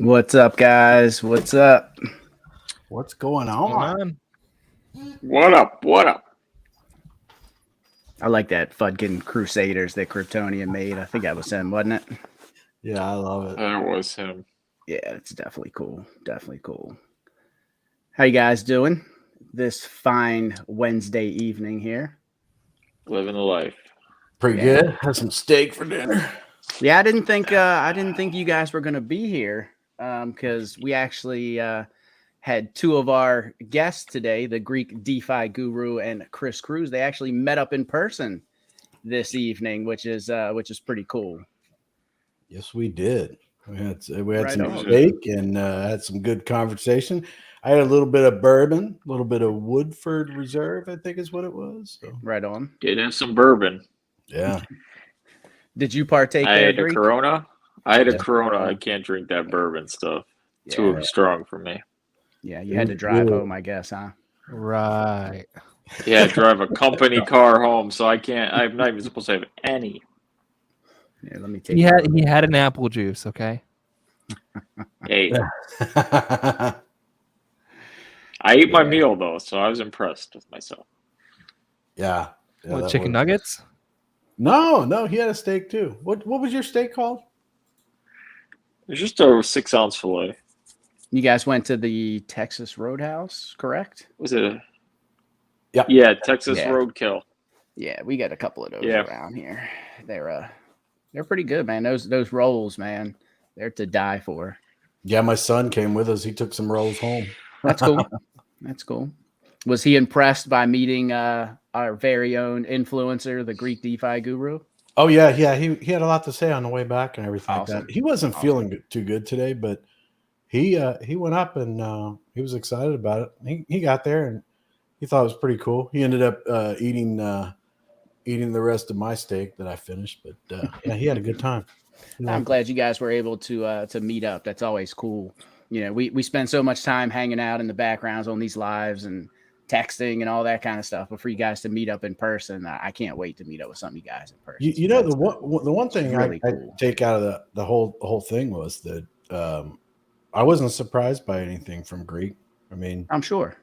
What's up, guys? What's up? What's going Going on? on? What up? What up? I like that Fudkin Crusaders that Kryptonian made. I think that was him, wasn't it? Yeah, I love it. That was him. Yeah, it's definitely cool. Definitely cool. How you guys doing this fine Wednesday evening here? Living the life. Pretty Yeah. good. Had some steak for dinner. Yeah, I didn't think you guys were gonna be here because we actually had two of our guests today, the Greek DeFi guru and Chris Cruz. They actually met up in person this evening, which is pretty cool. Yes, we did. We had Right some on. steak and had some good conversation. I had a little bit of bourbon, a little bit of Woodford Reserve, I think is what it was. So, Right on. Did have some bourbon. yeah. Did you partake I there, had a Greek? Corona. I had a Yeah. Corona. I can't drink that bourbon stuff. Yeah. Too strong for me. Yeah, you had to drive Really? home, I guess, huh? Right. Yeah, I drive a company car home, so I can't. I'm not even supposed to have any. Yeah, let me take. He my- had an apple juice, okay? Hey, Yeah. I ate my Yeah. meal though, so I was impressed with myself. Yeah, What, that chicken was- nuggets? No, he had a steak too. What was your steak called? It's just a 6-ounce fillet. You guys went to the Texas Roadhouse, correct? Was it? Yeah. Yeah, Texas Yeah. Roadkill. Yeah, we got a couple of those Yeah. around here. They're pretty good, man. Those rolls, man, they're to die for. Yeah, my son came with us. He took some rolls home. That's cool. That's cool. Was he impressed by meeting our very own influencer, the Greek DeFi guru? Oh yeah. He had a lot to say on the way back and everything like Awesome. that. He wasn't feeling too good today, but he went up and he was excited about it. He got there and he thought it was pretty cool. He ended up eating the rest of my steak that I finished, but yeah, he had a good time. I'm glad you guys were able to meet up. That's always cool. You know, we spend so much time hanging out in the backgrounds on these lives and texting and all that kind of stuff. But for you guys to meet up in person, I can't wait to meet up with some of you guys in person. You know the one thing really I cool. take out of the whole thing was that I wasn't surprised by anything from Greek. I mean, I'm sure.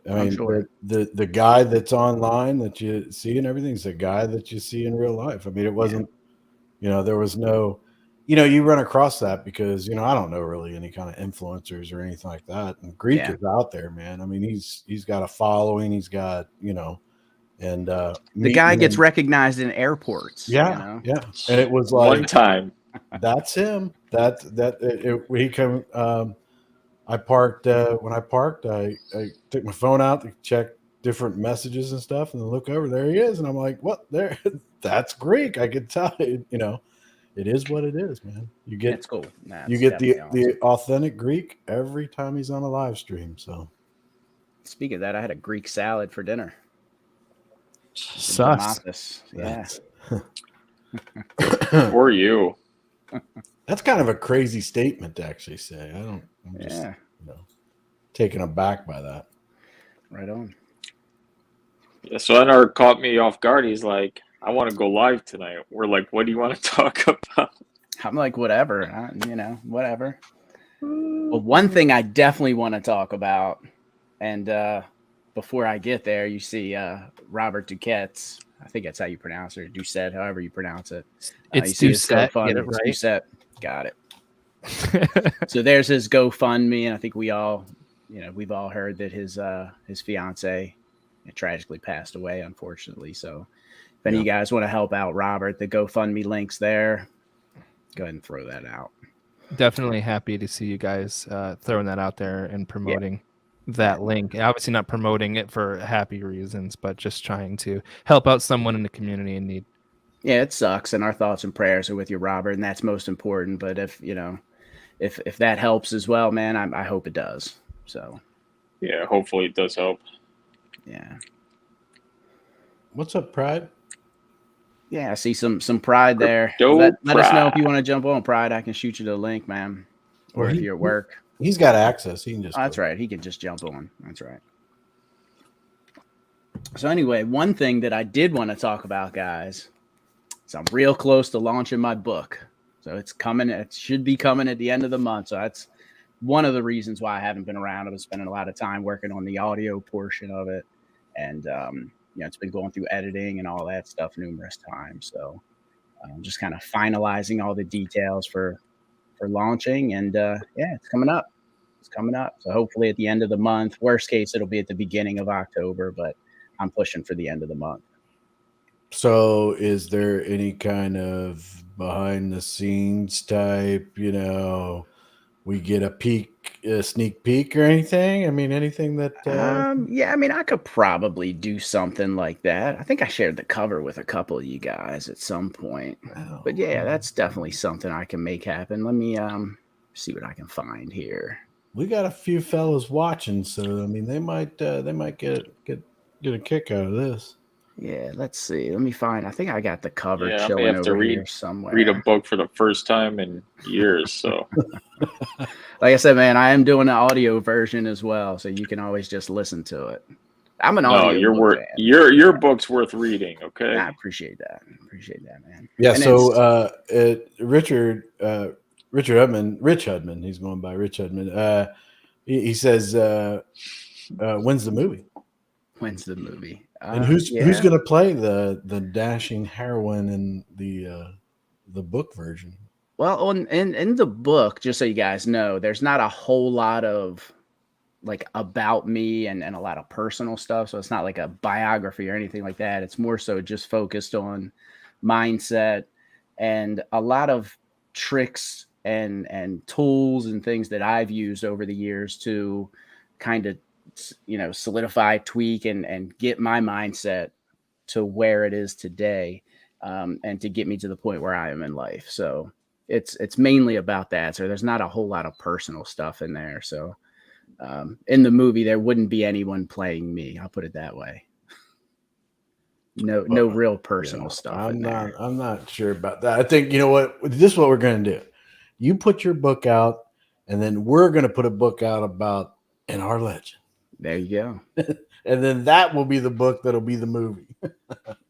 Sure. the guy that's online that you see and everything is the guy that you see in real life. I mean, it wasn't, there was no, you run across that because, I don't know really any kind of influencers or anything like that. And Greek is out there, man. I mean, he's got a following, he's got, and The guy gets recognized in airports. Yeah. And it was like One time. that's him. He came. I parked when I parked. I took my phone out to check different messages and stuff, and then look over. There he is, and I'm like, "What? There? That's Greek." I could tell. It is what it is, man. You get That's cool. you get the authentic Greek every time he's on a live stream. So, Speaking of that, I had a Greek salad for dinner. Sus. Yeah. Or you. that's kind of a crazy statement to actually say. I'm just taken aback by that. Right on. Yeah, so Anar caught me off guard. He's like, I want to go live tonight. We're like, what do you want to talk about? I'm like, whatever, whatever. Well, one thing I definitely want to talk about, and before I get there, you see Robert Duquette's, I think that's how you pronounce it, Doucette, however you pronounce it. It's you see his Doucette, GoFundMe. get it right. It's Doucette. Got it. So there's his GoFundMe, and I think we've all heard that his fiance tragically passed away, unfortunately. So if any of you guys want to help out Robert, the GoFundMe link's there. Go ahead and throw that out. Definitely happy to see you guys throwing that out there and promoting that link. Obviously not promoting it for happy reasons, but just trying to help out someone in the community in need. Yeah, it sucks, and our thoughts and prayers are with you, Robert, and that's most important. But if that helps as well, man, I hope it does. So Yeah, hopefully it does help. yeah. What's up, Pride? Yeah, I see some pride there. Crypto Let us know if Pride. you want to jump on Pride. I can shoot you the link, man. Or Well, if you're at work. He's got access. He can just. Oh, that's right. He can just jump on. That's right. So anyway, one thing that I did want to talk about, guys, is I'm real close to launching my book. So it's coming. It should be coming at the end of the month. So one of the reasons why I haven't been around. I've been spending a lot of time working on the audio portion of it, and it's been going through editing and all that stuff numerous times. So just kind of finalizing all the details for launching, and it's coming up. It's coming up. So hopefully at the end of the month. Worst case, it'll be at the beginning of October, but I'm pushing for the end of the month. So is there any kind of behind the scenes type, we get a sneak peek or anything? I mean, anything that I mean, I could probably do something like that. I think I shared the cover with a couple of you guys at some point. But yeah, that's definitely something I can make happen. Let me see what I can find here. we got a few fellas watching, so I mean they might get a kick out of this. Yeah, let's see. Let me find. I think I got the cover Yeah, I may chilling have to over read- here somewhere. Read a book for the first time in years. So Like I said, man, I am doing an audio version as well, so you can always just listen to it. I'm an no, audio your book worth fan. your book's worth reading. Okay. I appreciate that. Man. Yeah. And So Rich Hudman, he's going by Rich Hudman. He says, when's the movie? when's the movie? And who's going to play the dashing heroine in the book version? Well, in the book, just so you guys know, there's not a whole lot of like about me and a lot of personal stuff. So it's not like a biography or anything like that. It's more so just focused on mindset and a lot of tricks and tools and things that I've used over the years to kind of, solidify, tweak and get my mindset to where it is today, and to get me to the point where I am in life. So it's mainly about that. So there's not a whole lot of personal stuff in there. So in the movie, there wouldn't be anyone playing me. I'll put it that way. No real personal stuff. I'm not sure about that. I think, you know what, this is what we're going to do. You put your book out, and then we're going to put a book out about In Our Legend. There you go. And then that will be the book that'll be the movie.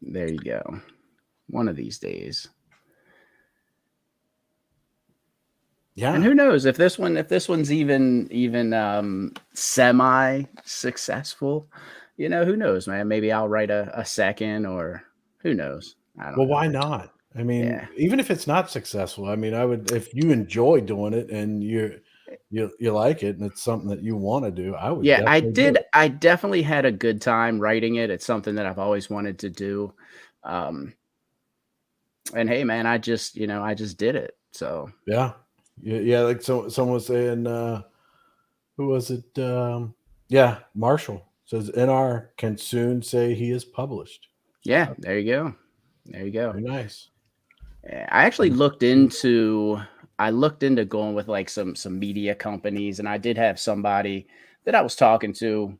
There you go. One of these days. Yeah. And who knows if this one's even semi successful, who knows, man? Maybe I'll write a second, or who knows? I don't know. Well, why not? I mean, even if it's not successful, I mean, I would, if you enjoy doing it and you like it and it's something that you want to do, I would. Yeah, I did. I definitely had a good time writing it. It's something that I've always wanted to do. And hey, man, I just did it. So yeah. Like someone was saying, who was it? Marshall says NR can soon say he is published. Yeah, there you go. Very nice. I actually looked into going with like some media companies, and I did have somebody that I was talking to.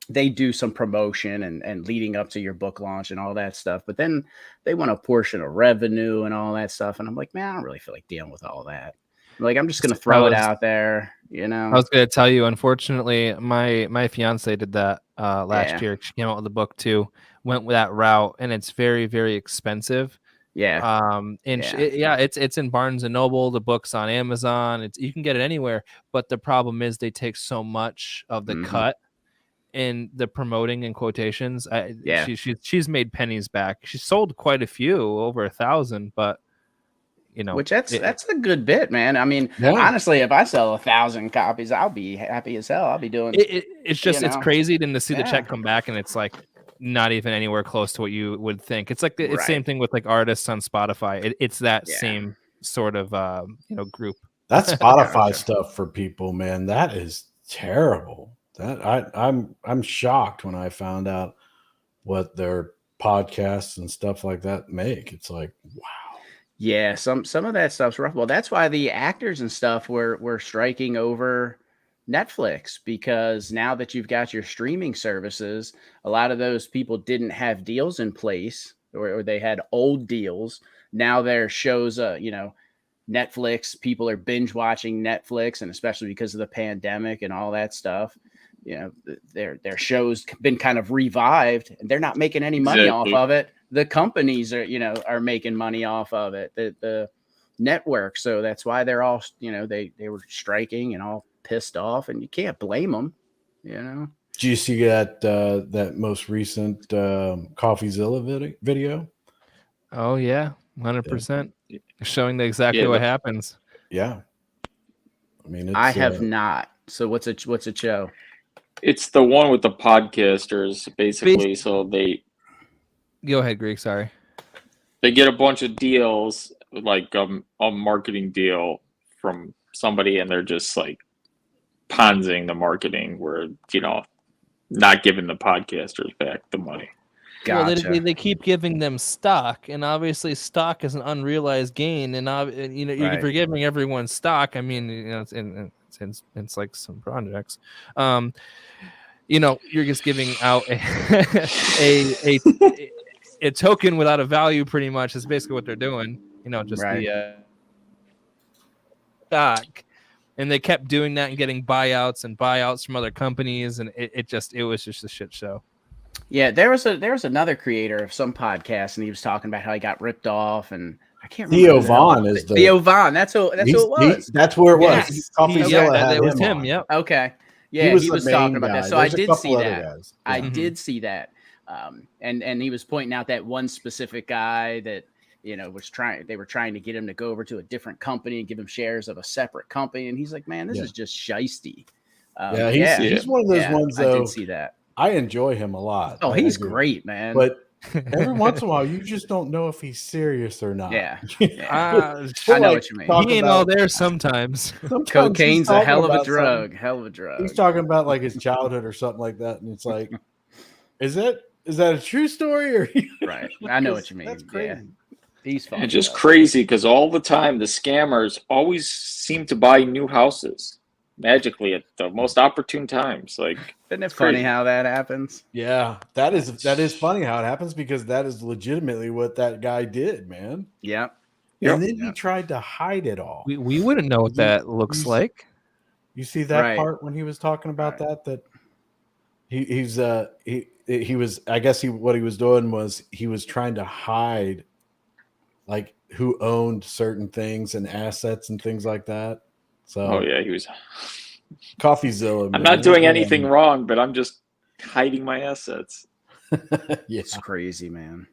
They do some promotion and leading up to your book launch and all that stuff, but then they want a portion of revenue and all that stuff. And I'm like, man, I don't really feel like dealing with all that. Like, I'm just going to throw it out there, I was going to tell you, unfortunately, my fiance did that last year. She came out with a book too, went with that route, and it's very, very expensive. Yeah. It's in Barnes and Noble. The book's on Amazon. You can get it anywhere, but the problem is they take so much of the cut in the promoting in quotations. She's made pennies back. She sold quite a few, over 1,000, but which that's a good bit, man. I mean, honestly, if I sell 1,000 copies, I'll be happy as hell. I'll be doing it. It's just it's crazy then to see the check come back and it's like not even anywhere close to what you would think. It's like it's same thing with like artists on Spotify. It's that same sort of group. That Spotify stuff for people, man, that is terrible. That I'm shocked when I found out what their podcasts and stuff like that make. It's like, wow. Yeah, some of that stuff's rough. Well, that's why the actors and stuff were striking over Netflix, because now that you've got your streaming services, a lot of those people didn't have deals in place, or they had old deals. Now their shows, Netflix, people are binge watching Netflix, and especially because of the pandemic and all that stuff, their shows been kind of revived, and they're not making any money off of it. The companies are making money off of it, the network. So that's why they're all, they were striking and all pissed off, and you can't blame them. You know. Do you see that most recent CoffeeZilla video? Oh yeah, 100%. Showing exactly Yeah, what happens. Yeah, I mean, it's, I have not. So what's a show? it's the one with the podcasters, basically. So they Go ahead, Greek. Sorry. get a bunch of deals, like a marketing deal from somebody, and they're just like ponzing the marketing, where not giving the podcasters back the money. Gotcha. Well, they keep giving them stock, and obviously stock is an unrealized gain, and if Right. you're giving everyone stock, I mean, it's like some projects, you're just giving out a token without a value, pretty much is basically what they're doing. Just Right. the stock, and they kept doing that and getting buyouts from other companies, and it was just a shit show. Yeah, there was another creator of some podcast, and he was talking about how he got ripped off, and I can't remember. Theo Vaughn is the Theo Vaughn. That's who it was. That's where it was. Yes. CoffeeZilla had it was him. him. Yep. Okay. Yeah, he was the talking main about guy. that. So There's I a did couple see other that. guys. I Yeah. did see that. And he was pointing out that one specific guy that they were trying to get him to go over to a different company and give him shares of a separate company, and he's like, man, this is just shiesty. He's one of those ones though. I did see that. I enjoy him a lot. Oh, he's great, man. But every once in a while, you just don't know if he's serious or not. Yeah. I know what you mean. He ain't all there sometimes. Cocaine's a hell of a drug. He's talking about like his childhood or something like that, and it's like, is that a true story or right? I know what you mean. That's crazy. Yeah. He's fun. It's just crazy because all the time the scammers always seem to buy new houses magically at the most opportune times. Like, isn't it funny how that happens? Yeah, that is funny how it happens, because that is legitimately what that guy did, man. Yep. And then he tried to hide it all. We wouldn't know what that looks like. You see that Right. part when he was talking about that he was, I guess what he was doing was he was trying to hide like who owned certain things and assets and things like that. So he was. CoffeeZilla. I'm not doing anything wrong, but I'm just hiding my assets. Yeah, It's crazy, man.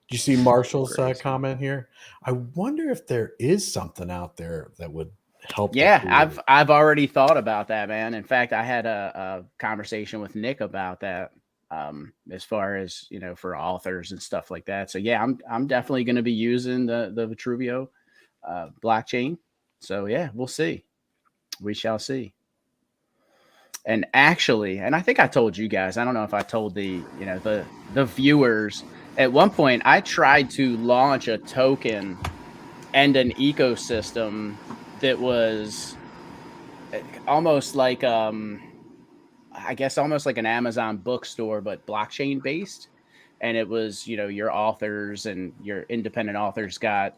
Do you see Marshall's comment here? I wonder if there is something out there that would help. Yeah, I've already thought about that, man. In fact, I had a conversation with Nick about that, as far as for authors and stuff like that. So yeah, I'm definitely going to be using the Vitruvio blockchain. So yeah, we'll see. We shall see. And actually, and I think I told you guys, I don't know if I told the viewers, at one point I tried to launch a token and an ecosystem that was almost like I guess almost like an Amazon bookstore, but blockchain based. And it was, your authors and your independent authors there's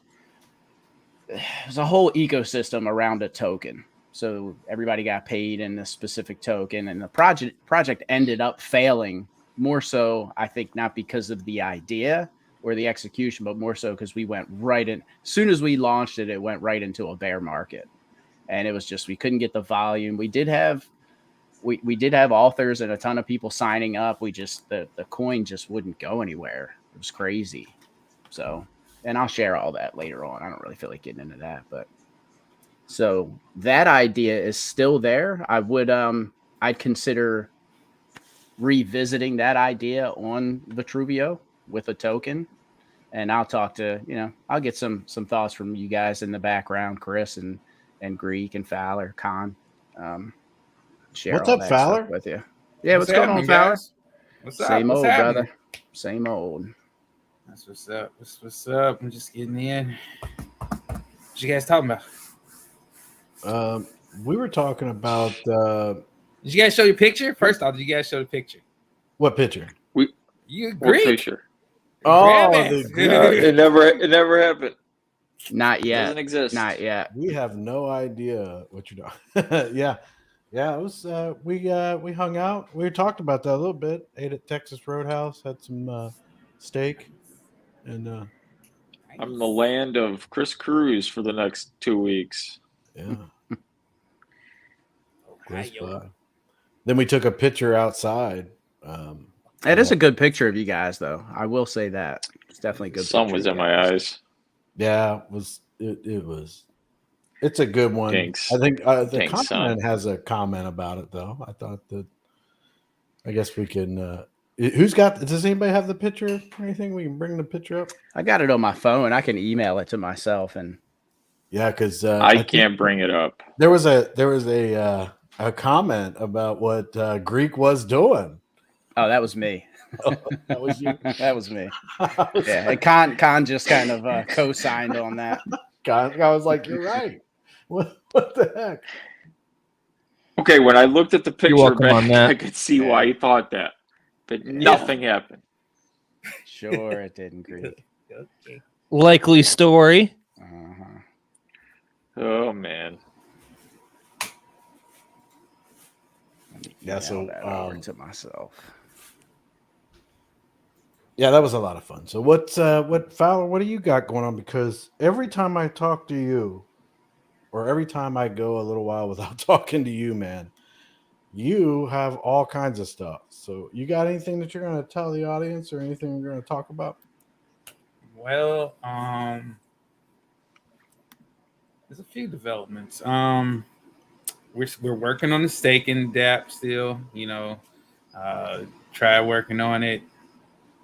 a whole ecosystem around a token. So everybody got paid in this specific token, and the project ended up failing, more so, I think, not because of the idea or the execution, but more so because we went right in. As soon as we launched it, it went right into a bear market. And it was just, we couldn't get the volume. We did have authors and a ton of people signing up. The coin just wouldn't go anywhere. It was crazy. So, and I'll share all that later on. I don't really feel like getting into that, but so that idea is still there. I would, I'd consider revisiting that idea on Vitruvio with a token. And I'll talk to, I'll get some thoughts from you guys in the background, Chris and Greek and Fowler, Con. Share What's all up, that Fowler? stuff with you. Yeah, what's going on, Fowler? What's up? Same What's old, happening? brother. Same old. That's what's up. What's up? I'm just getting in. What you guys talking about? We were talking about Did you guys show your picture? First off, did you guys show the picture? what picture? You What agree? picture? Oh, Grab it. It never happened. Not yet. Doesn't exist. Not yet. We have no idea what you're doing. Yeah. It was we hung out. We talked about that a little bit. Ate at Texas Roadhouse, had some steak, and I'm in the land of Chris Cruz for the next 2 weeks. yeah. Close Hi-yo. by. Then we took a picture outside. It is a good picture of you guys, though. I will say that it's definitely a The good. sun picture was of in you my guys. eyes. Yeah, it was. It's a good one. Thanks. I think the Thanks, son. Continent has a comment about it, though. I thought that. I guess we can. Who's got? Does anybody have the picture or anything? We can bring the picture up. I got it on my phone. I can email it to myself, and Yeah, because I can't bring it up. There was a comment about what Greek was doing. oh, that was me. That was you. That was me. Yeah, and Con just kind of co-signed on that. I was like, you're right. What the heck? Okay, when I looked at the picture welcome on back, that. I could see why he thought that, but nothing happened. Sure, it didn't, Greek. Okay. Likely story. Uh-huh. Oh man. Yeah, so, Email that over to myself. Yeah, that was a lot of fun. So what Fowler, what do you got going on? Because every time I talk to you, or every time I go a little while without talking to you, man, you have all kinds of stuff. So you got anything that you're going to tell the audience or anything you're going to talk about? Well, there's a few developments. We're working on the staking DApp still. You know, try working on it.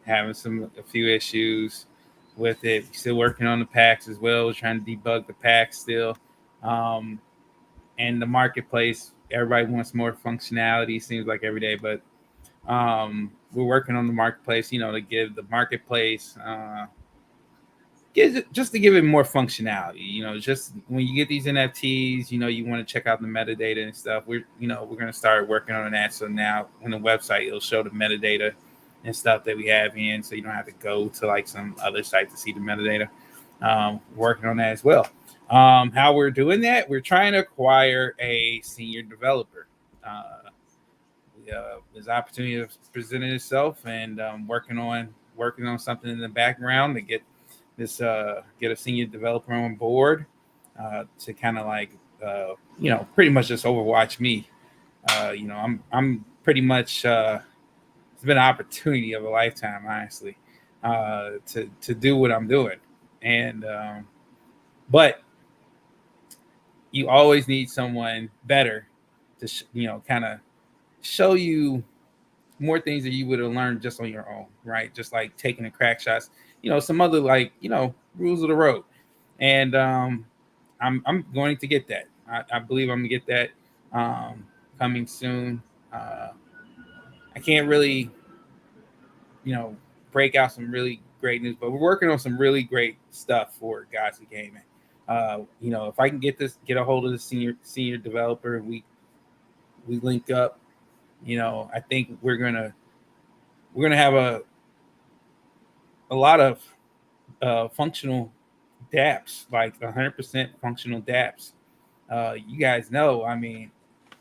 Having a few issues with it. Still working on the packs as well. We're trying to debug the packs still. And the marketplace, everybody wants more functionality, seems like every day, but we're working on the marketplace, you know, to give the marketplace just to give it more functionality. You know, just when you get these NFTs, you know, you want to check out the metadata and stuff. We're going to start working on that. So now on the website, it'll show the metadata and stuff that we have in, so you don't have to go to like some other site to see the metadata. Working on that as well. How we're doing that, we're trying to acquire a senior developer. There's opportunity to present itself, and working on something in the background to get a senior developer on board to kind of like pretty much just overwatch me. I'm pretty much. It's been an opportunity of a lifetime, honestly, to do what I'm doing. And but you always need someone better to kind of show you more things that you would have learned just on your own, right? Just like taking the crack shots, some other rules of the road. And I'm going to get that. I believe I'm gonna get that coming soon. I can't really, break out some really great news, but we're working on some really great stuff for Godly Gaming. If I can get a hold of the senior developer, we link up. I think we're gonna have a lot of functional dApps, like 100% functional dApps. You guys know, I mean,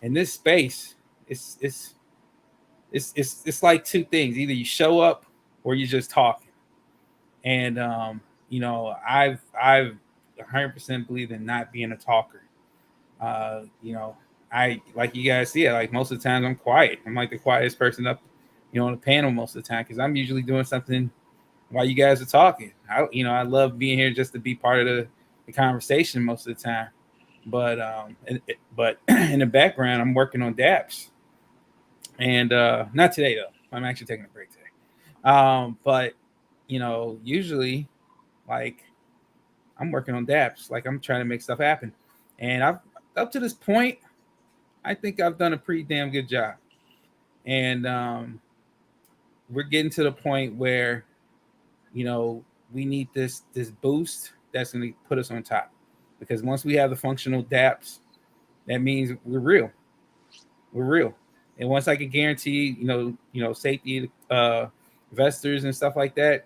in this space, it's like two things: either you show up or you're just talking. And I've 100% believe in not being a talker. I, like you guys see it, like most of the time I'm quiet. I'm like the quietest person up, on the panel most of the time, because I'm usually doing something while you guys are talking. I love being here just to be part of the conversation most of the time. But but in the background, I'm working on dApps. And not today though. I'm actually taking a break today. But usually, like, I'm working on dApps. Like, I'm trying to make stuff happen. And I've up to this point, I think I've done a pretty damn good job. And we're getting to the point where, we need this boost that's going to put us on top. Because once we have the functional dApps, that means we're real. We're real. And once I can guarantee, safety, investors and stuff like that,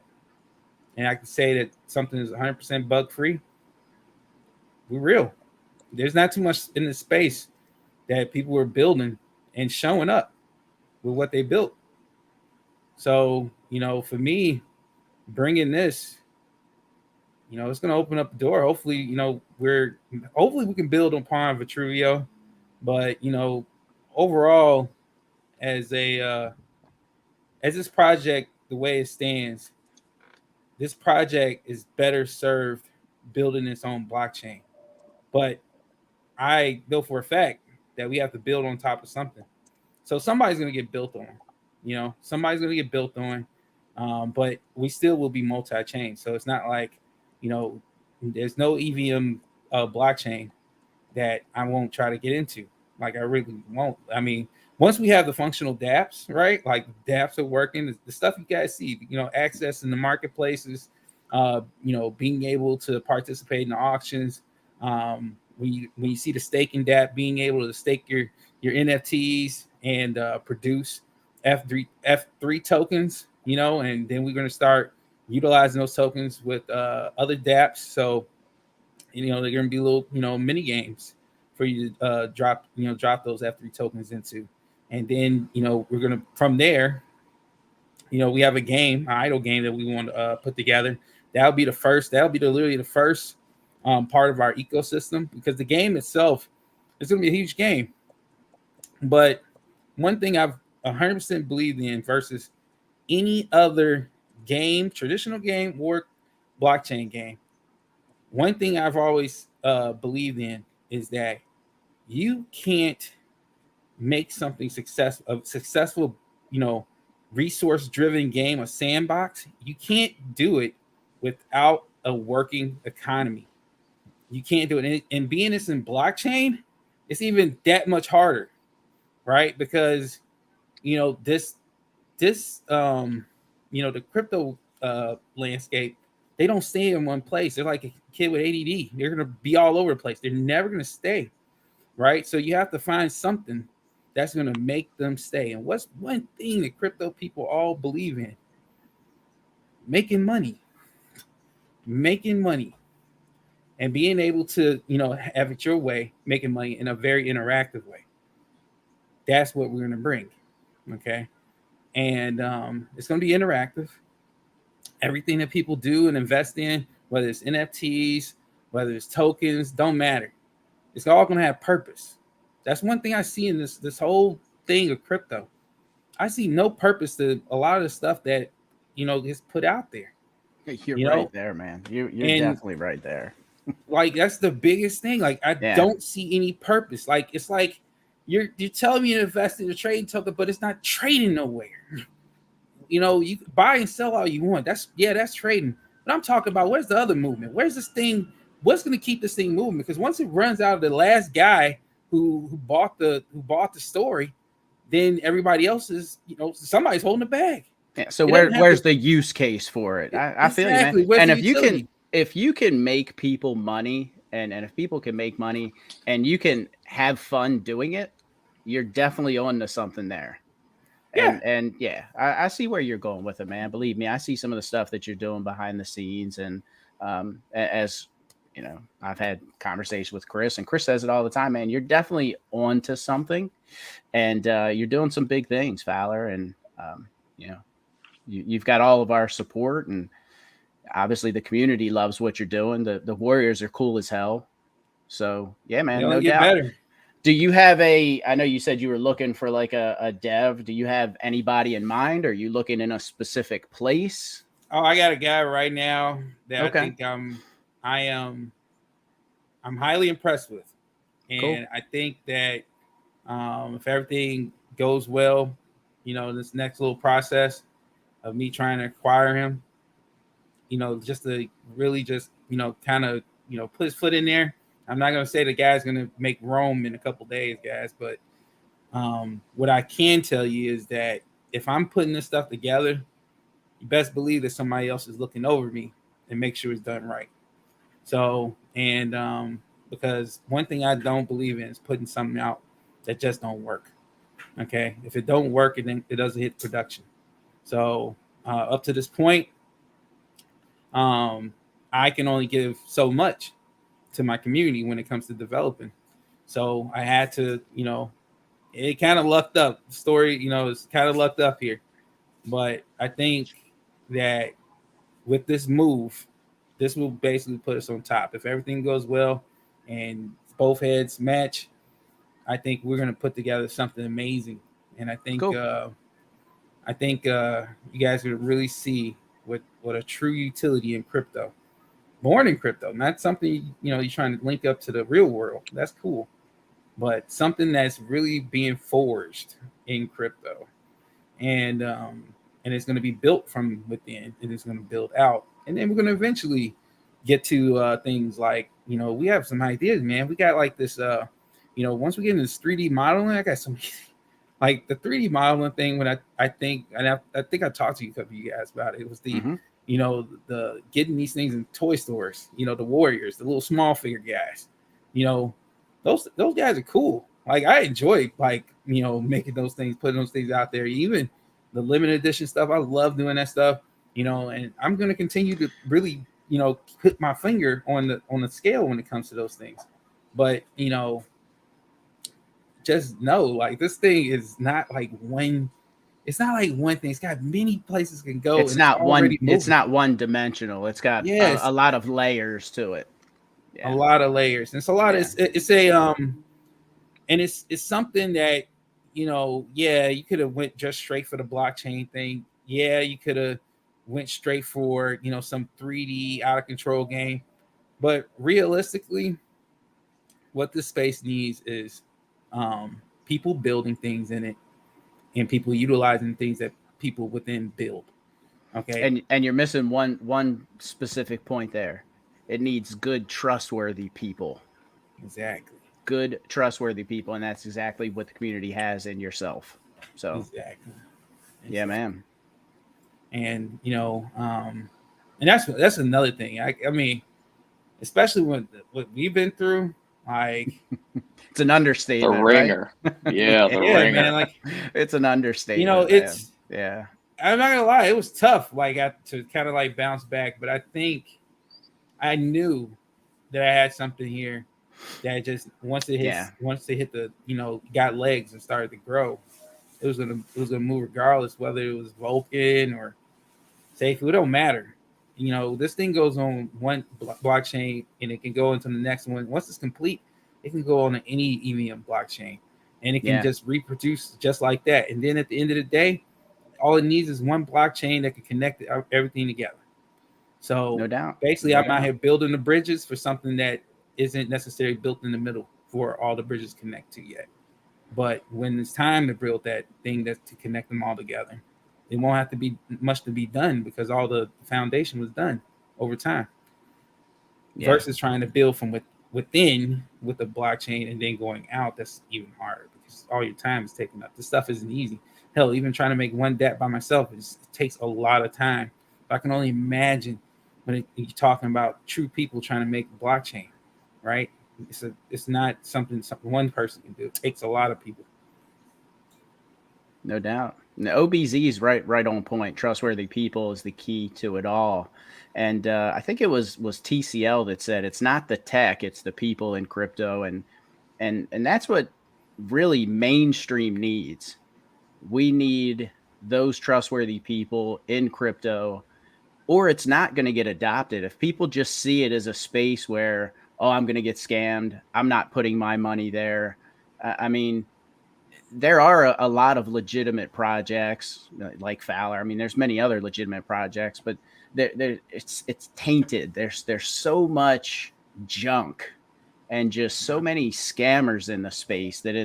and I can say that something is 100% bug free, we're real. There's not too much in the space that people are building and showing up with what they built. So, for me, bringing this, it's going to open up the door. Hopefully, hopefully we can build upon Vitruvio, but, overall, as this project, the way it stands, this project is better served building its own blockchain. But I know for a fact that we have to build on top of something. So somebody's going to get built on, somebody's going to get built on. But we still will be multi-chain. So it's not like, there's no EVM blockchain that I won't try to get into. Like I really won't. I mean, once we have the functional dApps, right? Like dApps are working, the stuff you guys see, access in the marketplaces, being able to participate in the auctions. When you see the staking dApp, being able to stake your NFTs and produce F3 tokens, and then we're going to start utilizing those tokens with other dApps. So, they're going to be little, mini games for you to drop those F3 tokens into. And then, we're going to, from there, we have a game, an idle game that we want to put together. That'll be literally the first part of our ecosystem, because the game itself is going to be a huge game. But one thing I've 100% believed in versus any other game, traditional game or blockchain game, one thing I've always believed in is that you can't make something successful, resource-driven game, a sandbox. You can't do it without a working economy. You can't do it. And being this in blockchain, it's even that much harder, right? Because, the crypto landscape, they don't stay in one place. They're like a kid with ADD. They're going to be all over the place. They're never going to stay, right? So you have to find something that's going to make them stay. And what's one thing that crypto people all believe in? Making money. And being able to, have it your way, making money in a very interactive way. That's what we're going to bring. Okay. And it's going to be interactive. Everything that people do and invest in, whether it's NFTs, whether it's tokens, don't matter. It's all going to have purpose. That's one thing I see in this whole thing of crypto. I see no purpose to a lot of the stuff that, gets put out there. You're right there, man. You're definitely right there. Like, that's the biggest thing. Like, I don't see any purpose. Like, it's like you're telling me to invest in a trading token, but it's not trading nowhere. You can buy and sell all you want. That's trading. But I'm talking about, where's the other movement? Where's this thing? What's going to keep this thing moving? Because once it runs out of the last guy who bought the story, then everybody else is, somebody's holding the bag. Yeah. So where's the use case for it? I feel you, man. Where's and the if you can make people money, and if people can make money and you can have fun doing it, you're definitely on to something there. Yeah. And I see where you're going with it, man. Believe me, I see some of the stuff that you're doing behind the scenes. And as I've had conversations with Chris, and Chris says it all the time, man. You're definitely on to something, and you're doing some big things, Fowler. And you've got all of our support, and obviously the community loves what you're doing. The Warriors are cool as hell. So yeah, man, no doubt. Better. Do you have I know you said you were looking for like a dev. Do you have anybody in mind? Or are you looking in a specific place? Oh, I got a guy right now that I think I'm highly impressed with. And cool. I think that if everything goes well, this next little process of me trying to acquire him, just to really just, kind of, put his foot in there. I'm not going to say the guy's going to make Rome in a couple days, guys, but what I can tell you is that if I'm putting this stuff together, you best believe that somebody else is looking over me and make sure it's done right. So, and because one thing I don't believe in is putting something out that just don't work. Okay. If it don't work, it doesn't hit production. So up to this point, I can only give so much to my community when it comes to developing. So I had to, it kind of lucked up. The story, it's kind of lucked up here. But I think that with this move, this will basically put us on top. If everything goes well and both heads match, I think we're going to put together something amazing. And I think, Cool. You guys will really see what a true utility in crypto, born in crypto, not something, you're trying to link up to the real world. That's cool. But something that's really being forged in crypto. And it's going to be built from within, and it's going to build out. And then we're going to eventually get to things like, we have some ideas, man. We got like this, once we get into this 3D modeling, I got some, like the 3D modeling thing. When I think I talked to you a couple of you guys about it. It was the, the getting these things in toy stores, the Warriors, the little small figure guys, those guys are cool. Like I enjoy making those things, putting those things out there, even the limited edition stuff. I love doing that stuff, and I'm going to continue to really, put my finger on the scale when it comes to those things. But, just know, like, this thing is not like one. It's not like one thing. It's got many places it can go. It's not one. It's not one dimensional. It's got a lot of layers to it. Yeah. A lot of layers. And it's a lot. Yeah. And it's something that, you could have went just straight for the blockchain thing. Yeah, you could have went straight for, some 3D out of control game. But realistically, what this space needs is people building things in it and people utilizing things that people within build. Okay. And you're missing one specific point there. It needs good, trustworthy people. Exactly. Good, trustworthy people, and that's exactly what the community has in yourself. So exactly. Yeah, man. And and that's another thing. I mean, especially what we've been through, like it's an understatement. The ringer. Right? Yeah, the ringer. Man, like it's an understatement. It's yeah. I'm not gonna lie, it was tough, like to kind of like bounce back, but I think I knew that I had something here that just once it hit the got legs and started to grow, it was gonna move regardless whether it was Vulcan or Safe. It don't matter. This thing goes on one blockchain and it can go into the next one. Once it's complete, it can go on any EVM blockchain and it can just reproduce just like that. And then at the end of the day, all it needs is one blockchain that can connect everything together. So no doubt. Basically, I'm out here building the bridges for something that isn't necessarily built in the middle for all the bridges connect to yet. But when it's time to build that thing to connect them all together, it won't have to be much to be done because all the foundation was done over time. Yeah. Versus trying to build from within with the blockchain and then going out, that's even harder because all your time is taken up. This stuff isn't easy. Hell, even trying to make one DApp by myself, it takes a lot of time. I can only imagine when you're talking about true people trying to make a blockchain, right? It's not something one person can do. It takes a lot of people. No doubt. And the OBZ is right on point. Trustworthy people is the key to it all. And I think it was TCL that said it's not the tech, it's the people in crypto. And that's what really mainstream needs. We need those trustworthy people in crypto, or it's not going to get adopted. If people just see it as a space where, oh, I'm going to get scammed, I'm not putting my money there. I mean, there are a lot of legitimate projects like Fowler. I mean, there's many other legitimate projects, but it's tainted. There's so much junk and just so many scammers in the space that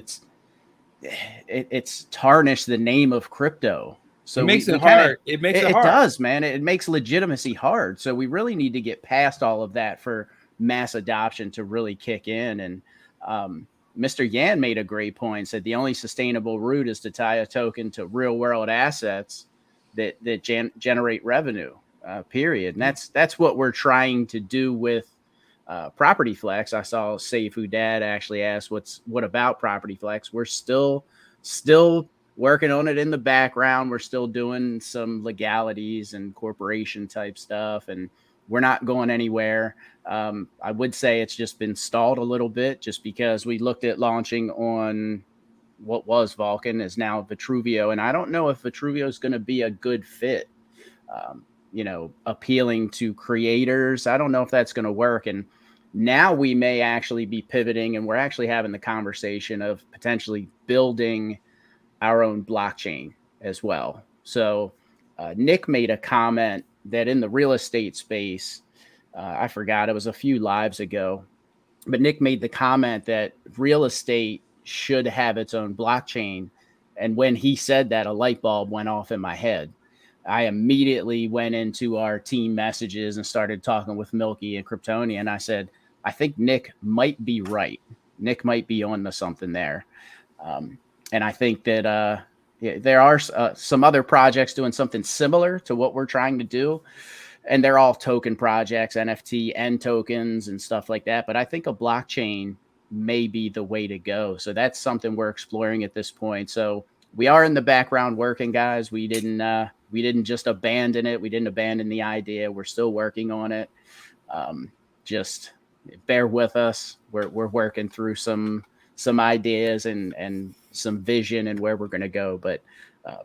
it's tarnished the name of crypto. So it makes it hard. It does, man. It makes legitimacy hard. So we really need to get past all of that for mass adoption to really kick in. And Mr. Yan made a great point, said the only sustainable route is to tie a token to real world assets that generate revenue, period. And that's what we're trying to do with Property Flex. I saw Seifu Dad actually asked, what about Property Flex? We're still working on it in the background. We're still doing some legalities and corporation type stuff, and we're not going anywhere. I would say it's just been stalled a little bit just because we looked at launching on what was Vulcan is now Vitruvio. And I don't know if Vitruvio is going to be a good fit, appealing to creators. I don't know if that's going to work. And Now we may actually be pivoting, and we're actually having the conversation of potentially building our own blockchain as well. So Nick made a comment that in the real estate space, I forgot, it was a few lives ago, but Nick made the comment that real estate should have its own blockchain. And when he said that, a light bulb went off in my head. I immediately went into our team messages and started talking with Milky and Kryptonia. And I said, I think Nick might be right. Nick might be on to something there. And I think that there are some other projects doing something similar to what we're trying to do. And they're all token projects, NFT and tokens and stuff like that. But I think a blockchain may be the way to go. So that's something we're exploring at this point. So we are in the background working, guys. We didn't just abandon it. We didn't abandon the idea. We're still working on it. Just bear with us. We're working through some ideas and some vision and where we're going to go. But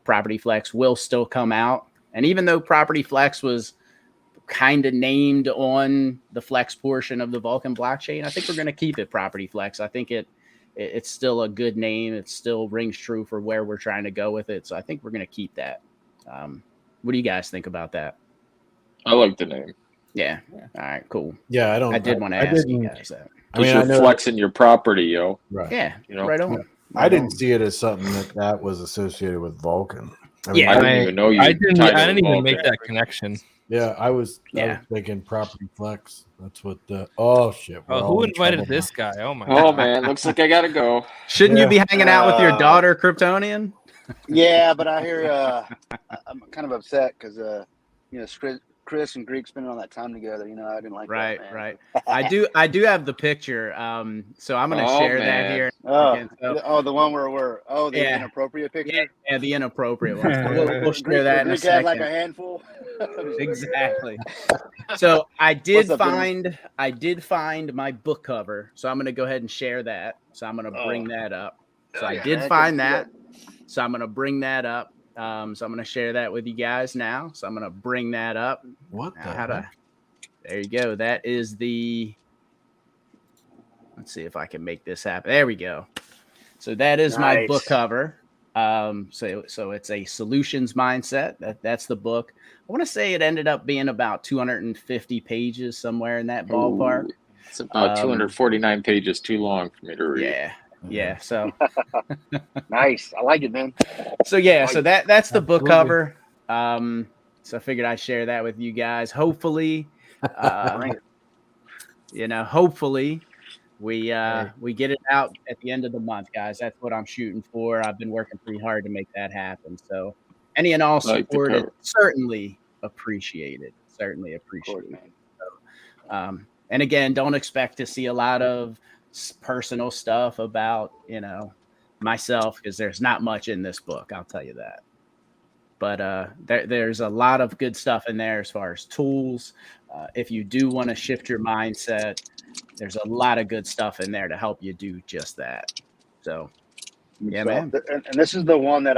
Property Flex will still come out. And even though Property Flex was kind of named on the Flex portion of the Vulcan blockchain, I think we're going to keep it Property Flex. I think it's still a good name. It still rings true for where we're trying to go with it. So I think we're going to keep that. What do you guys think about that? I like the name. Yeah. All right, cool. Yeah, I did want to ask you guys that. I mean, You're flexing your property, yo. Right. Yeah, You know? right on. I didn't see it as something that was associated with Vulcan. I mean, Yeah. I didn't even know you. I didn't tied it with even make Vulcan. that connection. yeah, I was thinking Property Flex. That's what the shit. we're Oh, all who in invited trouble this guy? Oh my Oh god. man, looks like I gotta go. Shouldn't you be hanging out with your Uh, daughter, Kryptonian? Yeah, but I hear I'm kind of upset because Chris and Greek spending all that time together. I didn't like Right, that, man. right. I do have the picture. So I'm going to Oh, share that man. here. Oh, the one where the Yeah. inappropriate picture. Yeah, the inappropriate one. So we'll share that in a Greek had like second. a handful. Exactly. So I did What's up, find my book cover. So I'm going to go ahead and share that. So I'm going to bring that up. So I yeah, did man, find good to see that. So I'm going to bring that up. So I'm going to share that with you guys now. So I'm going to bring that up. What the Now, there you go. That is let's see if I can make this happen. There we go. So that is my Nice. book cover. So it's a solutions mindset. That's the book. I want to say it ended up being about 250 pages, somewhere in that ballpark. Ooh, it's about 249 pages too long for me to read. Yeah. So Nice. I like it, man. so that's the book Absolutely. cover. So I figured I'd share that with you guys. Hopefully, hopefully we get it out at the end of the month, guys. That's what I'm shooting for. I've been working pretty hard to make that happen. So any and all Like the support is cover. certainly appreciated. Certainly Of course, appreciated. man. And again, don't expect to see a lot of personal stuff about, myself, because there's not much in this book. I'll tell you that. But there's a lot of good stuff in there as far as tools. If you do want to shift your mindset, there's a lot of good stuff in there to help you do just that. So, yeah, man. And this is the one that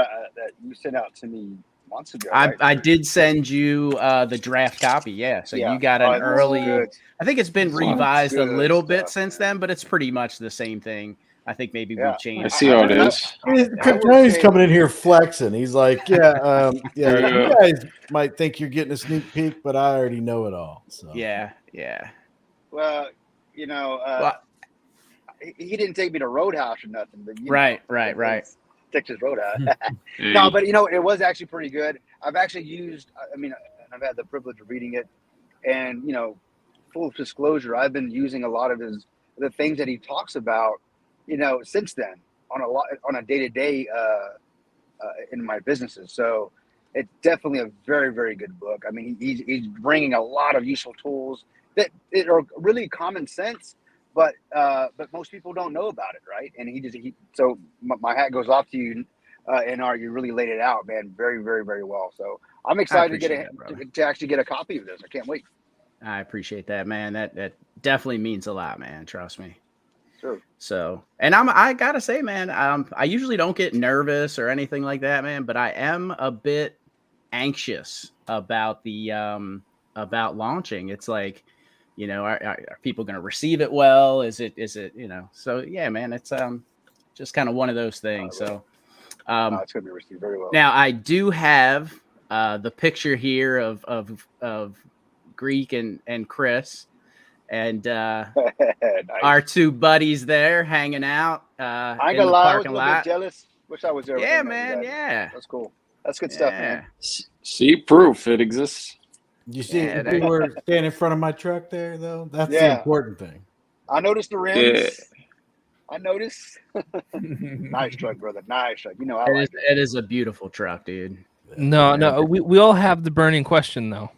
you sent out to me months ago. Right? I did send you the draft copy. Yeah. So you got an that's early. good. I think it's been That's revised a good little bit stuff, since man. then, but it's pretty much the same thing. I think maybe Yeah. we I changed. see how it is. Kryptonian's coming in here flexing. He's like, Yeah. you guys might think you're getting a sneak peek, but I already know it all. So Yeah. Well, he didn't take me to Roadhouse or nothing, but Right. Texas Roadhouse. Hey, No, but it was actually pretty good. I've actually used. I've had the privilege of reading it, and full disclosure, I've been using a lot of the things that he talks about, since then on a day-to-day in my businesses. So it's definitely a very, very good book. I mean, he's bringing a lot of useful tools that are really common sense, but most people don't know about it, right? And so my hat goes off to you, NR. You really laid it out, man, very, very, very well. So I'm excited to actually get a copy of this. I can't wait. I appreciate that, man. That definitely means a lot, man. Trust me. Sure. So, and I gotta say, man, I usually don't get nervous or anything like that, man, but I am a bit anxious about about launching. It's like, you know, are people going to receive it well? Is it, you know, so yeah, man, it's just kind of one of those things. So it's going to be received very well. now I do have the picture here of Greek and Chris, and Nice. our two buddies there hanging out I ain't in gonna the lie, I was parking a little bit lot. jealous. Wish I was there. Yeah, with you man. guys. Yeah. That's cool. That's good stuff, man. See, proof it exists. You see, Yeah, if we were standing in front of my truck there, though, that's the Yeah. important thing. I noticed the rims. Yeah. I noticed. Nice truck, brother. Nice truck. You know, I It like is, it. it is a beautiful truck, dude. No, we all have the burning question though.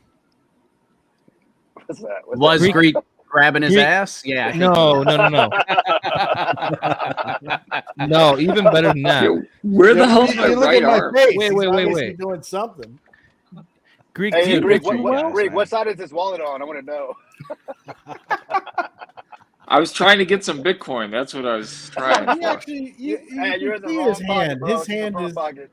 What's that? What's Was that? Greek grabbing his Greek- ass? Yeah. I think No, no, even better than that. Yo, where the hell's my look right at my arm? face. Wait, He's wait, obviously wait. doing something. Greek, Hey, do hey, you Rick, picture you what, guys, Rick, man. what side is his wallet on? I want to know. I was trying to get some Bitcoin. That's what I was trying He for. actually, you Hey, you're in can the see wrong his pocket, hand. bro. His It's in the hand wrong is. pocket.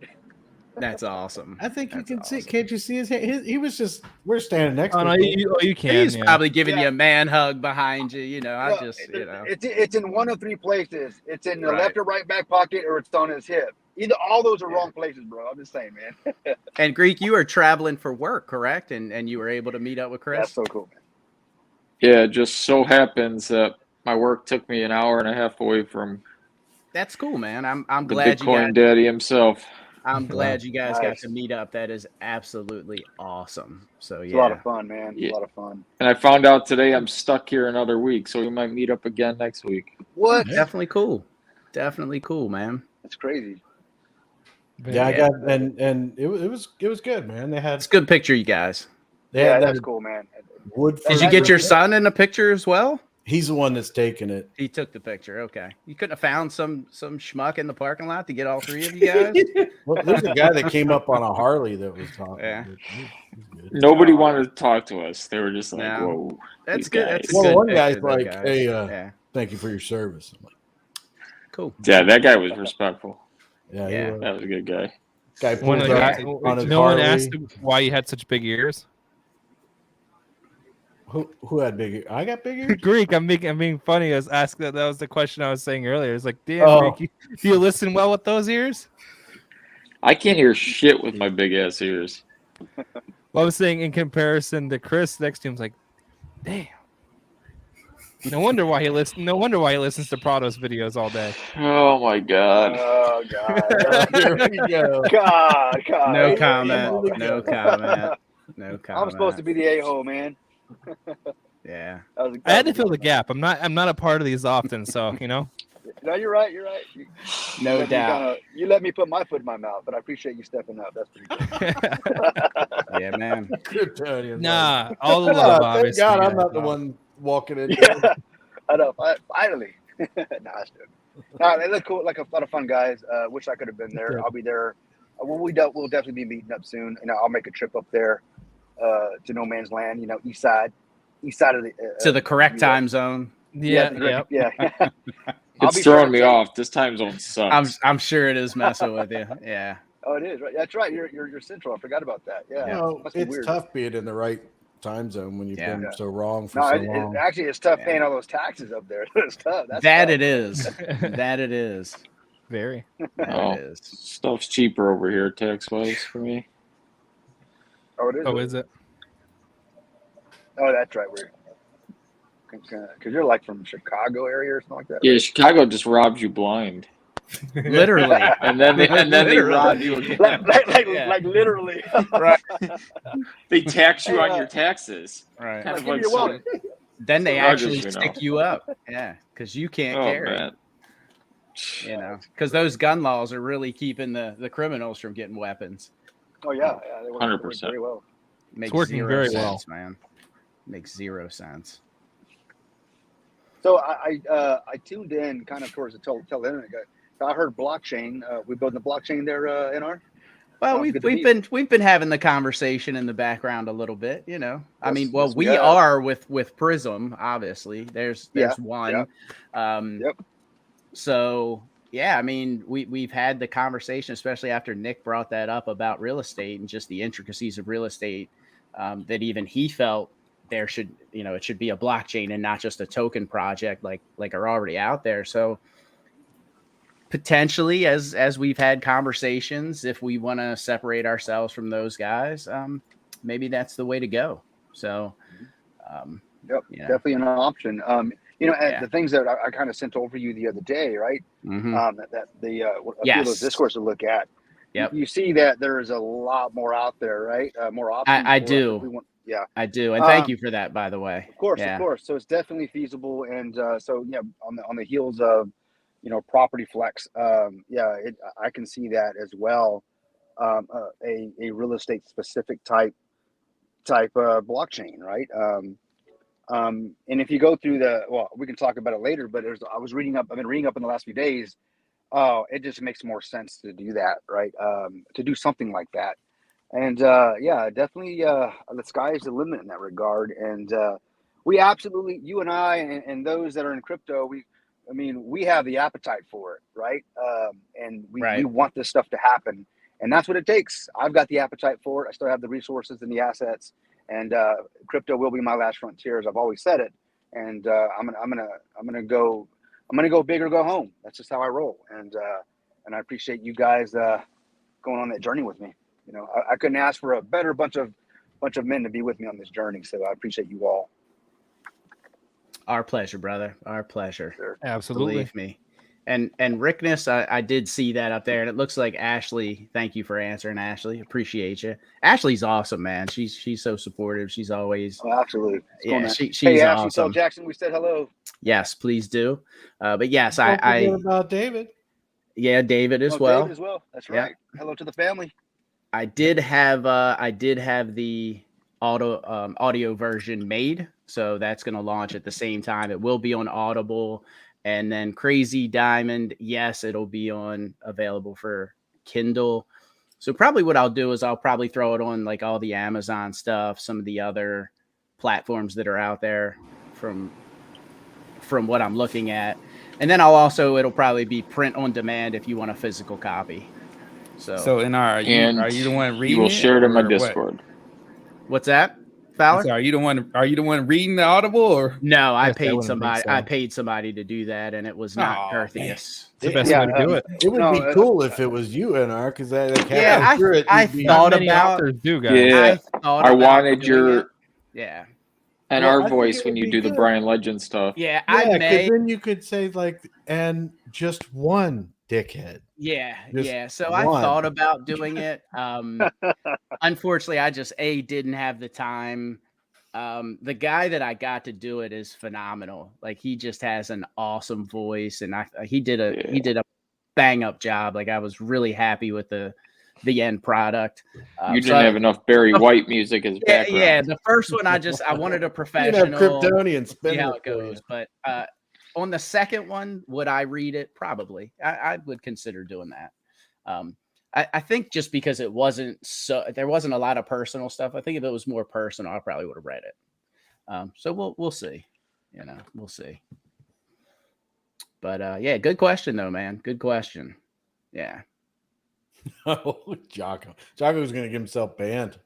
That's awesome. I think you That's can see. awesome. Can't you see his hand? He was just. We're standing next Oh, to no, him. you can. He's yeah. probably giving Yeah. you a man hug behind you. You know, I Well, just, you know. It's in one of three places. It's in the Right. left or right back pocket, or it's on his hip. Either all those are wrong places, bro. I'm just saying, man. And Greek, you were traveling for work, correct? And you were able to meet up with Chris? That's so cool, man. Yeah, it just so happens that my work took me an hour and a half away from That's cool, man. I'm the glad you guys. Bitcoin daddy himself. I'm glad you guys got Nice. to meet up. That is absolutely awesome. So It's a lot yeah, of fun, man. Yeah. It's a lot of fun. And I found out today I'm stuck here another week, so we might meet up again next week. What? definitely cool. Definitely cool, man. That's crazy. Yeah, I Yeah. got and it was good, man. They had It's a good picture, you guys. they Yeah, had that's that cool, man. wood. Did you get your son in the picture as well? He's the one that's taking it. He took the picture. Okay. You couldn't have found some schmuck in the parking lot to get all three of you guys? Well, there's a guy that came up on a Harley that was talking. Yeah. He's good. Nobody wanted to talk to us. They were just like, No. whoa. That's These good. guys. That's a Well, good one guy's picture, though, like, guys. "Hey, yeah, thank you for your service." I'm like, cool. Yeah, that guy was respectful. yeah, Yeah. he was. That was a good guy. Guy One of pulls the up guy, on his no one Harley. asked him why you had such big ears. Who had big ears? I got big ears. Greek, I'm being funny. I was asked that. That was the question I was saying earlier. It's like, damn, Oh. Greek, do you listen well with those ears? I can't hear shit with my big ass ears. Well, I was saying in comparison to Chris next to him's like, damn. No wonder why he listens to Prado's videos all day. Oh my god. Oh God. There we go. God. No Hey, comment. hey, No comment. No comment. I'm supposed to be the a-hole, man. Yeah. That was- I had to fill the gap. I'm not a part of these often, so you know. No, you're right. You No let me doubt. you let me put my foot in my mouth, but I appreciate you stepping up. That's pretty good. Yeah, man. Kryptonians. Nah, all the Like, love, "Ah, thank obviously. God I'm yeah, not the no. one walking in. Yeah, I know. Finally. Nah, that's good. No, they look cool. Like a lot of fun guys. Wish I could have been there. Good. I'll be there. We'll definitely be meeting up soon. And I'll make a trip up there to No Man's Land. You know, east side of the To the correct US. time zone. Yeah. Yeah. I'll It's be throwing sure me to- off. This time zone sucks. I'm sure it is messing with you. Yeah. Oh, it is right. That's right. You're central. I forgot about that. Yeah. You know, Must be it's weird. tough being in the right time zone when you've Yeah. been so wrong for No, so it, long. actually, it's tough Yeah. paying all those taxes up there. It's tough. That's That tough. it is. That it is. Very. That Oh. it is. Stuff's cheaper over here tax wise for me. Oh, it is. Oh, is it? Oh, that's right. Because you're like from Chicago area or something like that. Yeah, Chicago just robs you blind. Literally. And then they Literally. rob you again. Yeah. Like literally. Right. They tax you Hey, on your taxes. Right. Kind Give of me like your some, wallet. Then they Some rugged, actually you know. stick you up. Yeah. Because you can't oh carry. man. You know, because those gun laws are really keeping the criminals from getting weapons. Oh yeah, they work 100%. very well. Makes working zero very sense, well. man. Makes 0 sense. So I tuned in kind of towards the tail end. I heard blockchain. We building the blockchain there, NR. Well, Sounds we've good to me. we've been having the conversation in the background a little bit, you know. I Yes, mean, well, yes, we we have. are with Prism, obviously. There's Yeah, one. Yep. So yeah, I mean, we've had the conversation, especially after Nick brought that up about real estate and just the intricacies of real estate, that even he felt there should, it should be a blockchain and not just a token project like are already out there. So potentially, as we've had conversations, if we want to separate ourselves from those guys, maybe that's the way to go. So, definitely an option. The things that I kind of sent over you the other day, right? Mm-hmm. A few of those discourse to look at. Yep. You see that there's a lot more out there, right? More options. I do. I do, and thank you for that, by the way. Of course. So it's definitely feasible, and on the heels of Property Flex, I can see that as well. A real estate specific type blockchain, right? And if you go through we can talk about it later, but I've been reading up in the last few days. It just makes more sense to do that, right? To do something like that. And definitely the sky is the limit in that regard. And we absolutely, you and I and those that are in crypto, we have the appetite for it, right? And we want this stuff to happen. And that's what it takes. I've got the appetite for it. I still have the resources and the assets. And crypto will be my last frontier, as I've always said it. And I'm gonna go big or go home. That's just how I roll. And I appreciate you guys going on that journey with me. I couldn't ask for a better bunch of men to be with me on this journey. So I appreciate you all. Our pleasure, brother. Our pleasure. Sure. Absolutely. Believe me. And Rickness, I did see that up there, and it looks like Ashley. Thank you for answering, Ashley. Appreciate you. Ashley's awesome, man. She's so supportive. She's always absolutely. She's hey, Ashley, awesome. tell Jackson we said hello. Yes, please do. But yes, Don't I forget about David. Yeah, David as well. David as well. That's right. Yeah. Hello to the family. I did have the audio version made, so that's going to launch at the same time. It will be on Audible, and then Crazy Diamond, yes, it'll be available for Kindle. So probably what I'll do is I'll probably throw it on like all the Amazon stuff, some of the other platforms that are out there from what I'm looking at, and then it'll probably be print on demand if you want a physical copy. So NR, are you the one reading? You will share it in my what? Discord. What's that, Fowler? So are you the one reading the Audible, or no? I paid somebody. I paid somebody to do that, and it was not courteous. It's the best way to do it. It would be cool if it was you, NR, because I thought about do guys. Yeah, I wanted your yeah. and our voice when you do the Brian Legend stuff. Yeah, because then you could say and just one dickhead. Yeah. So I thought about doing it. Unfortunately, I just didn't have the time. The guy that I got to do it is phenomenal. Like, he just has an awesome voice, and he did a bang up job. Like, I was really happy with the end product. You didn't have enough Barry White music as background. Yeah. The first one, I wanted a professional. Kryptonian spin. See how it goes, but. On the second one, would I read it? Probably. I would consider doing that. I think just because there wasn't a lot of personal stuff. I think if it was more personal, I probably would have read it. So we'll see. We'll see. But good question though, man. Good question. Yeah. Oh, Jocko. Jocko's going to get himself banned.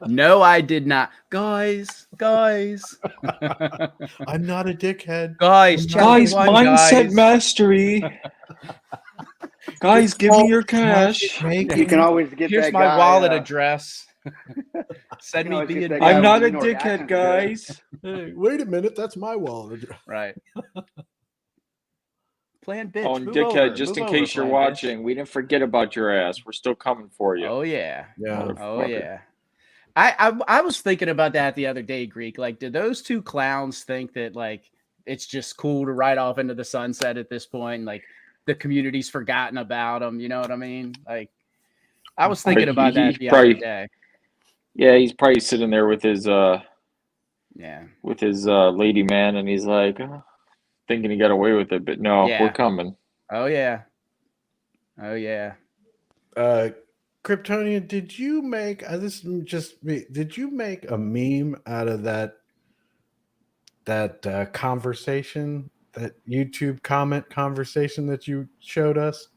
No, I did not. Guys. I'm not a dickhead. Guys, mindset mastery. Guys, give me your cash. You can always get Here's that my guy, wallet address. Send me the I'm not a dickhead, guys. Hey, wait a minute. That's my wallet address. Right. Plan bitch. Oh, and dickhead, just in case you're watching, we didn't forget about your ass. We're still coming for you. Oh yeah. Yeah. Oh yeah. I was thinking about that the other day, Greek. Like, do those two clowns think that like it's just cool to ride off into the sunset at this point? Like, the community's forgotten about them. You know what I mean? Like, I was thinking about that the other day. Yeah, he's probably sitting there with his lady man, and he's like, thinking he got away with it, but no, we're coming. Oh yeah. Kryptonian, did you make did you make a meme out of that conversation, that YouTube comment conversation that you showed us?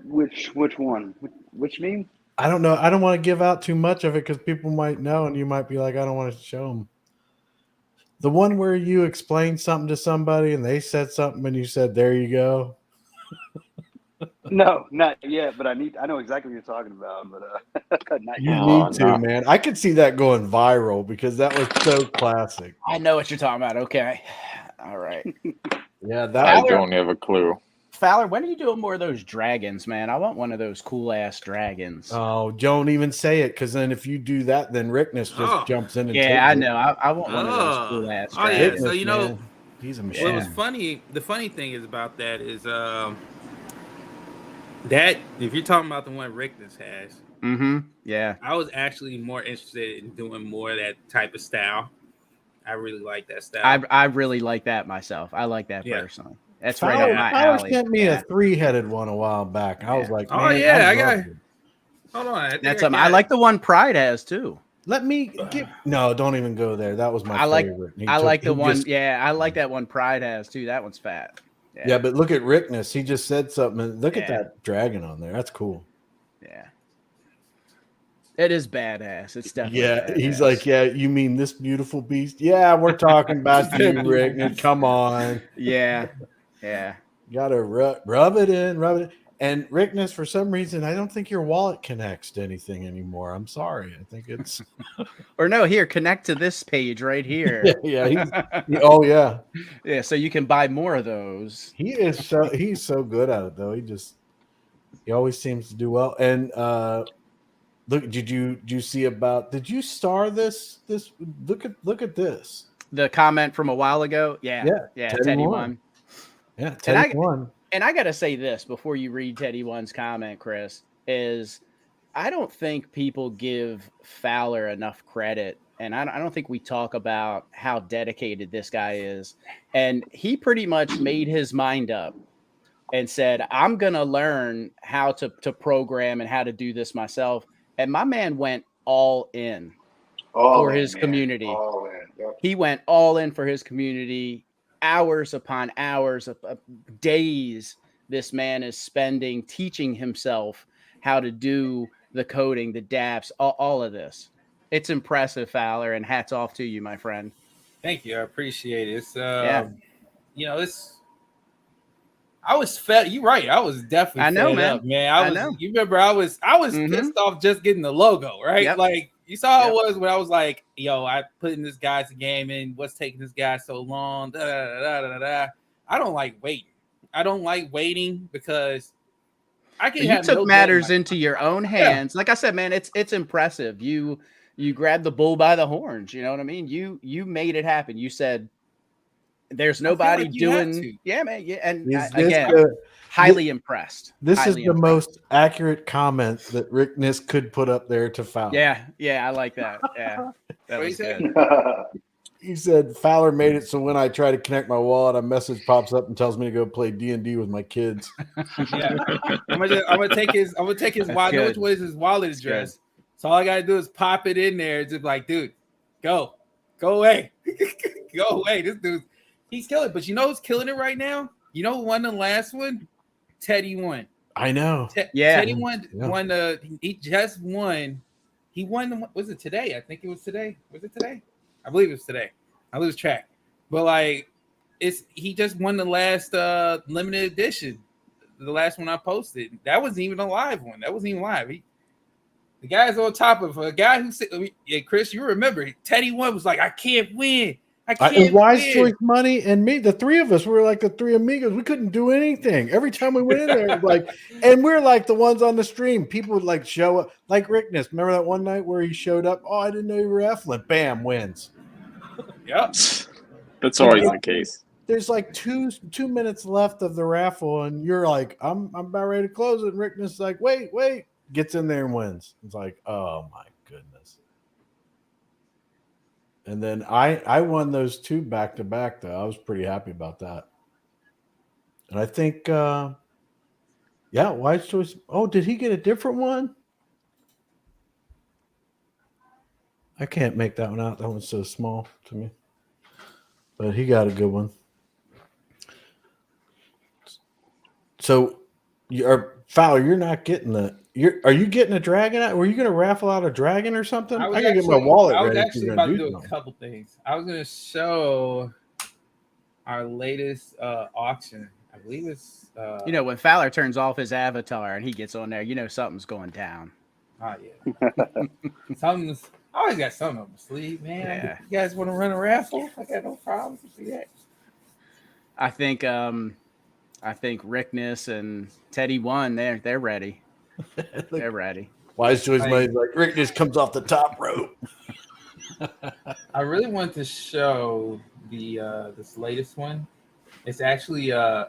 Which one? Which meme? I don't know. I don't want to give out too much of it because people might know, and you might be like, I don't want to show them. The one where you explained something to somebody and they said something and you said, "There you go." No, not yet. But I know exactly what you're talking about. But not You yet. need to, no. man. I could see that going viral because that was so classic. I know what you're talking about. Okay. All right. Yeah, I that don't have a clue. Fowler, when are you doing more of those dragons, man? I want one of those cool ass dragons. Oh, don't even say it, because then if you do that, then Rickness just Oh. jumps in and Yeah, I takes it. know. I want one of those cool ass Oh, yeah. dragons. So, Rickness, you know, man, he's a what machine. was funny? The funny thing is about that is that if you're talking about the one Rickness has, Mm-hmm. Yeah. I was actually more interested in doing more of that type of style. I really like that style. I really like that myself. I like that Yeah. personally. That's right up my Fowler alley. sent me Yeah. a 3-headed one a while back. I was Yeah. like, Oh, man, yeah, I got loved it. Hold on. I think That's I something. I got like the one Pride has too. Let me get no, don't even go there. That was my I like favorite. I like the one. Yeah, I like that one Pride has too. That one's fat. Yeah, but look at Rickness. He just said something. And look at Yeah. that dragon on there. That's cool. Yeah. It is badass. It's definitely Yeah, badass. he's like, yeah, you mean this beautiful beast? Yeah, we're talking about you, Rickness. Come on. Yeah. Yeah. You gotta rub it in, rub it in. And Rickness, for some reason, I don't think your wallet connects to anything anymore. I'm sorry. I think it's Or no, here, connect to this page right here. oh yeah. Yeah, so you can buy more of those. He's so good at it though. He always seems to do well. And look, did you see about did you star this look at this. The comment from a while ago. Yeah. Teddy won. Yeah, Teddy won. And I gotta say this before you read Teddy One's comment, Chris, is I don't think people give Fowler enough credit. And I don't think we talk about how dedicated this guy is. And he pretty much made his mind up and said, I'm going to learn how to program and how to do this myself. And my man went all in for his community. All in. Yep. He went all in for his community. Hours upon hours of days this man is spending teaching himself how to do the coding, the dApps, all of this. It's impressive, Fowler, and hats off to you, my friend. Thank you. I appreciate it. It's Yeah. I was fed. You're right. I was definitely I know, fed man. up, man. I know. You remember I was pissed off just getting the logo, right? Yep. Like you saw how Yep. it was when I was like, yo, I put in this guy's game in. What's taking this guy so long? Da, da, da, da, da, da. I don't like waiting. I don't like waiting because I can You have took no matters deadline. into your own hands. Like I said, man, it's impressive. You grabbed the bull by the horns. You know what I mean? You made it happen. You said there's nobody like you have doing. to. Yeah, man. Yeah, and This highly impressed. is Highly the impressed. most accurate comment that Rickness could put up there to Fowler. Yeah, I like that. Yeah, that What was you good. He said Fowler made it so when I try to connect my wallet, a message pops up and tells me to go play D&D with my kids. Yeah. I'm gonna take his wallet. Know which good. way is his wallet That's address. So all I gotta do is pop it in there. It's just like, dude, go away, go away. This dude, he's killing it. But you know who's killing it right now? You know who won the last one? Teddy won. I know. Yeah. Teddy won. Yeah. Won the. He just won. He won. Was it today? I think it was today. Was it today? I believe it was today. I lose track. But like, he just won the last limited edition. The last one I posted. That wasn't even a live one. That wasn't even live. The guy's on top of a guy who said, yeah, Chris, you remember Teddy One was like, I can't win. I can't And Wise win. Choice Money and me, the three of us were like the three amigos. We couldn't do anything. Every time we went in there, it was like, and we're like the ones on the stream. People would like show up, like Rickness. Remember that one night where he showed up? Oh, I didn't know you were Eflin. Bam, wins. Yep. That's always the case. There's like two minutes left of the raffle, and you're like, I'm about ready to close it. And Rickness is like, wait, gets in there and wins. It's like, oh my goodness. And then I won those two back to back, though. I was pretty happy about that. And I think, Wise Choice. Oh, did he get a different one? I can't make that one out. That one's so small to me. But he got a good one. So, Fowler, you're not getting are you getting a dragon out? Were you going to raffle out a dragon or something? I got to get my wallet I was ready. if actually you're about gonna to do a something. couple things. I was going to show our latest auction. I believe it's when Fowler turns off his avatar and he gets on there, something's going down. oh yeah. Something's I always got something up my sleeve, man. Yeah. You guys want to run a raffle? I got no problems with that. I think Rickness and Teddy One, they're ready. They're ready. Wise Choice Money's like, Rick just comes off the top rope. I really want to show this latest one. It's actually I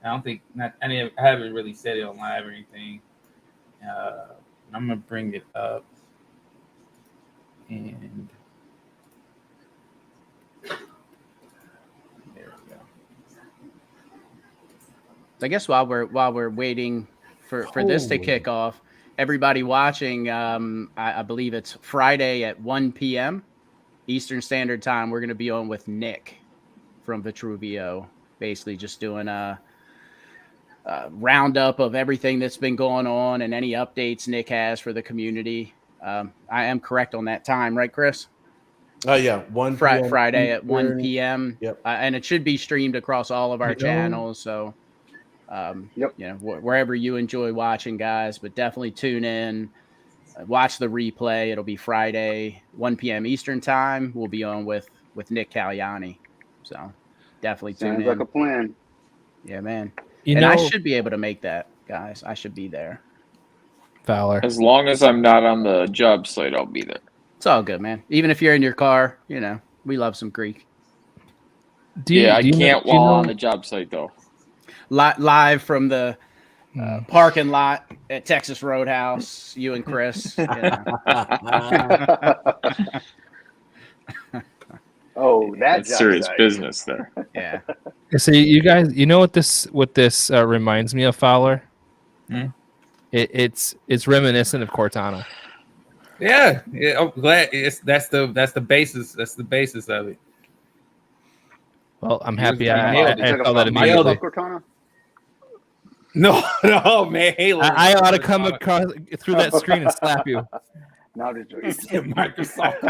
haven't really said it on live or anything. I'm gonna bring it up and there we go. I guess while we're waiting for this to kick off, everybody watching, I believe it's Friday at 1 p.m. Eastern Standard Time. We're going to be on with Nick from Vitruvio, basically just doing a roundup of everything that's been going on and any updates Nick has for the community. I am correct on that time, right, Chris? Oh, yeah. Friday at 1 p.m. Yep. And it should be streamed across all of our channels. So, wherever you enjoy watching, guys, but definitely tune in, watch the replay. It'll be Friday, 1 p.m. Eastern time. We'll be on with Nick Caliani. So definitely tune Sounds in. like a plan. Yeah, man. You And know, I should be able to make that, guys. I should be there. Fowler. As long as I'm not on the job site, I'll be there. It's all good, man. Even if you're in your car, we love some Greek. I can't while on the job site though. Live from the parking lot at Texas Roadhouse, you and Chris. Oh, That's job serious site. business there. Yeah. So you guys, you know what this reminds me of, Fowler? Hmm? It's reminiscent of Cortana. Yeah, I'm glad that's the basis. That's the basis of it. Well, I'm Yours happy got I nailed. saw that nailed immediately. it. Cortana? No, man. Halo. I ought to come across through that screen and slap you. No, I'm just joking. Microsoft.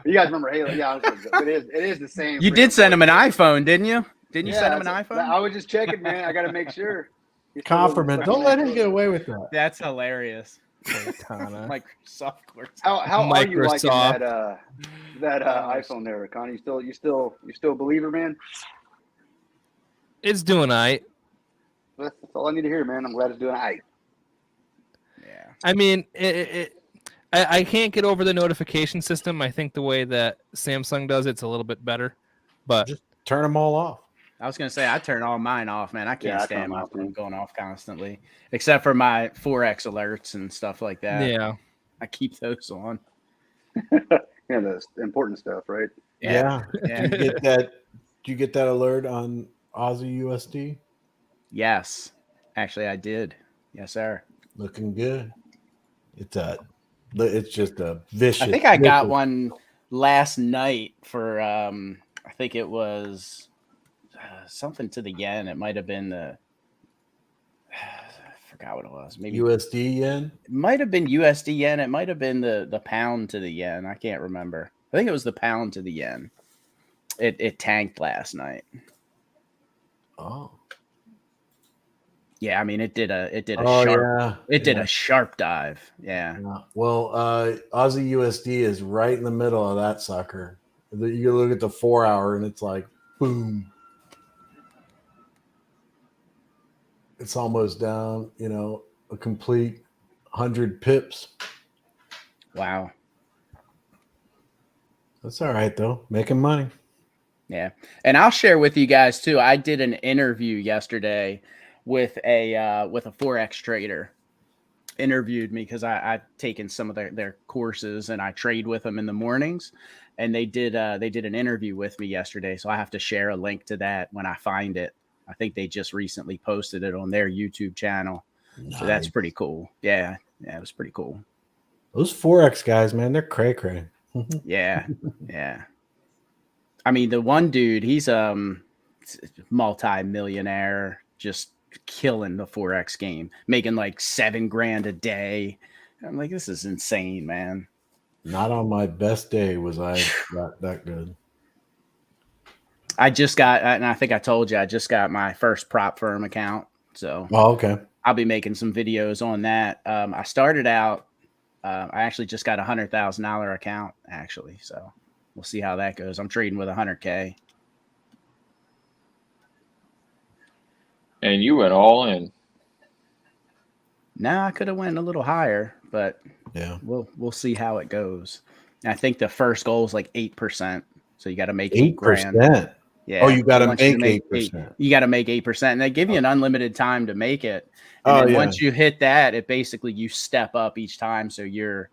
You guys remember Halo? Yeah, it is the same. You did send him an iPhone, didn't you? Didn't you Yeah, send him an that's- iPhone? I was just checking, man. I got to make sure. Compliment. Don't let him get away with that. That's hilarious. Cortana. Microsoft Cortana. How are you liking Microsoft. that iPhone there, Connie? You still a believer, man? It's doing all right. That's all I need to hear, man. I'm glad it's doing all right. Yeah. I mean, I can't get over the notification system. I think the way that Samsung does it's a little bit better, but Just turn them all off. I was gonna say I turn all mine off, man. I can't Yeah, I turn stand them my off, phone man. going off constantly, except for my 4X alerts and stuff like that. yeah. I keep those on. Yeah, the important stuff, right? Yeah. Yeah. Did you get that alert on Aussie USD? Yes, actually, I did. Yes, sir. Looking good. It's just a vicious. I think I got vicious- one last night for I think it was something to the yen. It might have been the I forgot what it was. Maybe USD yen. it might have been USD yen. It might have been the pound to the yen. I can't remember. I think it was the pound to the yen. It tanked last night. Oh. Yeah, I mean it did a Oh, sharp yeah. it did a sharp dive. Yeah. Yeah. Well, Aussie USD is right in the middle of that sucker. You look at the 4 hour and it's like boom. It's almost down, a complete 100 pips. Wow. That's all right though. Making money. Yeah. And I'll share with you guys too. I did an interview yesterday with a Forex trader. Interviewed me because I've taken some of their courses and I trade with them in the mornings. And they did an interview with me yesterday. So I have to share a link to that when I find it. I think they just recently posted it on their YouTube channel. So that's Nice. pretty cool. Yeah. Yeah, it was pretty cool. Those Forex guys, man, they're cray cray. Yeah. Yeah. I mean, the one dude, he's multi-millionaire, just killing the Forex game, making like $7,000 a day. I'm like, this is insane, man. Not on my best day was I that good. I just got, and I think I told you, I just got my first prop firm account. So okay. I'll be making some videos on that. I started out, I actually just got $100,000 account actually. So we'll see how that goes. I'm trading with 100K. And you went all in. Now I could have went a little higher, but yeah, we'll see how it goes. And I think the first goal is like 8%. So you got to make $8,000. 8%. Yeah. Oh, you got to make 8%. You got to make 8%, and they give you an unlimited time to make it. And then once you hit that, it basically you step up each time, so your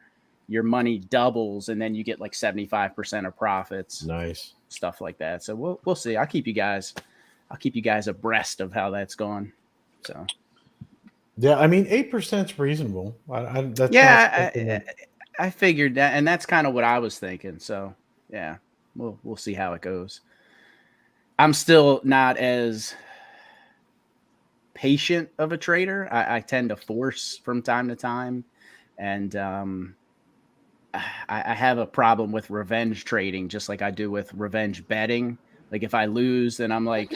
money doubles, and then you get like 75% of profits. Nice stuff like that. So we'll see. I'll keep you guys abreast of how that's going. So. Yeah, I mean 8% is reasonable. I figured that, and that's kind of what I was thinking. So yeah, we'll see how it goes. I'm still not as patient of a trader. I tend to force from time to time, and I have a problem with revenge trading, just like I do with revenge betting. Like if I lose, then I'm like,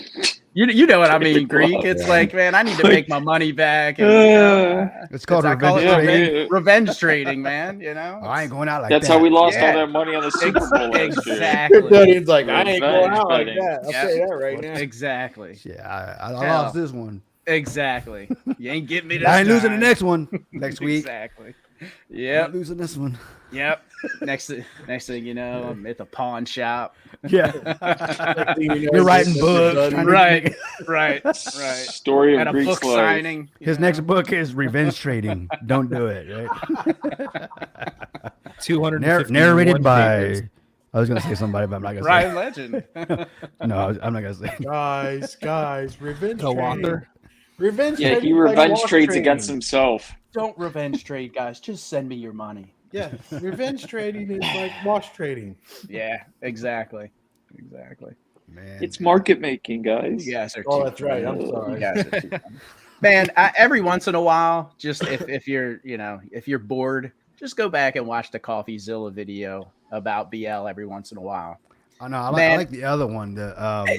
you know what I mean, Greek. It's like, man, I need to make my money back. And, it's called revenge trading, man. You know, I ain't going out like that's that. how we lost all that money on the Super Bowl last exactly. He's like, I ain't going out like that. I'll say that right now. Exactly. Yeah, I lost this one. Exactly. You ain't getting me. I ain't losing the next one next week. Exactly. Yeah, losing this one. Yep. Next thing you know, I'm at the pawn shop. Yeah. You're writing books. Right. Story of a Greek's book life. signing. His next book is Revenge Trading. Don't do it. Right. 250 narrated by. I was gonna say somebody, but I'm not gonna Ryan say. Legend. No, I'm not gonna say. Guys, revenge. Co-author. Revenge. Yeah, he revenge trades against himself. Don't revenge trade, guys. Just send me your money. Yeah, revenge trading is like wash trading. Yeah, exactly. Man, It's market making, guys. You guys are Oh, too that's right. I'm funny. sorry. You guys are too funny. Man, every once in a while, just if you're bored, just go back and watch the CoffeeZilla video about BL every once in a while. I know. I like the other one. The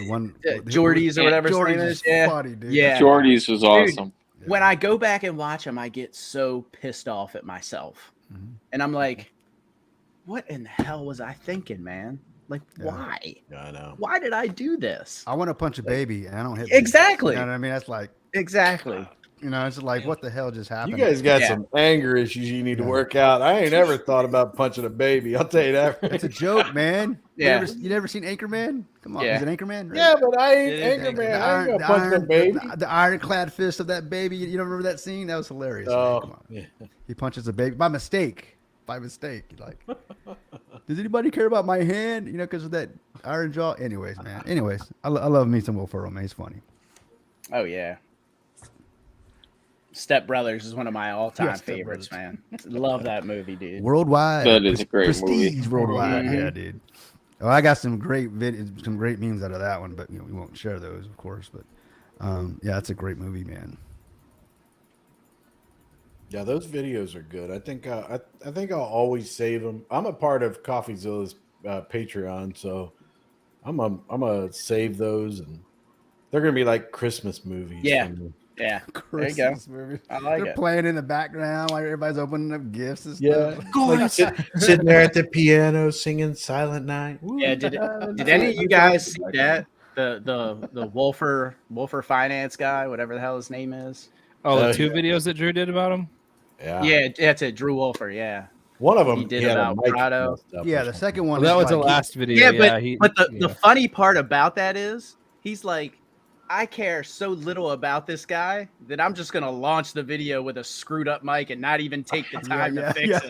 one Jordy's or whatever his name Jordy's is. Yeah. funny, dude. Yeah. Jordy's was awesome. Dude, when I go back and watch him, I get so pissed off at myself. And I'm like, what in the hell was I thinking, man? Like, why? I know. Why did I do this? I want to punch a baby and I don't hit Exactly. You know what I mean? That's like, exactly. you know, it's like, what the hell just happened? You guys got some anger issues you need to work out. I ain't ever thought about punching a baby. I'll tell you that. It's a joke, man. Yeah. You never seen Anchorman? Come on, Yeah. is it Anchorman? Right? Yeah, but I ain't It is Anchorman. I ain't gonna punch a baby. The ironclad fist of that baby. You don't remember that scene? That was hilarious. man. Come on. Yeah. He punches a baby by mistake. Like, does anybody care about my hand? You know, because of that iron jaw. Anyways, man. I love me some Will Ferrell, man. He's funny. Oh yeah. Step Brothers is one of my all-time Yeah, Step favorites, Brothers. man. Love that movie, dude. Worldwide. That is a great Prestige movie. worldwide. Mhm. Yeah, dude. Oh, I got some great some great memes out of that one, but we won't share those, of course. But yeah, it's a great movie, man. Yeah, those videos are good. I think I'll always save them. I'm a part of CoffeeZilla's Patreon, so I'm gonna save those, and they're gonna be like Christmas movies. Yeah. for me. Yeah. Christmas movie. I like They're it. playing in the background while everybody's opening up gifts and Yeah, stuff. like sitting there at the piano singing Silent Night. Yeah, did any of you guys see that? The Wolfer Finance guy, whatever the hell his name is. Oh, the two videos that Drew did about him? Yeah, that's it. Drew Wolfer, yeah. One of them He did had a about mic Prado. messed up or Yeah, the something. second one. Well, that is was the like- last video. Yeah, but the funny part about that is he's like, I care so little about this guy that I'm just gonna launch the video with a screwed up mic and not even take the time to fix it.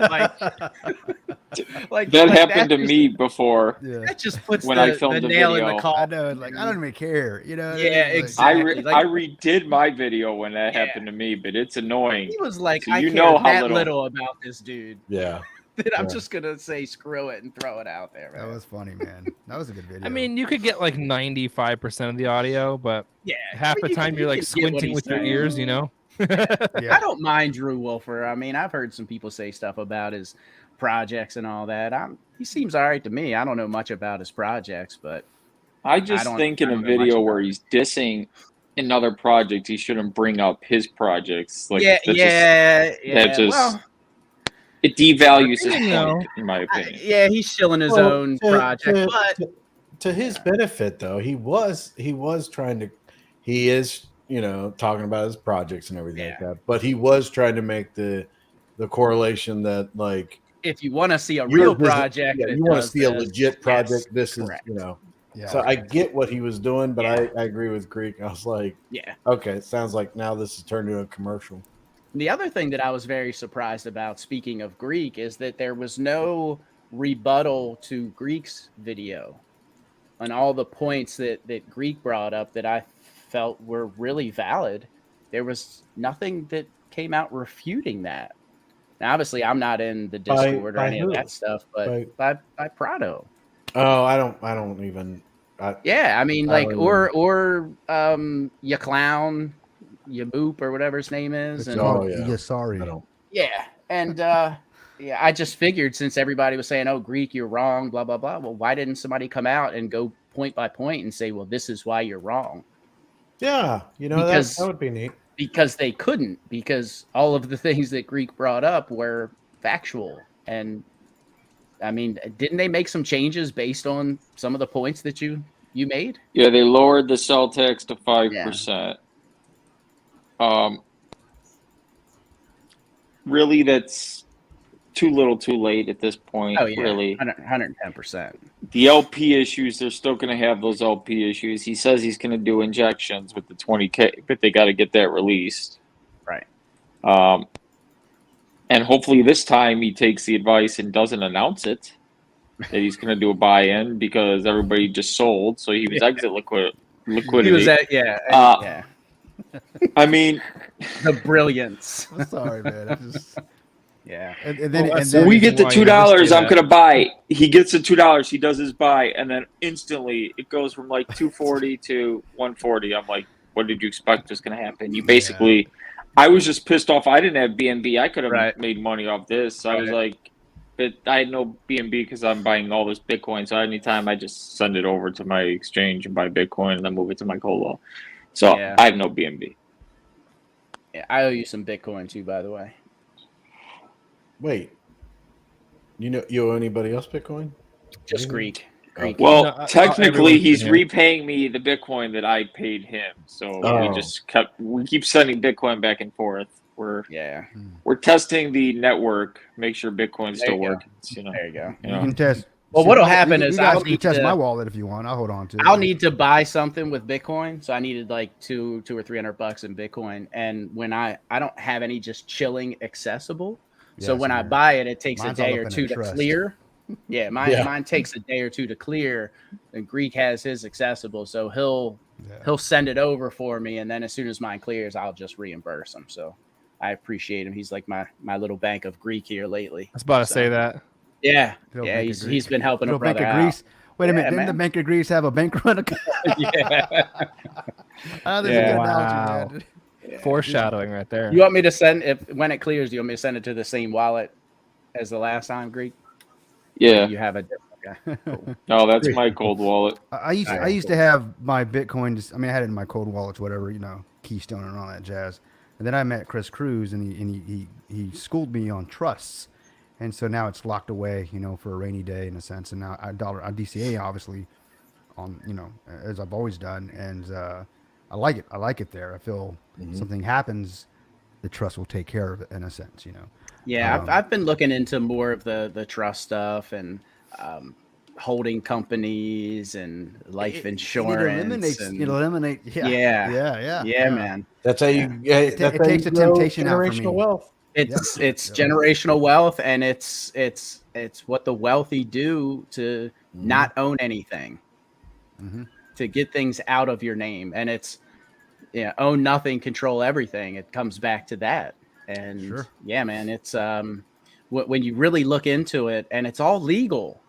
Like That like, happened to just- me before. Yeah. That just puts when the, I filmed the the nail in video. the coffin. I know, like I don't even care, you know. Yeah, Like, exactly. I redid my video when that Yeah. happened to me, but it's annoying. He was like, So I you care know how that little- little about this dude. Yeah, that I'm Yeah. just gonna say screw it and throw it out there. That Man. was funny, man. That was a good video. I mean, you could get like 95% of the audio, but Yeah, half the time you're like can get what squinting he's with your saying. ears, you know? yeah. I don't mind Drew Wolfer. I mean, I've heard some people say stuff about his projects and all that. He seems all right to me. I don't know much about his projects, but I just don't- think in I a don't know much video about where it. he's dissing another project, he shouldn't bring up his projects. Like yeah, that's yeah. just Well, it devalues his opinion, point, though. in my opinion. yeah, he's shilling his Well, own project, but to his benefit, though, he was trying to. He is, talking about his projects and everything like that. But he was trying to make the correlation that, like, if you want to see a you're real busy- project, yeah, that you want to does see a this, legit project. yes, This is, correct. Yeah. So I get what he was doing, but Yeah. I agree with Greek. I was like, Yeah. okay, it sounds like now this has turned into a commercial. The other thing that I was very surprised about, speaking of Greek, is that there was no rebuttal to Greek's video on all the points that Greek brought up that I felt were really valid. There was nothing that came out refuting that. Now, obviously, I'm not in the Discord or by any who? of that stuff, but by Prado. Oh, I don't even. Yeah, I mean, I like, don't or ya clown, ya boop, or whatever his name is, and Oh, yeah. Yeah, sorry. I don't. yeah, and yeah, I just figured since everybody was saying, "Oh, Greek, you're wrong," blah blah blah. Well, why didn't somebody come out and go point by point and say, "Well, this is why you're wrong"? Yeah, Because- that would be neat. Because they couldn't, because all of the things that Greek brought up were factual. And I mean, didn't they make some changes based on some of the points that you made? Yeah, they lowered the sell tax to 5%. Really, that's too little, too late at this point. Oh yeah, Really, 110%. the LP issues, they're still going to have those LP issues. He says he's going to do injections with the 20K, but they got to get that released. Right. And hopefully this time he takes the advice and doesn't announce it that he's going to do a buy-in because everybody just sold, so he was exit liquidity. He was at yeah. I mean, The brilliance. I'm sorry, man. I just Yeah. and then Well, and so then we get the why you $2. just do I'm that. gonna buy. He gets the $2. He does his buy, and then instantly it goes from like 240 to 140. I'm like, what did you expect was gonna happen? You basically, I was just pissed off. I didn't have BNB. I could have Right. made money off this. I was Right. like, but I had no BNB because I'm buying all this Bitcoin. So anytime I just send it over to my exchange and buy Bitcoin and then move it to my Colo. So Yeah. I have no BNB. Yeah, I owe you some Bitcoin too, by the way. Wait, you owe anybody else Bitcoin? Just Mhm. Greek. Greek. Well, No, technically, everyone's he's been here. repaying me the Bitcoin that I paid him. So Oh. we keep sending Bitcoin back and forth. Yeah. We're testing the network, make sure Bitcoin's There still you go. working. There you go. You you know. can test. Well, what'll happen you is guys I'll can need test to- my wallet if you want. I'll hold on to it. I'll need to buy something with Bitcoin, so I needed like $200 or $300 in Bitcoin. And when I don't have any just chilling accessible, so Yes, when I man. buy it, it takes Mine's a all day up or in two a to trust. clear. Yeah, mine Yeah. mine takes a day or two to clear. And Greek has his accessible, so he'll Yeah. send it over for me, and then as soon as mine clears, I'll just reimburse him. So I appreciate him. He's like my little bank of Greek here lately. I was about to So, say that. Yeah, Little yeah, Bank of he's been helping a Little Bank brother of out. Greece. Wait a minute. Yeah, Didn't the man. Bank of Greece have a bank run? Yeah. That's a Yeah. good Wow. analogy, man. Foreshadowing right there. You want me to send when it clears? Do you want me to send it to the same wallet as the last time, Greek? Yeah. You have a okay. Cool. No, that's my cold wallet. I used to have my Bitcoin. I had it in my cold wallets, whatever, Keystone and all that jazz. And then I met Chris Cruz, and he schooled me on trusts, and so now it's locked away, for a rainy day in a sense. And now I DCA obviously on, as I've always done, and I like it. I like it there. I feel something happens, the trust will take care of it in a sense, Yeah, I've been looking into more of the trust stuff and holding companies and life insurance. It eliminates. Yeah, man. That's how you. It That's how takes you the grow temptation out for generational me. wealth. It's Yeah. generational wealth, and it's what the wealthy do to not own anything, Mhm. to get things out of your name, and it's own nothing, control everything. It comes back to that, and Sure. yeah, man, it's when you really look into it, and it's all legal.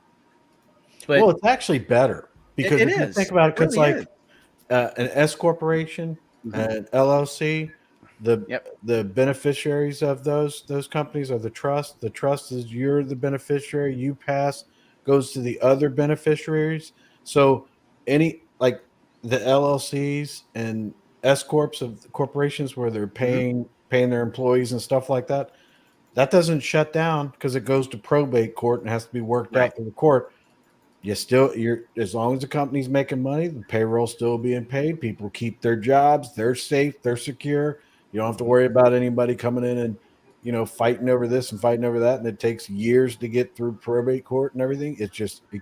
But well, it's actually better because it if you is. think about it, It because really like an S corporation, Mhm. an LLC, Yep. the beneficiaries of those companies are the trust. The trust is you're the beneficiary. You pass goes to the other beneficiaries. So any like the LLCs and S corps of corporations where they're paying their employees and stuff like that, that doesn't shut down because it goes to probate court and has to be worked Right. out through the court. You're as long as the company's making money, the payroll's still being paid. People keep their jobs. They're safe. They're secure. You don't have to worry about anybody coming in and fighting over this and fighting over that. And it takes years to get through probate court and everything. It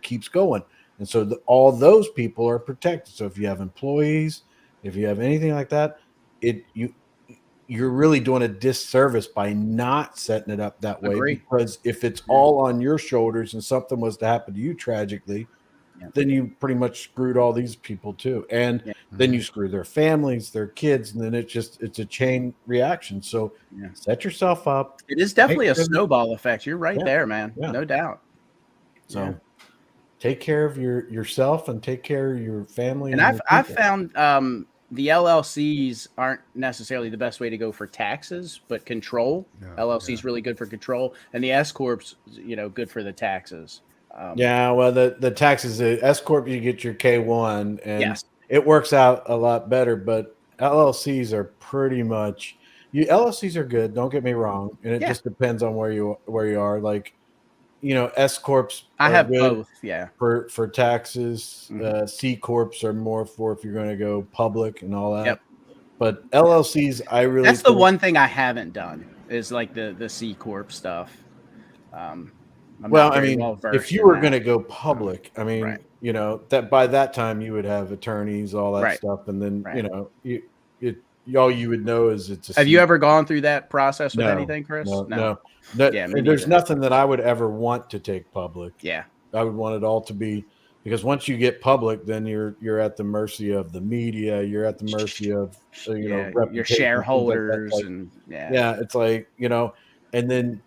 keeps going. And so all those people are protected. So if you have employees, if you have anything like that, you're really doing a disservice by not setting it up that way. Agree. Because if it's all on your shoulders and something was to happen to you tragically, then you pretty much screwed all these people too. And then you screw their families, their kids, and then it's a chain reaction. So set yourself up. It is definitely a snowball effect. You're right there, man. Yeah. No doubt. So take care of yourself and take care of your family. And I've found the LLCs aren't necessarily the best way to go for taxes, but control. LLC is really good for control, and the S corps, good for the taxes. Well, the taxes, the S corp, you get your K1, and it works out a lot better. But LLCs are pretty much LLCs are good. Don't get me wrong, and it just depends on where you are. Like, S corps. I have both. Yeah. For taxes, C corps are more for if you're going to go public and all that. Yep. But LLCs, that's the one thing I haven't done is like the C corp stuff. If you were going to go public, that by that time you would have attorneys, all that stuff, and then all you would know is it's a. Have you ever gone through that process with anything, Chris? No. There's nothing that I would ever want to take public. Yeah, I would want it all to be, because once you get public, then you're at the mercy of the media. You're at the mercy of your shareholders and it's like and then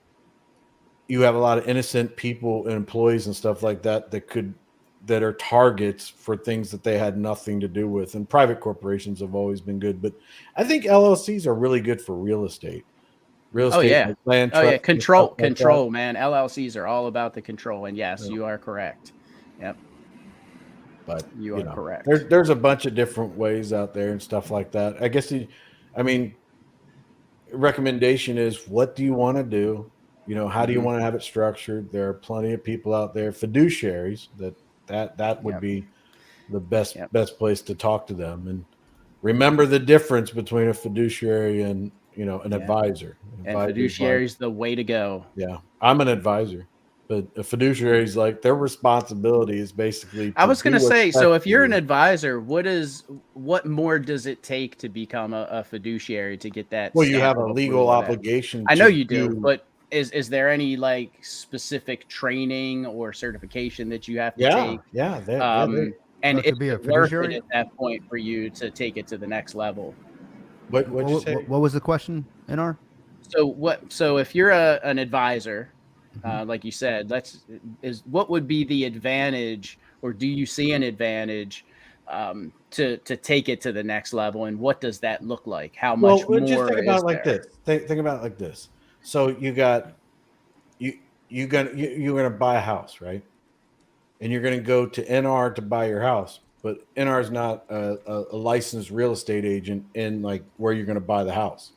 you have a lot of innocent people and employees and stuff like that that are targets for things that they had nothing to do with. And private corporations have always been good, but I think LLCs are really good for real estate. Like land trust, control, man. LLCs are all about the control, and yes, you are correct. Yep. But you are correct. There's a bunch of different ways out there and stuff like that. I guess recommendation is, what do you want to do? How do you want to have it structured? There are plenty of people out there, fiduciaries, that would be the best place to talk to them. And remember the difference between a fiduciary and an advisor. And fiduciary is the way to go. Yeah, I'm an advisor, but a fiduciary is like their responsibility is basically. I was going to say, so if you're an advisor, what more does it take to become a fiduciary to get that? Well, you have a legal obligation. I know you do, but is there any like specific training or certification that you have to take? Yeah. And it could be a worth it fiduciary at that point for you to take it to the next level. What'd you say? What was the question, NR? So if you're an advisor, like you said, what would be the advantage, or do you see an advantage to take it to the next level, and what does that look like? How much more? Just think about is it like there? this. Think about it like this. So you're gonna buy a house, right? And you're gonna go to NR to buy your house, but NR is not a licensed real estate agent in like where you're gonna buy the house.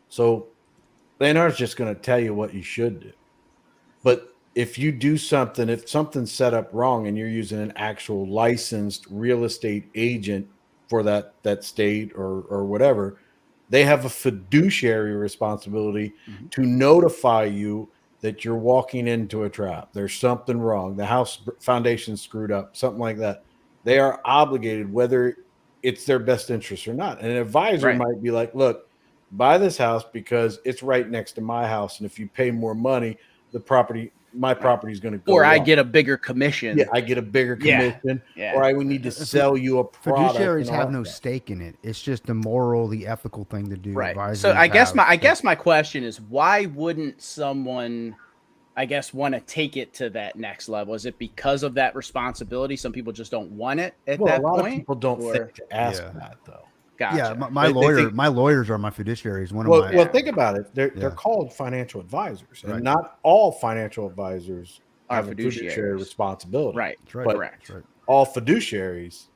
So the NR is just gonna tell you what you should do. But if you do something, if something's set up wrong and you're using an actual licensed real estate agent for that state or whatever, they have a fiduciary responsibility to notify you that you're walking into a trap. There's something wrong. The house foundation's screwed up, something like that. They are obligated, whether it's their best interest or not. And an advisor might be like, look, buy this house because it's right next to my house. And if you pay more money, my property is going to go Or up. I get a bigger commission. Yeah, I get a bigger commission. Yeah. Or I would need to sell you a product. Fiduciaries have no stake in it. It's just the moral, the ethical thing to do. Right. Advisors So I guess have. my question is, why wouldn't someone I guess, want to take it to that next level? Is it because of that responsibility? Some people just don't want it at Well, that a lot point. of people don't or- think to ask Yeah. that though. Gotcha. Yeah, my They lawyer, think- my lawyers are my fiduciaries. One of Well, my well, think about it. They're Yeah. called financial advisors, and Right. not all financial advisors Are have a fiduciary fiduciaries. responsibility. Right. That's right. but- Correct. That's right. All fiduciaries,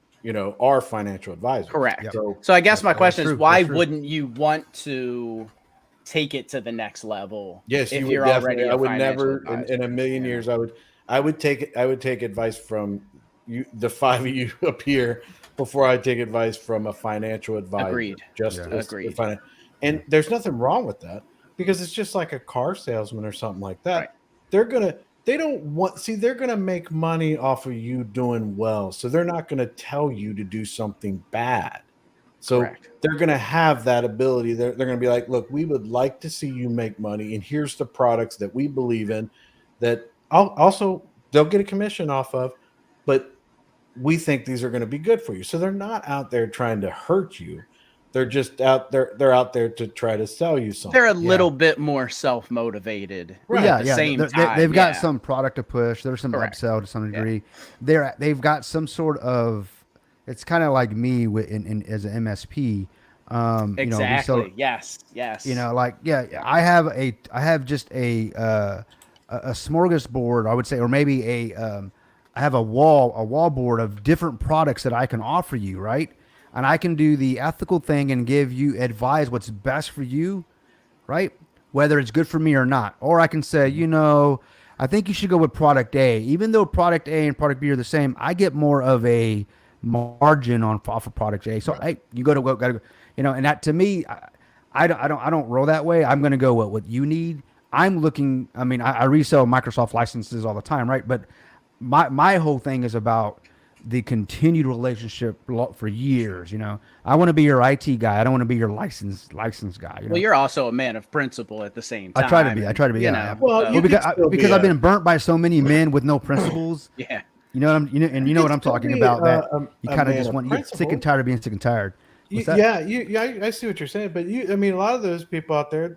are financial advisors. Correct. Yeah. So I guess my That's question true. is, why That's true. wouldn't you want to take it to the next level? Yes, if you would you're definitely. already a I would financial never, advisor, in a million you know? years, I would take advice from you, the five of you up here, before I take advice from a financial advisor. Agreed. Just Yeah. as- Agreed. and there's nothing wrong with that, because it's just like a car salesman or something like that. Right. They're gonna make money off of you doing well, so they're not gonna tell you to do something bad. So Correct. they're going to have that ability. They're going to be like, look, we would like to see you make money, and here's the products that we believe in that also they'll get a commission off of, but we think these are going to be good for you. So they're not out there trying to hurt you. They're just out there. They're out there to try to sell you something. They're a little bit more self-motivated. Right. At the same time, They've got yeah. some product to push. There's some Correct. upsell to some Yeah. degree. They've got some sort of. It's kind of like me in as an MSP. Exactly. You know, we sell, Yes. you know, like I have just a smorgasbord, I would say, or maybe I have a wall board of different products that I can offer you, right? And I can do the ethical thing and give you advise what's best for you, right? Whether it's good for me or not. Or I can say, I think you should go with product A. Even though product A and product B are the same, I get more of a margin off of product A. So hey, you gotta go, and that to me, I don't roll that way. I'm gonna go what you need. I'm looking. I mean, I resell Microsoft licenses all the time, right? But my whole thing is about the continued relationship for years. I want to be your IT guy. I don't want to be your license guy. Well, you're also a man of principle at the same time. I try to be. you Yeah. know, Well, so- you because I've been burnt by so many men with no principles. yeah. You know what I'm talking about. That you kind of just want you sick and tired of being sick and tired. What's that? I see what you're saying, but a lot of those people out there,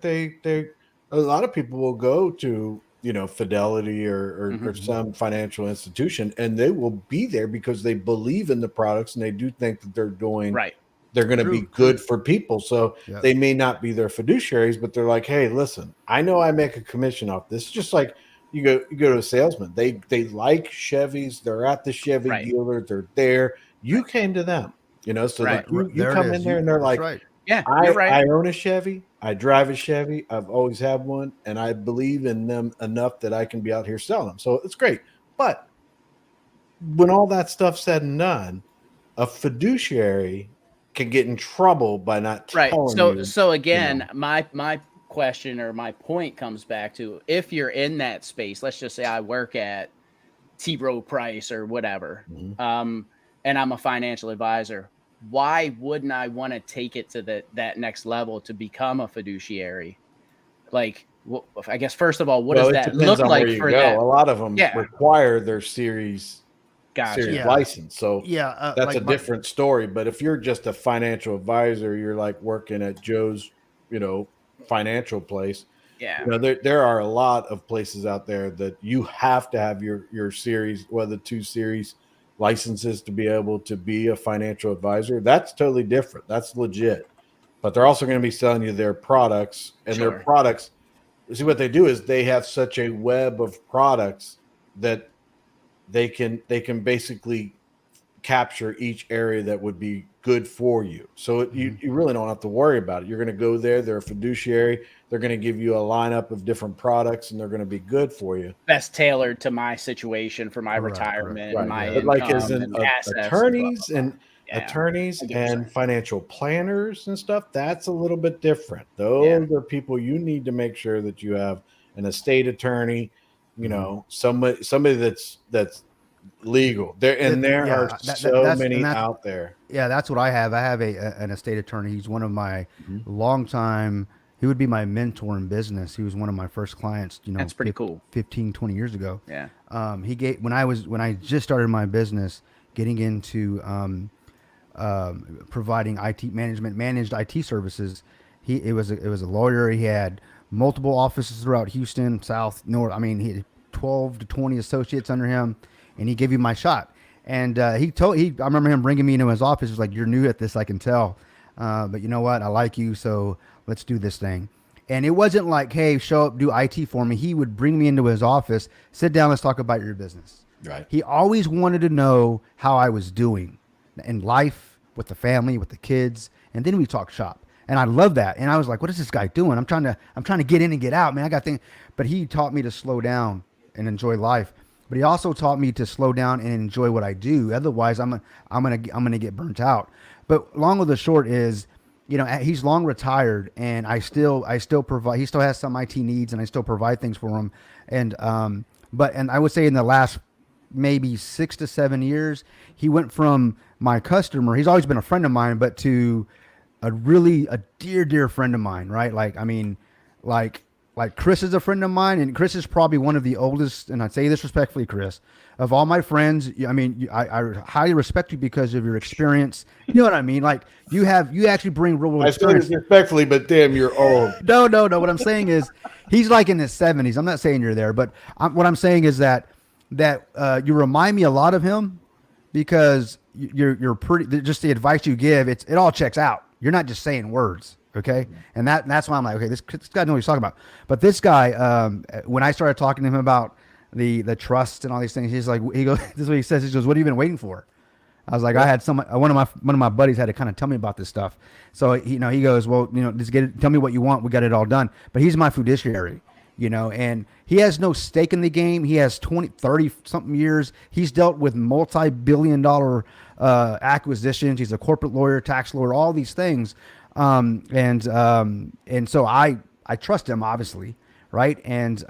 a lot of people will go to Fidelity or some financial institution, and they will be there because they believe in the products and they do think that they're doing Right. They're going to be good for people. So Yeah. they may not be their fiduciaries, but they're like, hey, listen, I know I make a commission off this. It's just like you go to a salesman. They like Chevys. They're at the Chevy Right. dealer. They're there. You came to them, so Right. like you There it come is. in there and they're That's like, right. Yeah, I you're right. own a Chevy. I drive a Chevy. I've always had one, and I believe in them enough that I can be out here selling them. So it's great. But when all that stuff's said and done, a fiduciary can get in trouble by not Right. telling you. So again, my question or my point comes back to, if you're in that space, let's just say I work at T. Rowe Price or whatever, Mhm. and I'm a financial advisor. Why wouldn't I want to take it to that next level to become a fiduciary? Like, I guess first of all, what Well, does it that depends look on like where you for go. that? A lot of them Yeah. require their series Gotcha. Yeah. license. So Yeah, that's like a different story. But if you're just a financial advisor, you're like working at Joe's, financial place. Yeah. There are a lot of places out there that you have to have your series, whether 2 series licenses to be able to be a financial advisor. That's totally different. That's legit. But they're also going to be selling you their products, and their Sure. products. See, what they do is they have such a web of products that they can basically capture each area that would be good for you. So you really don't have to worry about it. You're going to go there. They're a fiduciary. They're going to give you a lineup of different products, and they're going to be good for you. Best tailored to my situation for my Correct, retirement, Right. and my But like as income in and assets. attorneys and Yeah. attorneys I get what you're and saying. financial planners and stuff, that's a little bit different. Those Yeah. are people you need to make sure that you have an estate attorney, somebody that's legal. There are so many out there. Yeah, that's what I have. I have an estate attorney. He's one of my longtime. He would be my mentor in business. He was one of my first clients. That's pretty cool. 15, 20 years ago. Yeah. He gave when I just started my business, getting into providing managed IT services. It was a lawyer. He had multiple offices throughout Houston, South, North. I mean, he had 12 to 20 associates under him, and he gave you my shot. And I remember him bringing me into his office. He was like, "You're new at this, I can tell, but you know what? I like you, so let's do this thing." And it wasn't like, "Hey, show up, do IT for me." He would bring me into his office, sit down, let's talk about your business. Right. He always wanted to know how I was doing in life, with the family, with the kids, and then we talk shop. And I love that. And I was like, "What is this guy doing? I'm trying to get in and get out, man. I got things." But he taught me to slow down and enjoy life. But he also taught me to slow down and enjoy what I do. Otherwise, I'm gonna get burnt out. But long of the short is, he's long retired, and I still provide. He still has some IT needs, and I still provide things for him. And and I would say in the last maybe 6 to 7 years, he went from my customer. He's always been a friend of mine, but to a dear friend of mine, right? Like Chris is a friend of mine, and Chris is probably one of the oldest, and I say this respectfully, Chris, of all my friends. I mean, I highly respect you because of your experience. You know what I mean? Like you actually bring real I say experience. this respectfully, but damn, you're old. No. What I'm saying is he's like in his 70s. I'm not saying you're there, but what I'm saying is that you remind me a lot of him because you're pretty, just the advice you give, it all checks out. You're not just saying words. Okay. And that's why I'm like, okay, this guy knows what he's talking about. But this guy, when I started talking to him about the trust and all these things, he goes, this is what he says. He goes, "What have you been waiting for?" I was like, I had one of my buddies had to kind of tell me about this stuff. So he goes, "Well, just tell me what you want. We got it all done." But he's my fiduciary, and he has no stake in the game. He has 20, 30 something years. He's dealt with multi-billion-dollar acquisitions. He's a corporate lawyer, tax lawyer, all these things. And so I trust him, obviously. Right. And,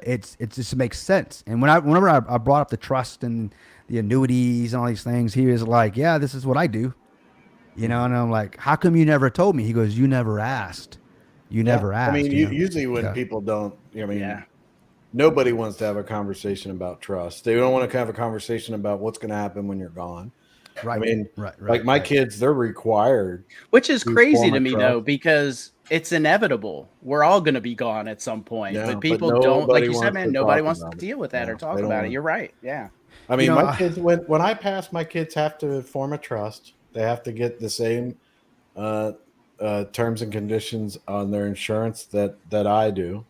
it just makes sense. And whenever I brought up the trust and the annuities and all these things, he was like, "Yeah, this is what I do." And I'm like, "How come you never told me?" He goes, "You never asked. You never asked." I mean, usually when people don't, nobody wants to have a conversation about trust. They don't want to have a conversation about what's going to happen when you're gone. Right. I mean, right. Like my kids, they're required. Which is crazy form to a me, trust. though, because it's inevitable. We're all going to be gone at some point. Yeah, but but people don't, like nobody you said, wants man, to nobody talk wants to about it. deal with that Yeah, or talk they don't about it. want- You're right. Yeah. I mean, my kids, when I pass, my kids have to form a trust. They have to get the same terms and conditions on their insurance that I do.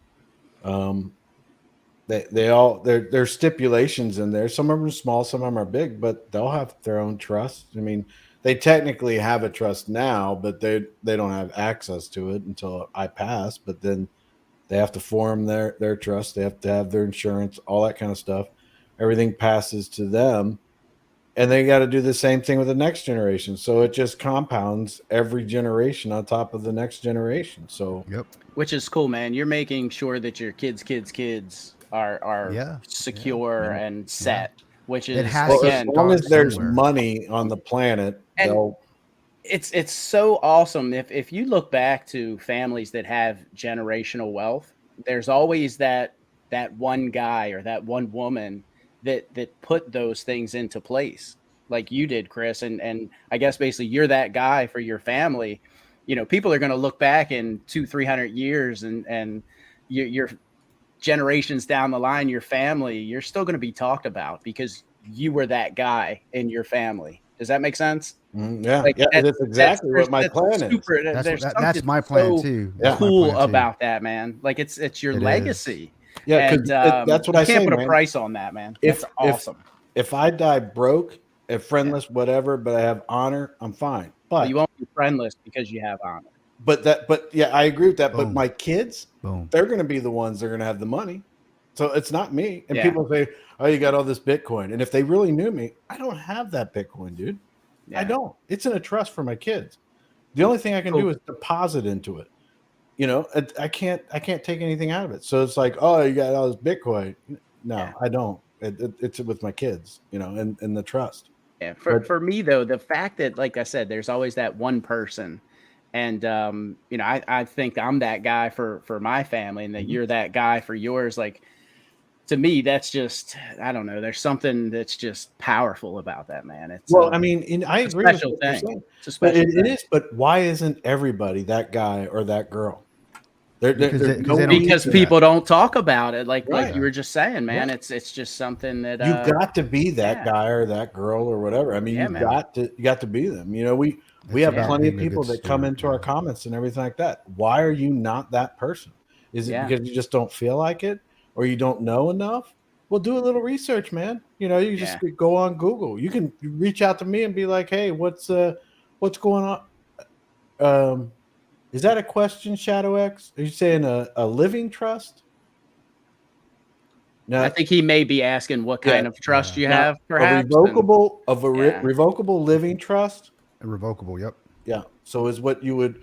There's stipulations in there. Some of them are small, some of them are big, but they'll have their own trust. I mean, they technically have a trust now, but they don't have access to it until I pass. But then they have to form their trust. They have to have their insurance, all that kind of stuff. Everything passes to them, and they got to do the same thing with the next generation. So it just compounds every generation on top of the next generation. So Yep. Which is cool, man. You're making sure that your kids' are secure and set, which is, It has well, to again, as long as there's somewhere. money on the planet, And- they'll it's so awesome. If you look back to families that have generational wealth, there's always that one guy or that one woman that put those things into place, like you did, Chris. And I guess basically you're that guy for your family. People are going to look back in 200-300 years and your generations down the line, your family, you're still going to be talked about because you were that guy in your family. Does that make sense? yeah, Like, that's exactly what my plan is. That's my plan too. That's my Cool plan, too. about that, man. Like it's your It is. legacy. Yeah, And that's what you I can't say, put a man. price on that, man. If- That's awesome. If I die broke, if friendless, whatever, but I have honor, I'm fine. But You won't be friendless because you have honor. but yeah, I agree with that. But Boom. my kids, Boom. they're going to be the ones that are going to have the money. So it's not me. And Yeah. people say, "Oh, you got all this Bitcoin." And if they really knew me, I don't have that Bitcoin, dude. Yeah. I don't. It's in a trust for my kids. The only thing I can do is deposit into it. I can't take anything out of it. So it's like, "Oh, you got all this Bitcoin." No, Yeah. I don't. It's with my kids, and the trust. Yeah. For me though, the fact that, like I said, there's always that one person, and I think I'm that guy for my family, and that you're that guy for yours. Like, to me, that's just, I don't know. There's something that's just powerful about that, man. It's Well, I mean, I it's a agree with special what you're thing. saying. It's a But special it thing. is. But why isn't everybody that guy or that girl? Because there's they- 'cause no they don't need because for people don't talk about it. Like Right. you were just saying, man. Right. It's just something that that. You got to be that yeah. guy or that girl or whatever. I mean, Yeah, you man. got to be them. You know, we It's have about plenty of being a people good that come steward, into our yeah. comments and everything like that. Why are you not that person? Is it Yeah. because you just don't feel like it, or you don't know enough? Well, do a little research, man. You know, you just go on Google. You can reach out to me and be like, "Hey, what's going on?" Is that a question, Shadow X? Are you saying a living trust? No, I think he may be asking what kind of trust you Now, have, perhaps. revocable living trust. Irrevocable. Yep. Yeah. So is what you would,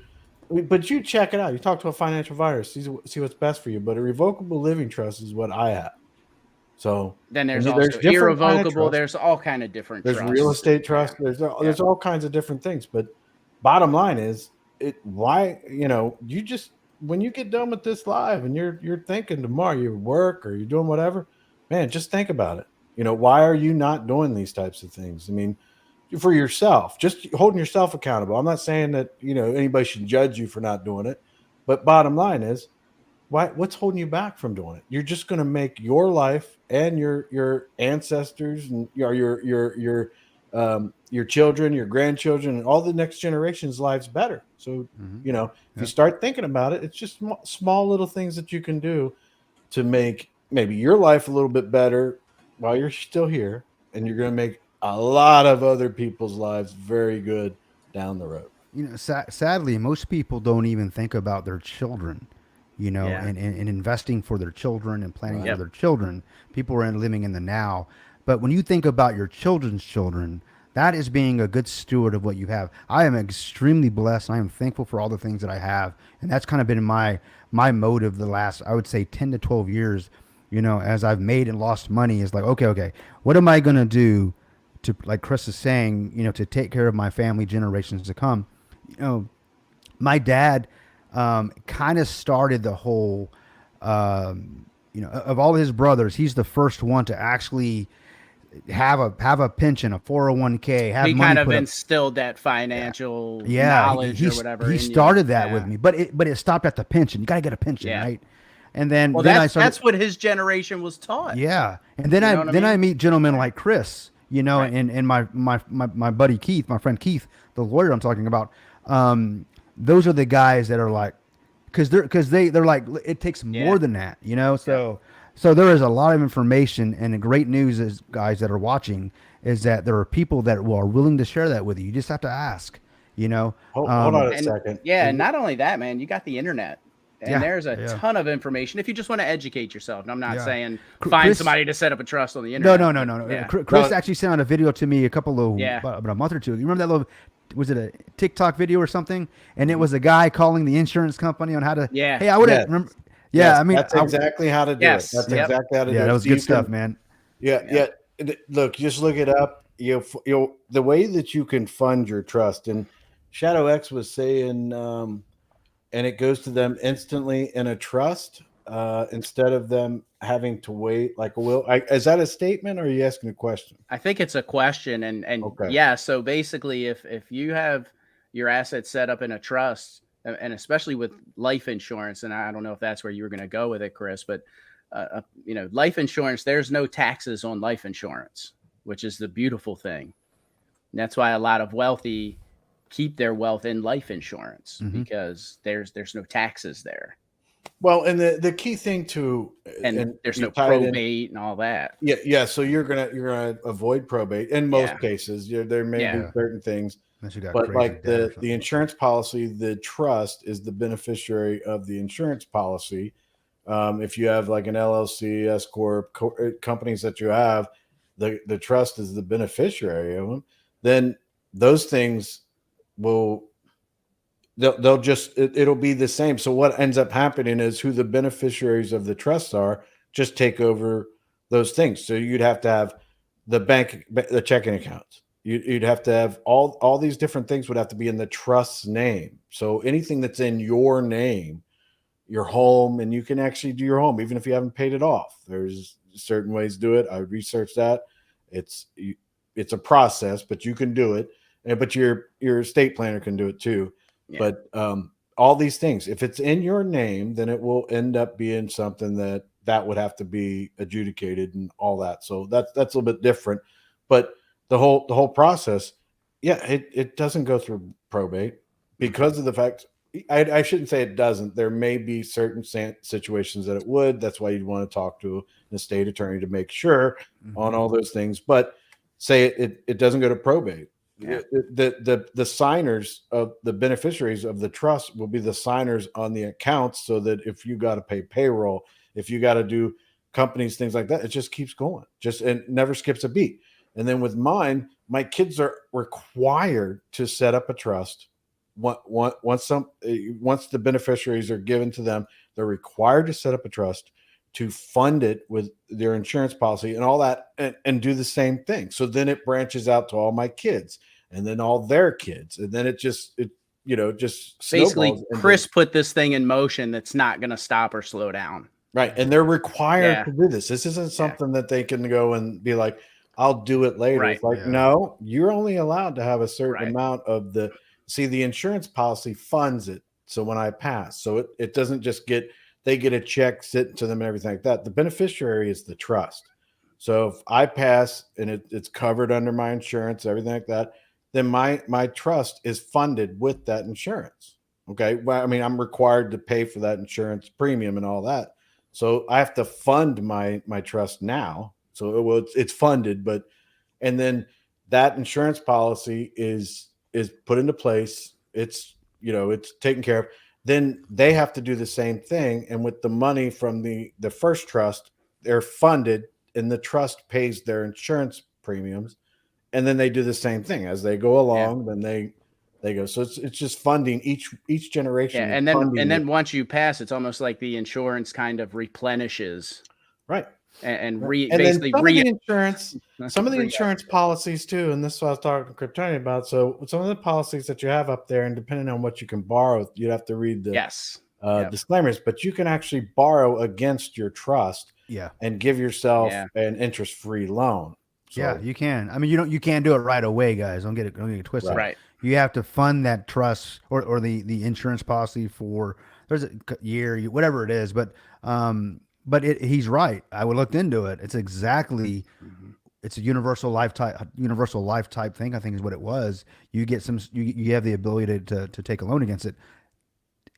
but you check it out. You talk to a financial advisor, see what's best for you. But a revocable living trust is what I have. So Then there's and also different kind of irrevocable. trusts. There's all kind of different. There's trusts. real estate trust. There's all kinds of different things. But bottom line is, why you just when you get done with this live and you're thinking tomorrow you work or you're doing whatever, man, just think about it. Why are you not doing these types of things? I mean, for yourself, just holding yourself accountable. I'm not saying that anybody should judge you for not doing it, but bottom line is, what's holding you back from doing it? You're just going to make your life and your ancestors and your children, your grandchildren, and all the next generation's lives better. So if you start thinking about it, it's just small little things that you can do to make maybe your life a little bit better while you're still here, and you're going to make a lot of other people's lives very good down the road. Sadly, most people don't even think about their children. And investing for their children and planning for their children. People are living in the now. But when you think about your children's children, that is being a good steward of what you have. I am extremely blessed. I am thankful for all the things that I have. And that's kind of been my motive the last, I would say, 10 to 12 years, as I've made and lost money, is like, okay, what am I going to do to, like Chris is saying, to take care of my family generations to come? My dad kind of started the whole, of all his brothers, he's the first one to actually have a pension, a 401k, have he money kind of put instilled that financial knowledge or whatever. He started that with me, but it stopped at the pension. You got to get a pension, right? And then, that's what his generation was taught. Yeah, and then I meet gentlemen like Chris, and my buddy Keith, my friend Keith, the lawyer I'm talking about. Those are the guys that are like, because they're like, it takes more than that, So there is a lot of information, and the great news is, guys that are watching, is that there are people that are willing to share that with you. You just have to ask, Hold on a second. Yeah, and not only that, man, you got the internet. And there's a ton of information if you just want to educate yourself. And I'm not saying find somebody to set up a trust on the internet. No. Yeah. Chris actually sent out a video to me about a month or two. You remember that little, was it a TikTok video or something? And it was a guy calling the insurance company on how to. Yeah. Hey, I wouldn't remember. Yeah, yes, I mean, that's exactly how to do it. That's exactly how to do it. Yeah, that was good stuff, man. Yeah. Look, just look it up. The way that you can fund your trust, and Shadow X was saying, and it goes to them instantly in a trust instead of them having to wait like a will. Is that a statement, or are you asking a question? I think it's a question, and okay. So basically, if you have your assets set up in a trust, and especially with life insurance, and I don't know if that's where you were going to go with it, Chris, but life insurance, there's no taxes on life insurance, which is the beautiful thing. And that's why a lot of wealthy keep their wealth in life insurance, because there's no taxes there. Well, and the key thing too, and there's no probate and all that. Yeah. So you're gonna avoid probate in most cases. There may be certain things, but like the insurance policy, the trust is the beneficiary of the insurance policy. If you have like an LLC, S corp, companies that you have, the trust is the beneficiary of them. Then those things they'll just it'll be the same. So what ends up happening is who the beneficiaries of the trusts are just take over those things. So you'd have to have the checking accounts. You'd have to have all these different things would have to be in the trust's name. So anything that's in your name, your home, and you can actually do your home even if you haven't paid it off. There's certain ways to do it. I researched that. It's a process, but you can do it. But your estate planner can do it too. Yeah. But all these things. If it's in your name, then it will end up being something that would have to be adjudicated and all that. So that's a little bit different. But the whole process, yeah, it doesn't go through probate because of the fact. I shouldn't say it doesn't. There may be certain situations that it would. That's why you'd want to talk to an estate attorney to make sure on all those things. But say it doesn't go to probate. Yeah. The signers of the beneficiaries of the trust will be the signers on the accounts, so that if you got to pay payroll, if you got to do companies, things like that, it just keeps going, and never skips a beat. And then with mine, my kids are required to set up a trust. Once the beneficiaries are given to them, they're required to set up a trust to fund it with their insurance policy and all that, and do the same thing. So then it branches out to all my kids and then all their kids. And then it just Basically, snowballs. Chris put this thing in motion that's not going to stop or slow down. Right. And they're required Yeah. to do this. This isn't something that they can go and be like, I'll do it later. Right. It's like, Yeah. no, you're only allowed to have a certain Right. amount of the insurance policy funds it. So when I pass, so it doesn't just they get a check sitting to them and everything like that. The beneficiary is the trust. So if I pass and it's covered under my insurance, everything like that, then my trust is funded with that insurance. Okay. Well, I mean, I'm required to pay for that insurance premium and all that. So I have to fund my trust now. So it's funded, and then that insurance policy is put into place. It's taken care of. Then they have to do the same thing. And with the money from the first trust, they're funded, and the trust pays their insurance premiums. And then they do the same thing as they go along. Then they go. So it's just funding each generation. Yeah, and then once you pass, it's almost like the insurance kind of replenishes, right. and Then some of the insurance policies too, and this is what I was talking to Kryptonian about. So some of the policies that you have up there, and depending on what you can borrow, you'd have to read the disclaimers, but you can actually borrow against your trust and give yourself an interest-free loan. So, yeah, you can. I mean, you can't do it right away, guys. Don't get it twisted. Right. You have to fund that trust or the insurance policy for there's a year, whatever it is. But he's right. I would looked into it. It's exactly. It's a universal life type thing. I think is what it was. You get you have the ability to take a loan against it,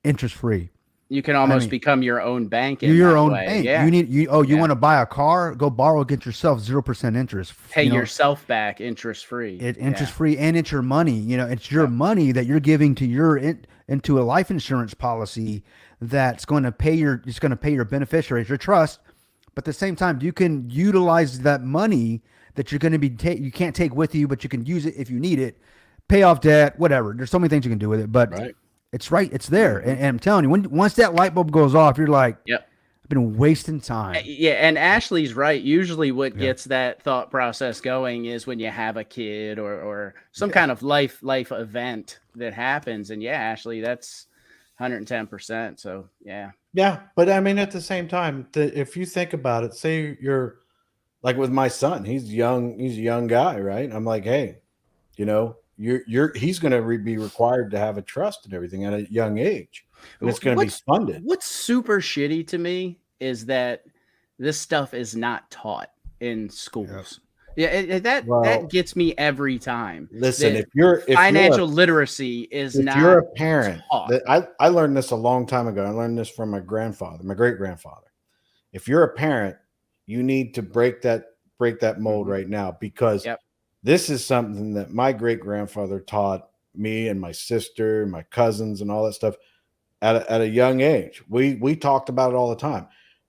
interest free. You can almost become your own bank. You're your own way. bank. Yeah. You want to buy a car? Go borrow against yourself 0% interest. Pay yourself back interest free. Interest free, and it's your money. It's your money that you're giving to into a life insurance policy that's going to pay your beneficiaries, your trust. But at the same time, you can utilize that money that you're going to you can't take with you, but you can use it if you need it. Pay off debt, whatever. There's so many things you can do with it, but. Right. It's right. It's there. And I'm telling you, once that light bulb goes off, you're like, yep, I've been wasting time. Yeah. And Ashley's right. Usually what gets that thought process going is when you have a kid or some kind of life event that happens. And Ashley, that's 110%. So yeah. Yeah. But I mean, at the same time, if you think about it, say you're like with my son, he's a young guy, right? I'm like, hey, he's going to be required to have a trust and everything at a young age, and it's going to be funded. What's super shitty to me is that this stuff is not taught in schools. Yeah, that gets me every time. Listen, if financial literacy is not. If you're a parent, I learned this a long time ago. I learned this from my great grandfather. If you're a parent, you need to break that mold right now, because. This is something that my great-grandfather taught me and my sister, my cousins, and all that stuff at a young age. We talked about it all the time.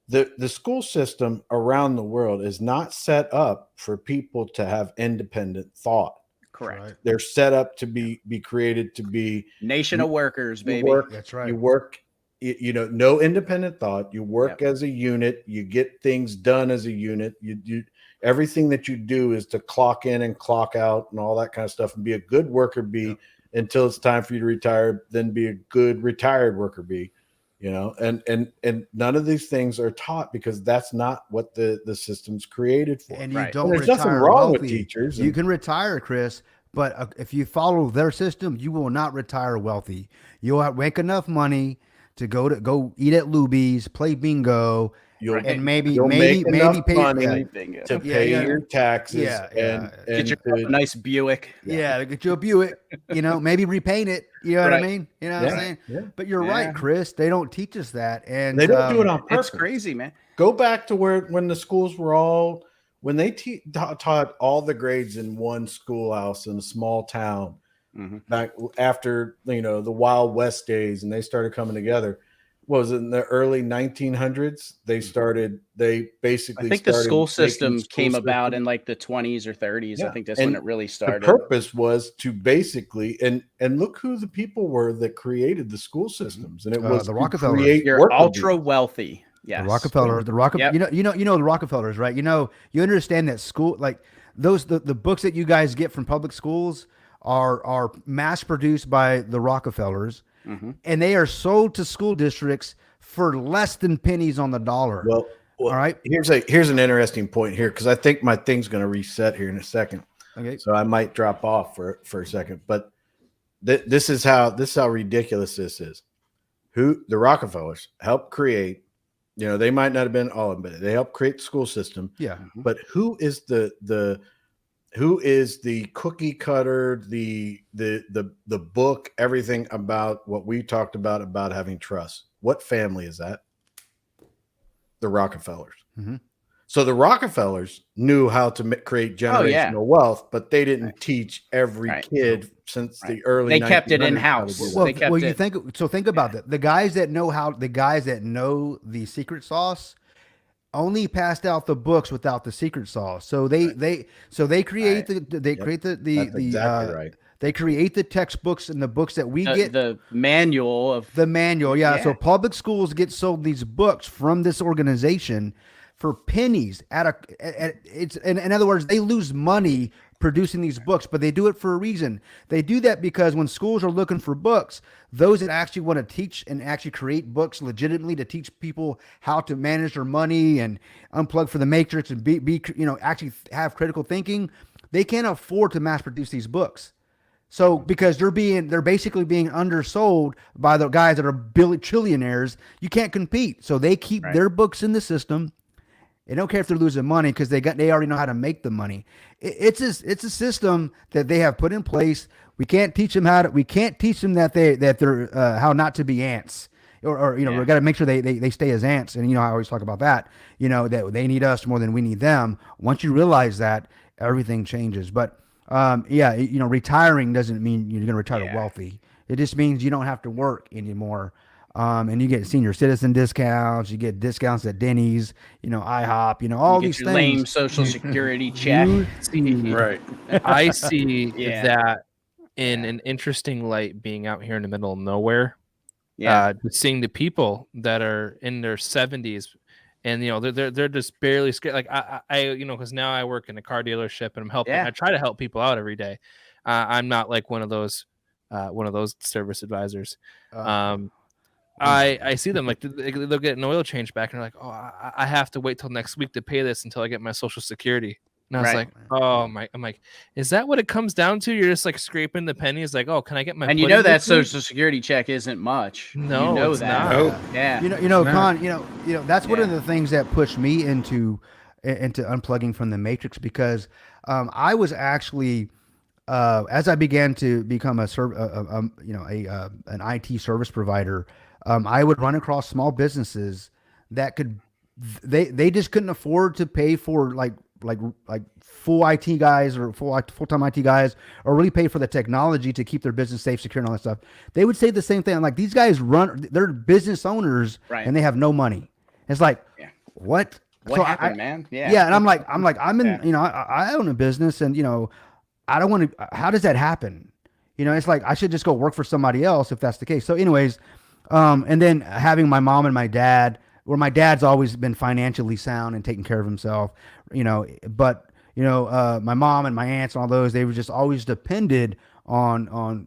The school system around the world is not set up for people to have independent thought. Correct. Right. They're set up to be created to be nation of workers, baby. That's right. You work, no independent thought. You work as a unit. You get things done as a unit. You everything that you do is to clock in and clock out and all that kind of stuff, and be a good worker bee until it's time for you to retire, then be a good retired worker bee, and none of these things are taught, because that's not what the system's created for. And there's nothing wrong with teachers. You can retire, Chris, But if you follow their system, you will not retire wealthy. You'll make enough money to go eat at Luby's, play bingo, You'll and maybe you'll make enough pay money Bingo. to Yeah, pay yeah. your taxes Yeah, and Get yourself a nice Buick. Yeah, get you a Buick, maybe repaint it. You know what I Right. mean? You know what I'm saying? yeah. But you're Yeah. right, Chris. They don't teach us that. And They don't do it on purpose. It's crazy, man. Go back to when the schools were all when they taught all the grades in one schoolhouse in a small town Mhm. back after the Wild West days, and they started coming together. What was it in the early 1900s? They basically I think the started school making system school came about system. in like the 20s or 30s. I Yeah. think that's And when it really The started. purpose was to basically and look who the people were that created the school systems, and it was the to Rockefellers. create You're worker ultra bees. The wealthy. Yes. Rockefeller, Yep. you know the Rockefellers, right? You understand that school, like the books that you guys get from public schools are mass produced by the Rockefellers, Mhm. and they are sold to school districts for less than pennies on the dollar. Well, all right. Here's an interesting point here because I think my thing's going to reset here in a second, Okay. so I might drop off for a second. But this is how ridiculous this is. Who the Rockefellers helped create? They might not have been all of them, but they helped create the school system. Yeah. But who is the cookie cutter, the book, everything about what we talked about having trust? What family is that? The Rockefellers. Mm-hmm. So the Rockefellers knew how to create generational wealth, but they didn't teach every kid since the early. They kept it 1900s in-house. how to do Well, that. they kept it. Think about that. The guys that know the secret sauce only passed out the books without the secret sauce. So they create create That's exactly right. They create the textbooks and the books that we get. The manual of The manual, yeah. Yeah. So public schools get sold these books from this organization for pennies. In other words, they lose money producing these books, but they do it for a reason. They do that because when schools are looking for books, those that actually want to teach and actually create books legitimately to teach people how to manage their money and unplug for the matrix and be actually have critical thinking, they can't afford to mass produce these books. So because they're basically being undersold by the guys that are trillionaires, you can't compete. So they keep their books in the system. They don't care if they're losing money because they already know how to make the money. It's a system that they have put in place. We can't teach them that they're how not to be ants. We got to make sure they stay as ants. And I always talk about that. That they need us more than we need them. Once you realize that, everything changes. But retiring doesn't mean you're going to retire wealthy. It just means you don't have to work anymore. And you get senior citizen discounts, you get discounts at Denny's, IHOP, all you these get your things. lame social security check. Right. I see Yeah. that in an interesting light being out here in the middle of nowhere. Yeah. Seeing the people that are in their 70s and they're just barely scared. Like I because now I work in a car dealership and I'm helping. Yeah. I try to help people out every day. I'm not like one of those service advisors. I see them like they'll get an oil change back and they're like, oh, I have to wait till next week to pay this until I get my Social Security. And I was like, oh my, I'm like, is that what it comes down to? You're just like scraping the pennies, like, oh, can I get my? And pudding that this week? social security check isn't much. No, it's that. not. No. Yeah. Con, that's one of the things that pushed me into unplugging from the matrix because I was actually as I began to become an IT service provider, I would run across small businesses that they just couldn't afford to pay for like full IT guys or full-time IT guys or really pay for the technology to keep their business safe, secure, and all that stuff. They would say the same thing. Like these guys they're business owners and they have no money. It's like, what? What happened, man? Yeah. Yeah. And I'm in, I own a business and, I don't want to, how does that happen? It's like, I should just go work for somebody else if that's the case. So anyways, and then having my mom and my dad, where my dad's always been financially sound and taking care of himself, but my mom and my aunts and all those, they were just always depended on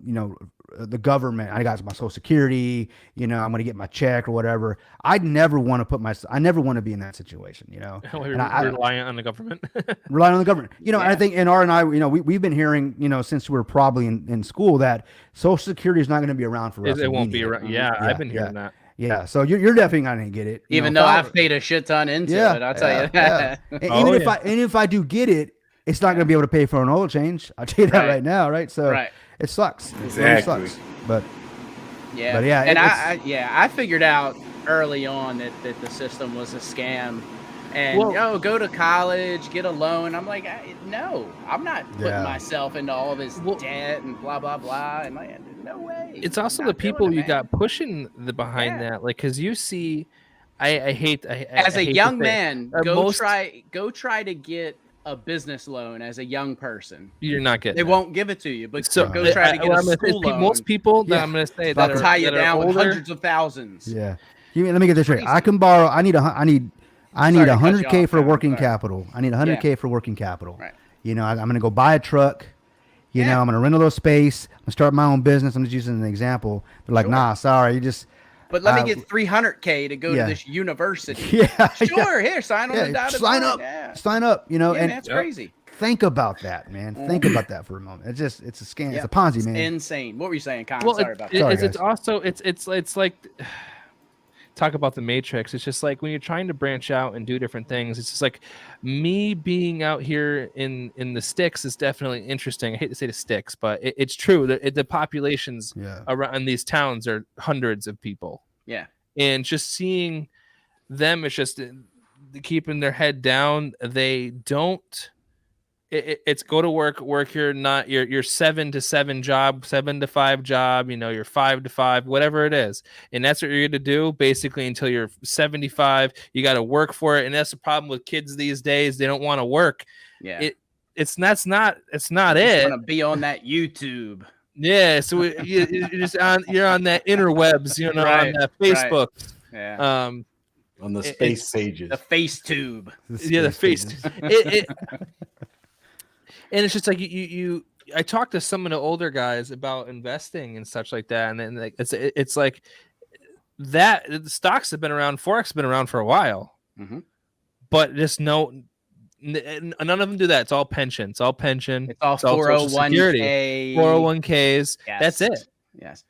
the government. I got my Social Security. You know, I'm going to get my check or whatever. I'd never want to I never want to be in that situation. You know, We're reliant on the government. relying on the government. You know, Yeah. I think, and R and I, you know, we've been hearing, you know, since we were probably in school that Social Security is not going to be around for us. It won't be around. Yeah, Yeah, I've been hearing that. Yeah, so you're definitely not going to get it. You Even know, though if I- I've paid a shit ton into Yeah, it, I'll tell you yeah. that. And Oh, even if I do get it, it's not going to be able to pay for an oil change. I'll tell you that Right. right now, right? So Right. it sucks. It really Exactly. sucks. But Yeah, But yeah, and it's- I figured out early on that the system was a scam, and Well- go to college, get a loan. I'm like, no, I'm not putting Yeah. myself into all this Well- debt and blah blah blah. And like, no way. It's also I'm the not doing people it, you man. got pushing the behind Yeah. that, like, because you see, I hate As I a hate to young say it, man, most- go try to get a business loan as a young person. you're not getting. They it. won't give it to you, but So go try to get what a I'm gonna say is school loan. most people that Yeah. I'm going to say They'll that are, tie you that are down with older, hundreds of thousands. yeah, let me get this straight. Crazy. I can borrow. I need Sorry to cut you 100K off, for Kevin, working sorry. capital. I need 100K for working capital. Right. You know, I'm going to go buy a truck. You know, Yeah. I'm going to rent a little space. I'm going to start my own business. I'm just using an example. They're like, Sure. nah, sorry, you just But let me Uh, get 300K to go yeah. to this university. yeah, Sure, here, sign on the yeah, dotted sign line. up, Yeah, sign up. You know, yeah, and man, that's crazy. think about that, man. Think about that for a moment. It's a scam. Yeah. It's a Ponzi, It's man. insane. What were you saying, Con? well, Sorry about it- that. Sorry, it's guys. also it's like talk about the Matrix. It's just like when you're trying to branch out and do different things. It's just like me being out here in the sticks is definitely interesting. I hate to say the sticks, but it's true. The populations Yeah. around these towns are hundreds of people, Yeah, and just seeing them, it's just keeping their head down. They don't. It's go to work your not your 7 to 7 job, 7 to 5 job, you know, your 5 to 5, whatever it is. And that's what you're going to do basically until you're 75. You got to work for it. And that's the problem with kids these days. They don't want to work. yeah. It's not Just it. want to be on that YouTube. Yeah. So you're just you're on that interwebs, you know, Right, on that right. Facebook. Yeah, On the It- space pages. the face tube. Yeah, the face. pages. And it's just like you I talked to some of the older guys about investing and such like that, and then like it's like that the stocks have been around, forex have been around for a while, Mhm. but just none of them do that. It's all pension. It's all pension. It's all Social 401k. 401ks. Yes. That's it. Yes.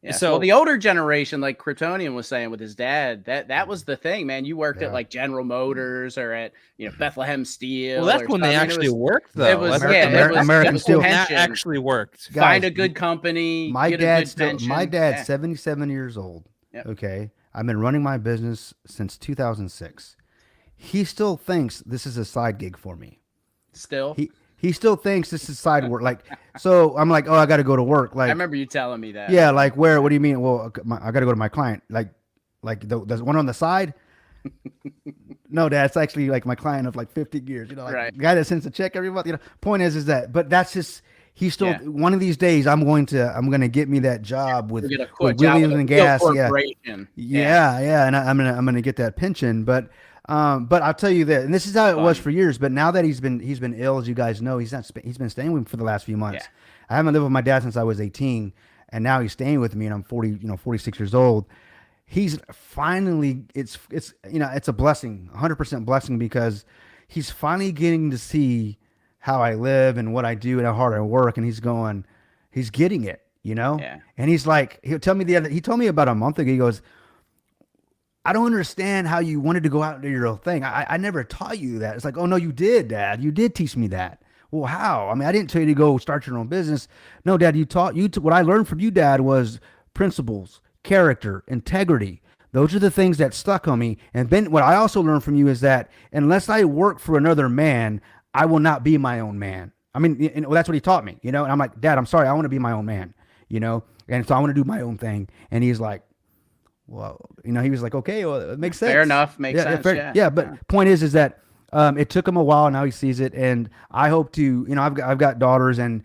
Yes. So- well, the older generation, like Kryptonian was saying with his dad, that was the thing, man. You worked Yeah. at like General Motors or at Bethlehem Steel. Well, that's or when they something. actually worked, though. It was, American, yeah, it was, American it was Steel. that pension. actually worked. Find Guys, a good company. My get a dad's good pension. my dad's Yeah. 77 years old. Yep. Okay, I've been running my business since 2006. He still thinks this is a side gig for me. Still. He still thinks this is side work. Like, so I'm like, oh, I got to go to work. I Like, remember you telling me that. yeah, like where? What do you mean? Well, I got to go to my client. Like the one on the side. No, Dad, it's actually like my client of like 50 years. You know, like Right. the guy that sends a check every month. You know, point is that. But that's just. He's still Yeah. one of these days. I'm gonna get me that job with, You get a with quick job Williams with a and steel Gas. Yeah. corporation. Yeah, and I'm gonna get that pension. But I'll tell you that, and this is how it was Fun. for years. But now that he's been ill, as you guys know, he's been staying with me for the last few months. Yeah. I haven't lived with my dad since I was 18, and now he's staying with me, and I'm 46 years old. He's finally, it's a blessing, 100% blessing, because he's finally getting to see how I live and what I do and how hard I work, and he's getting it, you know? Yeah. And he's like, he told me about a month ago, he goes, I don't understand how you wanted to go out and do your own thing. I never taught you that. It's like, oh no, you did, Dad. You did teach me that. Well, how? I mean, I didn't tell you to go start your own business. No, Dad, what I learned from you, Dad, was principles, character, integrity. Those are the things that stuck on me. And then what I also learned from you is that unless I work for another man, I will not be my own man. I mean, and that's what he taught me, you know? And I'm like, Dad, I'm sorry. I want to be my own man, you know? And so I want to do my own thing. And he's like, well, you know, he was like, okay, well, it makes sense. Fair enough. Makes sense. fair- Yeah. But point is that it took him a while. Now he sees it, and I hope to. You know, I've got daughters, and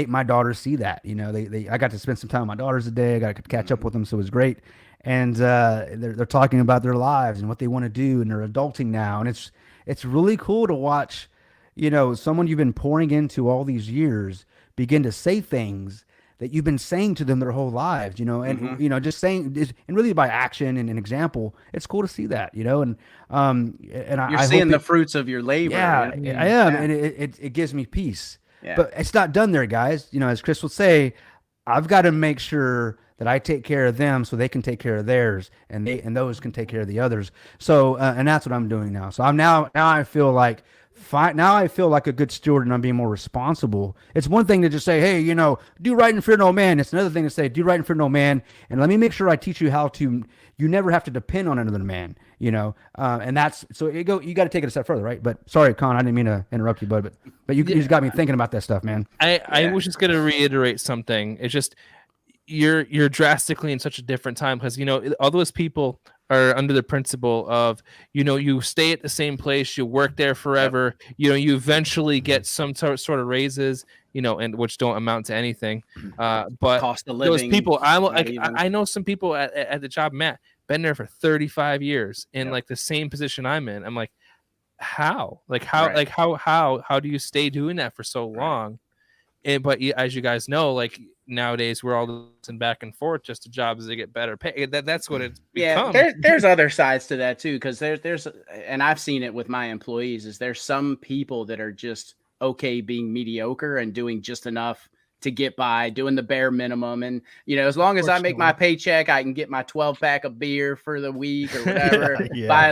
my daughters see that. You know, I got to spend some time with my daughters today. I got to catch up with them, so it was great. And they're talking about their lives and what they want to do, and they're adulting now, and it's really cool to watch. You know, someone you've been pouring into all these years begin to say things that you've been saying to them their whole lives, you know, and you know, just saying, and really by action and an example, it's cool to see that, you know, and You're I seeing hope the fruits of your labor. yeah, you know? I am, Yeah. and it gives me peace. Yeah. But it's not done there, guys. You know, as Chris would say, I've got to make sure that I take care of them so they can take care of theirs, and those can take care of the others. So, and that's what I'm doing now. So now I feel like now I feel like a good steward, and I'm being more responsible. It's one thing to just say, hey, you know, do right and fear no man. It's another thing to say, do right and fear no man, and let me make sure I teach you how to. You never have to depend on another man, you know, and that's so you got to take it a step further, right? But sorry, Con, I didn't mean to interrupt you, but you just got me thinking about that stuff, man. I was just gonna reiterate something. It's just you're drastically in such a different time because you know all those people are under the principle of, you know, you stay at the same place, you work there forever, you know, you eventually get some sort of raises, you know, and which don't amount to anything. But Cost of those living. people, not even- I know some people at the job, Matt, been there for 35 years in Yep. like the same position I'm in. I'm like, how? Like how? Right. Like how do you stay doing that for so long? But as you guys know, like nowadays we're all listening back and forth just to jobs that get better pay. That's what it's become. There's other sides to that too, because there's and I've seen it with my employees. Is there's some people that are just okay being mediocre and doing just enough to get by, doing the bare minimum, and you know, as long as I make my paycheck, I can get my 12-pack of beer for the week or whatever. Yeah. buy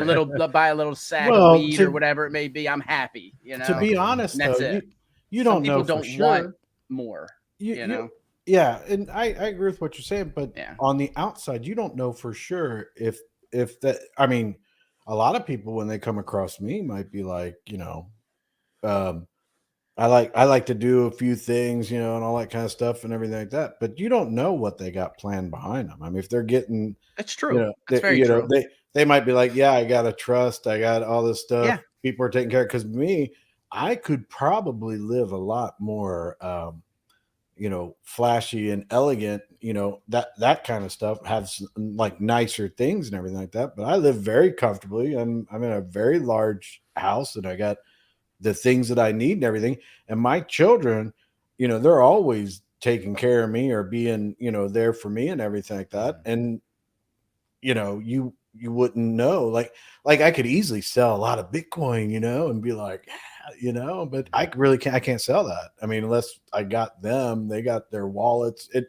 a little sack Well, of weed or whatever it may be. I'm happy. You know, To be honest, and that's though, it. you Some don't know people for don't sure. want more. You know. Yeah, and I agree with what you're saying, but Yeah. on the outside, you don't know for sure if that. I mean, a lot of people when they come across me might be like, you know, I like to do a few things, you know, and all that kind of stuff and everything like that. But you don't know what they got planned behind them. I mean, if they're getting, That's true. you know, That's very true. they might be like, yeah, I got a trust, I got all this stuff. Yeah. People are taking care of. Because me, I could probably live a lot more. You know, flashy and elegant, you know, that kind of stuff, have some, like nicer things and everything like that. But I live very comfortably. I'm in a very large house and I got the things that I need and everything. And my children, you know, they're always taking care of me or being, you know, there for me and everything like that. And, you know, you wouldn't know, like I could easily sell a lot of Bitcoin, you know, and be like, you know, but I can't sell that. I mean, unless I got them, they got their wallets. It'd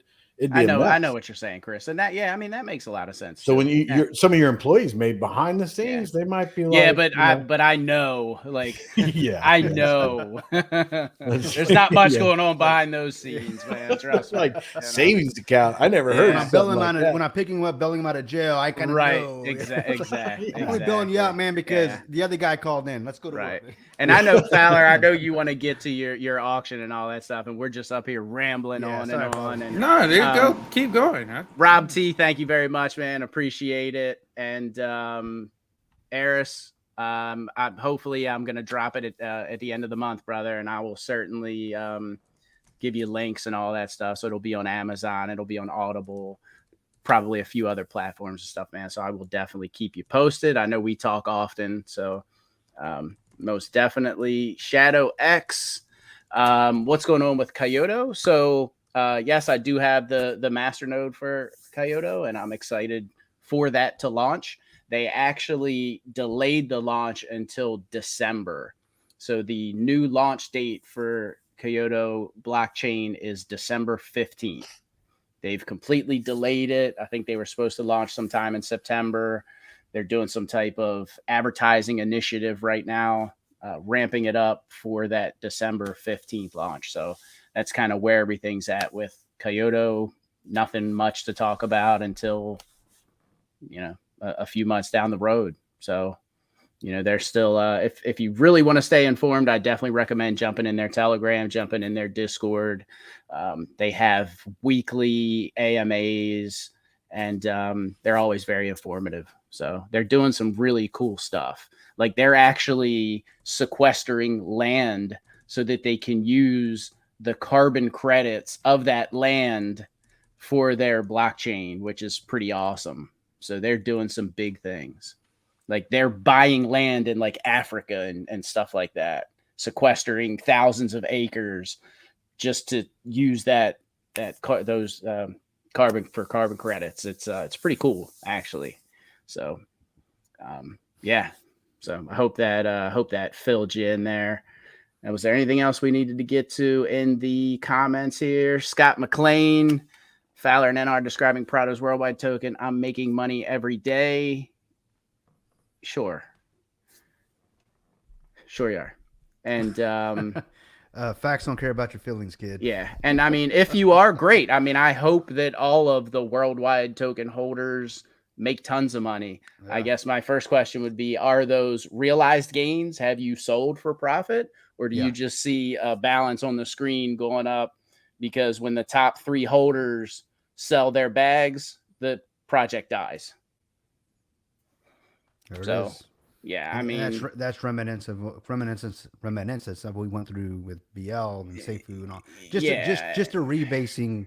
be I a know mess. what you're saying, Chris. And that, I mean, that makes a lot of sense. So too. when you're some of your employees made behind the scenes, they might be like, yeah, but you know, I know, like, yeah, I know there's not much Yeah. going on behind those scenes, man. Trust it's me. like You know? savings account. I never heard Yeah. of When I'm something like that. when I'm picking him up, bailing him out of jail, I kind of Right. know. Exactly. I'm only bailing you out, man, because Yeah. the other guy called in. Let's go to Right. work. And I know, Fowler, I know you want to get to your auction and all that stuff, and we're just up here rambling Yeah, on sorry, and on. Paul. And No, there you go. Um, Keep going, huh? Rob T, thank you very much, man. Appreciate it. And Eris, hopefully I'm gonna drop it at the end of the month, brother, and I will certainly give you links and all that stuff. So it'll be on Amazon, it'll be on Audible, probably a few other platforms and stuff, man. So I will definitely keep you posted. I know we talk often, so most definitely. Shadow X, what's going on with Kyoto? So yes, I do have the masternode for Kyoto, and I'm excited for that to launch. They actually delayed the launch until December. So the new launch date for Kyoto blockchain is December 15th. They've completely delayed it. I think they were supposed to launch sometime in September. They're doing some type of advertising initiative right now, ramping it up for that December 15th launch. So that's kind of where everything's at with Kyoto. Nothing much to talk about until, you know, a few months down the road. So, you know, they're still, if you really want to stay informed, I definitely recommend jumping in their Telegram, jumping in their Discord. They have weekly AMAs, and they're always very informative. So they're doing some really cool stuff. Like they're actually sequestering land so that they can use the carbon credits of that land for their blockchain, which is pretty awesome. So they're doing some big things. Like they're buying land in like Africa and stuff like that, sequestering thousands of acres just to use that those carbon credits. It's pretty cool actually. So yeah. So I hope that filled you in there. And was there anything else we needed to get to in the comments here? Scott McLean, Fowler and NR describing Prado's worldwide token. I'm making money every day. Sure you are. And facts don't care about your feelings, kid. yeah. And I mean, if you are, great. I mean, I hope that all of the worldwide token holders make tons of money. Yeah. I guess my first question would be, are those realized gains? Have you sold for profit? Or do you just see a balance on the screen going up because when the top 3 holders sell their bags, the project dies? There it So, is. yeah, I And mean, that's reminiscence of what we went through with BL and Seifu and all. Just a rebasing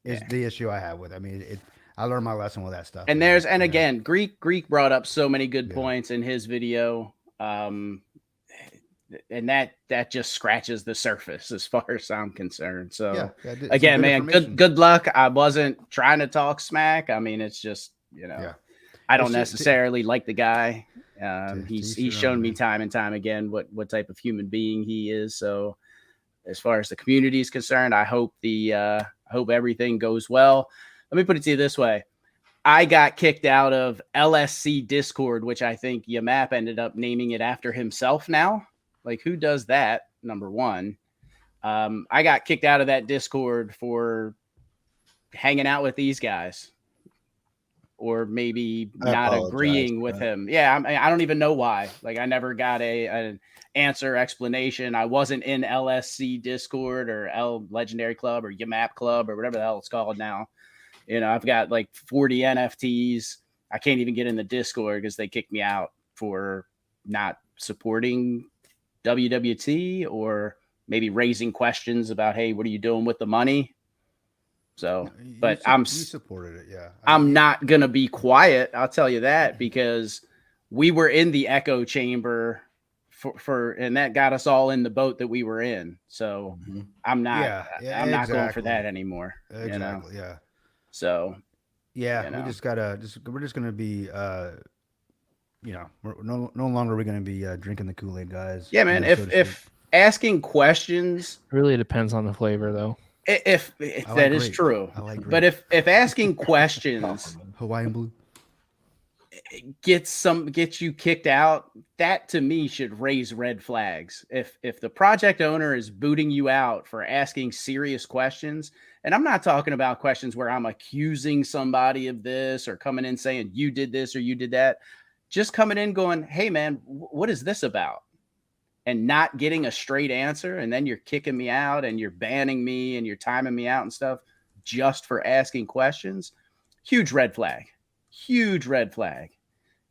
is the issue I have with it. I mean, I learned my lesson with that stuff. and again, Greek brought up so many good points in his video. And that just scratches the surface as far as I'm concerned. So again, man, good luck. I wasn't trying to talk smack. I mean, it's just, I don't necessarily like the guy. He's shown me time and time again what type of human being he is. So as far as the community is concerned, I hope everything goes well. Let me put it to you this way. I got kicked out of LSC Discord, which I think Yamap ended up naming it after himself now. Like, who does that? Number one. I got kicked out of that Discord for hanging out with these guys, or maybe not agreeing with him. Yeah, I don't even know why. Like, I never got an answer, explanation. I wasn't in LSC Discord or L Legendary Club or Yamap Club or whatever the hell it's called now. I've got like 40 NFTs. I can't even get in the Discord because they kicked me out for not supporting WWT or maybe raising questions about, hey, what are you doing with the money? So, but you supported it. Yeah. I'm not going to be quiet. I'll tell you that, because we were in the echo chamber and that got us all in the boat that we were in. So I'm not going for that anymore. Exactly. Yeah. So, we're just going to be, we're no longer we're going to be drinking the Kool-Aid, guys. Yeah, man. If asking questions, really depends on the flavor, though. If that is true, but if asking questions, Hawaiian Blue, gets you kicked out, that to me should raise red flags. If the project owner is booting you out for asking serious questions, and I'm not talking about questions where I'm accusing somebody of this or coming in saying you did this or you did that, just coming in going, hey man, what is this about? And not getting a straight answer, and then you're kicking me out and you're banning me and you're timing me out and stuff just for asking questions. Huge red flag.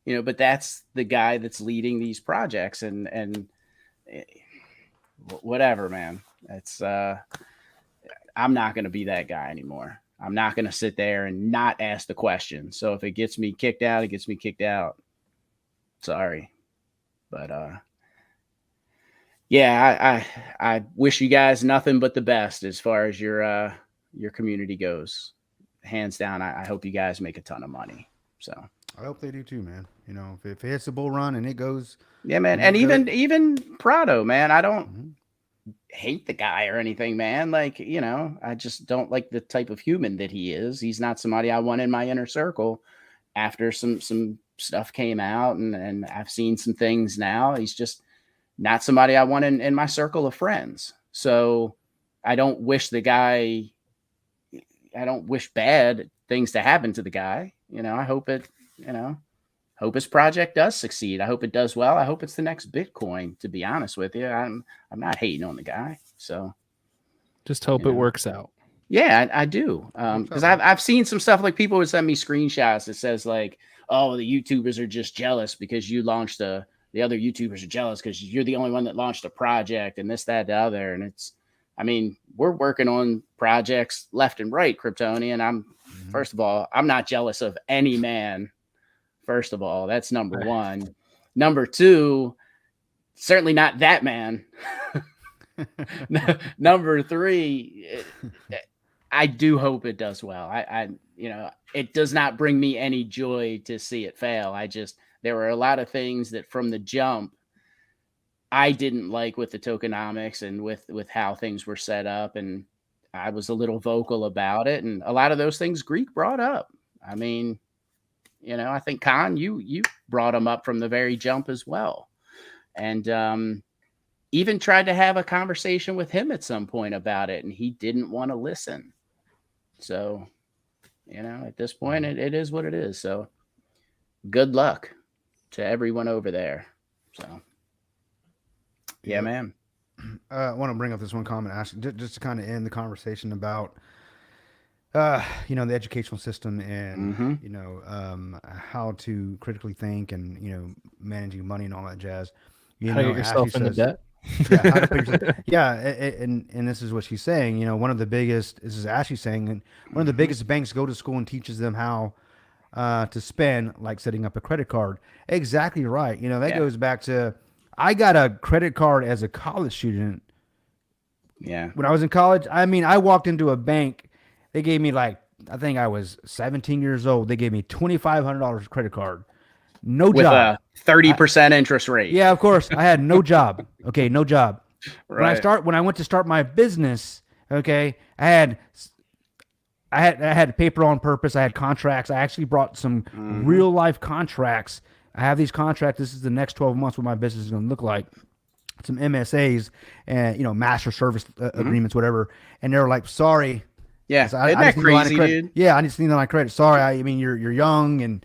But that's the guy that's leading these projects and whatever, man. It's I'm not going to be that guy anymore. I'm not going to sit there and not ask the question. So if it gets me kicked out, it gets me kicked out. Sorry. But I wish you guys nothing but the best as far as your community goes. Hands down, I hope you guys make a ton of money. So I hope they do too, man. If it hits a bull run and it goes, yeah, man. And even Prado, man, I don't hate the guy or anything, man. Like, I just don't like the type of human that he is. He's not somebody I want in my inner circle. After some stuff came out and I've seen some things now, he's just not somebody I want in my circle of friends. So I don't wish bad things to happen to the guy. I hope hope his project does succeed. I hope it does well. I hope it's the next Bitcoin, to be honest with you. I'm not hating on the guy. So just hope it works out. Yeah, I do. Because I've seen some stuff, like people would send me screenshots that says like, oh, the YouTubers are just jealous because you launched the other YouTubers are jealous because you're the only one that launched a project and this, that, the other. And we're working on projects left and right, Kryptonian. First of all, I'm not jealous of any man. First of all, that's number one. Number two, certainly not that man. Number three, I do hope it does well. I it does not bring me any joy to see it fail. There were a lot of things that from the jump I didn't like with the tokenomics and with how things were set up, and I was a little vocal about it, and a lot of those things Greek brought up. I mean, I think Khan, you brought them up from the very jump as well, and even tried to have a conversation with him at some point about it, and he didn't want to listen. So, at this point, it is what it is. So, good luck to everyone over there. So, yeah, man. I want to bring up this one comment, Ashley, just to kind of end the conversation about, the educational system and, how to critically think and, managing money and all that jazz. How to get yourself into debt. Yeah, how to put yourself, yeah, and this is what she's saying. One of the biggest, this is Ashley saying, and one of the biggest banks go to school and teaches them how to spend, like setting up a credit card. Exactly right. That goes back to, I got a credit card as a college student. Yeah. When I was in college, I mean, I walked into a bank. They gave me I think I was 17 years old. They gave me $2,500 credit card. No with job. A 30% interest rate. Yeah, of course. I had no job. Okay, no job. Right. When I went to start my business, okay, I had paper on purpose. I had contracts. I actually brought some real life contracts. I have these contracts. This is the next 12 months what my business is going to look like. Some MSAs and master service agreements, whatever. And they're like, sorry. Yeah, I isn't that crazy, dude? Yeah, I just need my credit. Sorry, I mean you're young and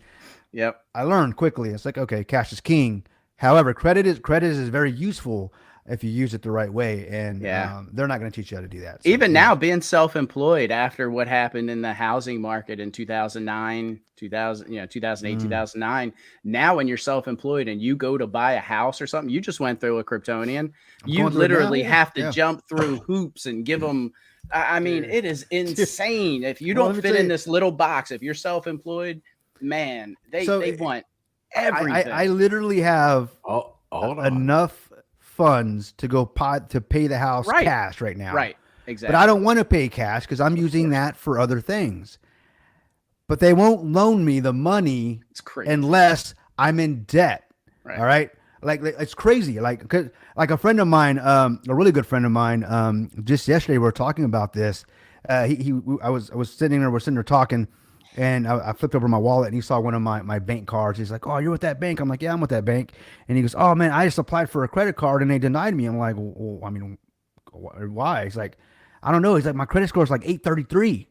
yep. I learned quickly. It's like, okay, cash is king. However, credit is very useful if you use it the right way, and they're not going to teach you how to do that. So, even now, being self-employed after what happened in the housing market in 2008, 2009. Now, when you're self-employed and you go to buy a house or something, you just went through a Kryptonian. You literally have to jump through hoops and give them. I mean, it is insane. If you don't fit in this little box, if you're self-employed, man, they want everything. I literally have enough funds to go to pay the house cash right now. Right, exactly. But I don't want to pay cash because I'm using that for other things. But they won't loan me the money unless I'm in debt. Right. All right. Like it's crazy. Like a friend of mine, a really good friend of mine, just yesterday we were talking about this. I was sitting there, talking, and I flipped over my wallet and he saw one of my bank cards. He's like, "Oh, you're with that bank?" I'm like, "Yeah, I'm with that bank." And he goes, "Oh man, I just applied for a credit card and they denied me." I'm like, "Well, I mean, why?" He's like, "I don't know." He's like, "My credit score is like 833."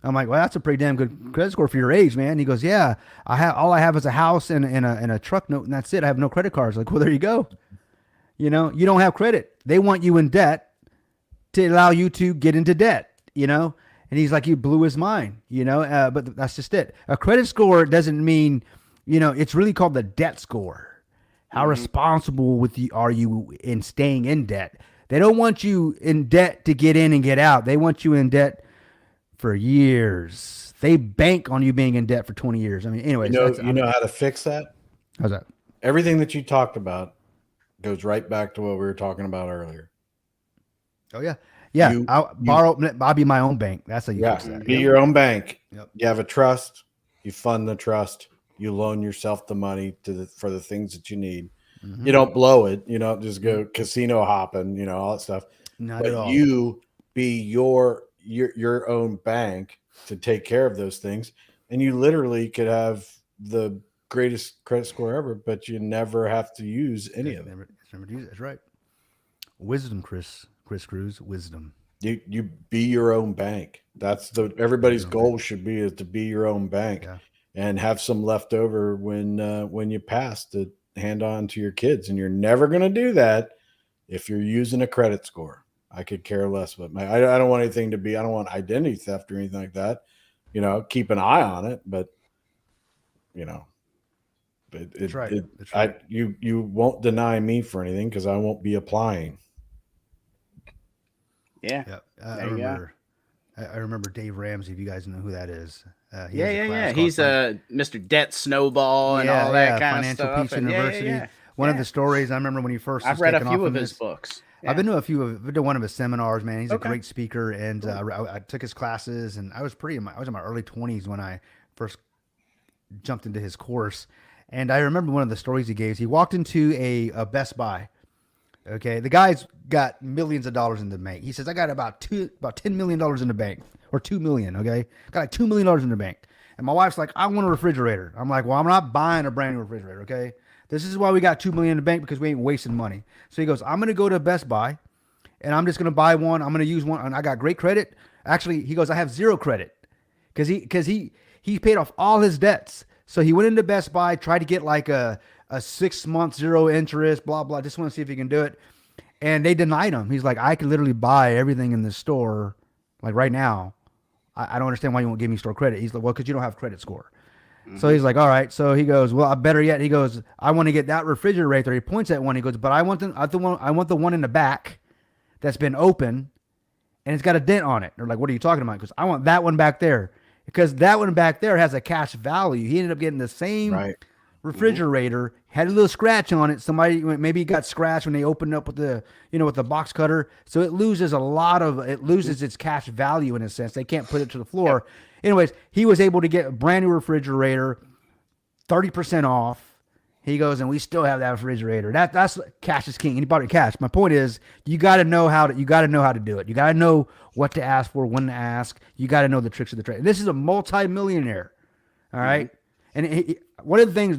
I'm like, "Well, that's a pretty damn good credit score for your age, man." He goes, "Yeah, all I have is a house and a truck note, and that's it. I have no credit cards." Like, well, there you go. You don't have credit. They want you in debt to allow you to get into debt. And he's like, you blew his mind. But that's just it. A credit score doesn't mean, it's really called the debt score. How responsible are you in staying in debt? They don't want you in debt to get in and get out. They want you in debt for years. They bank on you being in debt for 20 years. I mean, anyways. You know how to fix that? How's that? Everything that you talked about goes right back to what we were talking about earlier. Oh, yeah. Yeah. I'll be my own bank. That's how you fix that. Be your own bank. Yep. You have a trust. You fund the trust. You loan yourself the money for the things that you need. Mm-hmm. You don't blow it. You don't just go casino hopping, all that stuff. Not at all. You be your own bank to take care of those things, and you literally could have the greatest credit score ever, but you never have to use any of it. Never use it. That's right. Wisdom, Chris Cruz. Wisdom. You be your own bank. That's everybody's goal should be is to be your own bank, and have some left over when you pass to hand on to your kids. And you're never going to do that if you're using a credit score. I could care less, but I don't want anything to be. I don't want identity theft or anything like that. Keep an eye on it, but That's right. You won't deny me for anything because I won't be applying. Yeah. I remember Dave Ramsey. If you guys know who that is. He's Mr. Debt Snowball and all that kind of stuff. Financial Peace University. One of the stories I remember when he first. I've read a few of his books. I've been to a few of, been to one of his seminars, man. He's Okay. a great speaker, and I took his classes, and I was in my early 20s when I first jumped into his course. And I remember one of the stories he gave. He walked into a Best Buy. Okay, the guy's got millions of dollars in the bank. He says, "I got about $10 million in the bank, or $2 million." Okay, got like $2 million in the bank. And my wife's like, "I want a refrigerator." I'm like, "Well, I'm not buying a brand new refrigerator." Okay, this is why we got $2 million in the bank, because we ain't wasting money. So he goes, "I'm gonna go to Best Buy, and I'm just gonna buy one. I'm gonna use one, and I got great credit." Actually, he goes, "I have zero credit," because he paid off all his debts. So he went into Best Buy, tried to get like a 6 month zero interest, blah blah. Just want to see if he can do it, and they denied him. He's like, "I could literally buy everything in the store, like right now. I don't understand why you won't give me store credit." He's like, "Well, because you don't have credit score." So he's like, "All right." So he goes, "Well, better yet," he goes, "I want to get that refrigerator right there." He points at one. He goes, "But I want the one in the back that's been open and it's got a dent on it." They're like, "What are you talking about?" He goes, "I want that one back there, because that one back there has a cash value." He ended up getting the same refrigerator, had a little scratch on it. Somebody maybe got scratched when they opened up with the box cutter. So it loses its cash value in a sense. They can't put it to the floor. Yep. Anyways, he was able to get a brand new refrigerator, 30% off. He goes, and we still have that refrigerator. That's cash is king. Anybody cash. My point is, you got to know how to do it. You got to know what to ask for, when to ask. You got to know the tricks of the trade. This is a multi-millionaire. All right. And one of the things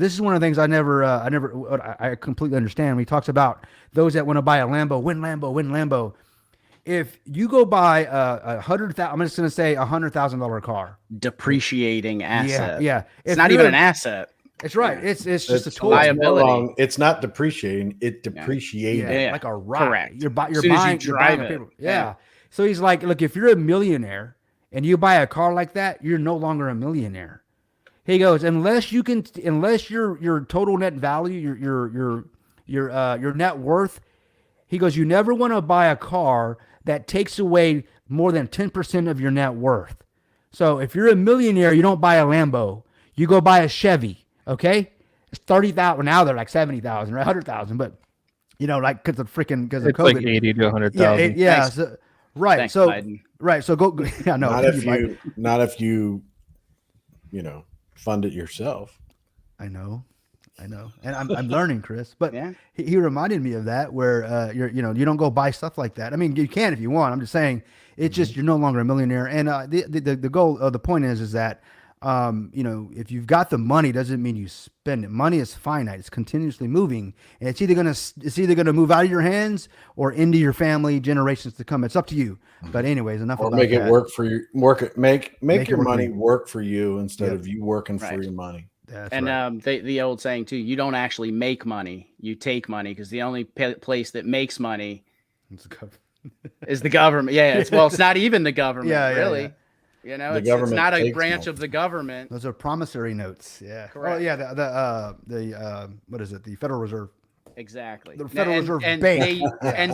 I completely understand. When he talks about those that want to buy a Lambo, win Lambo. If you go buy I'm just going to say $100,000 car, depreciating asset. Yeah. It's not even an asset. It's right. Yeah. It's just a tool. Liability. It's not depreciating. It depreciating. Yeah. Like a rock. Correct. You're buying it. Yeah. So he's like, look, if you're a millionaire and you buy a car like that, you're no longer a millionaire. He goes, unless your total net value, your net worth. He goes, you never want to buy a car that takes away more than 10% of your net worth. So if you're a millionaire, you don't buy a Lambo. You go buy a Chevy. Okay, it's 30,000. Now they're like 70,000 or 100,000, but like because of COVID, like 80 to 100,000. Yeah. So, right. Thanks, so Biden. right. So go. Yeah, no. Not if you fund it yourself. I know, and I'm learning, Chris. But Yeah. he reminded me of that, where you don't go buy stuff like that. I mean, you can if you want. I'm just saying, it's just you're no longer a millionaire. And the goal, the point is that if you've got the money, doesn't mean you spend it. Money is finite; it's continuously moving, and it's either gonna move out of your hands or into your family generations to come. It's up to you. But anyways, enough Or about make that. it work for you. Make your work money for you. work for you instead Yep. of you working for Right. your money. That's And right. the old saying too, you don't actually make money, you take money, because the only place that makes money It's good. is the government. Yeah, it's not even the government, Yeah, really. yeah. It's government not a takes branch money. of the government. Those are promissory notes. Yeah. Correct. Oh yeah. The what is it? The Federal Reserve. Exactly. The Federal Reserve and Bank.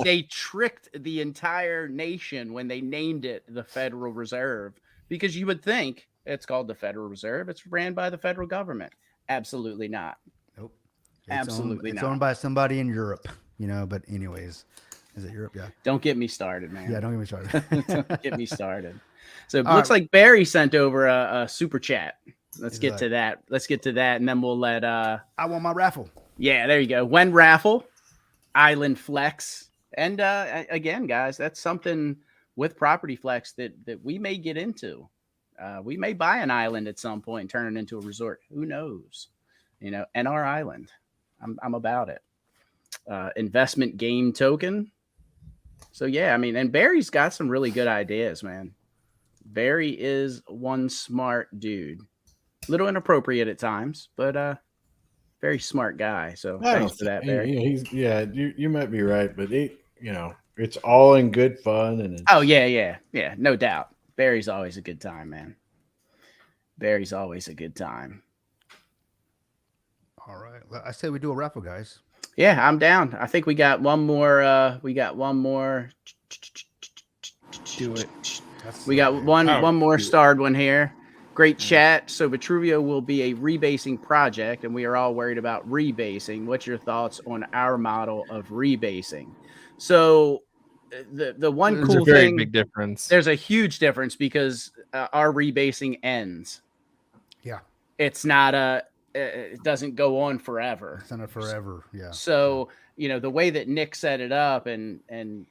they tricked the entire nation when they named it the Federal Reserve, because you would think it's called the Federal Reserve. It's ran by the federal government. Absolutely not. Nope. Absolutely It's not. owned by somebody in Europe. But anyways, is it Europe? Yeah. Don't get me started, man. Yeah. Don't get me started. Don't get me started. So it All looks right. like Barry sent over a super chat. Let's He's get like- to that. Let's get to that, and then we'll let I want my raffle. yeah, there you go. When raffle, Island Flex, and again, guys, that's something with Property Flex that we may get into. We may buy an island at some point and turn it into a resort. Who knows? NR Island. I'm about it. Investment game token. So yeah, I mean, and Barry's got some really good ideas, man. Barry is one smart dude. Little inappropriate at times, but very smart guy. So thanks for that, Barry. You might be right, but it's all in good fun and Oh yeah, no doubt. Barry's always a good time, man. Barry's always a good time. All right. Well, I say we do a raffle, guys. Yeah, I'm down. I think we got one more. Do it. We got one more starred one here. Great chat. So Vitruvio will be a rebasing project, and we are all worried about rebasing. What's your thoughts on our model of rebasing? So the one There's cool a very thing, big difference. there's a huge difference because our rebasing ends. Yeah. It's not it doesn't go on forever. It's not forever. Yeah. So, the way that Nick set it up and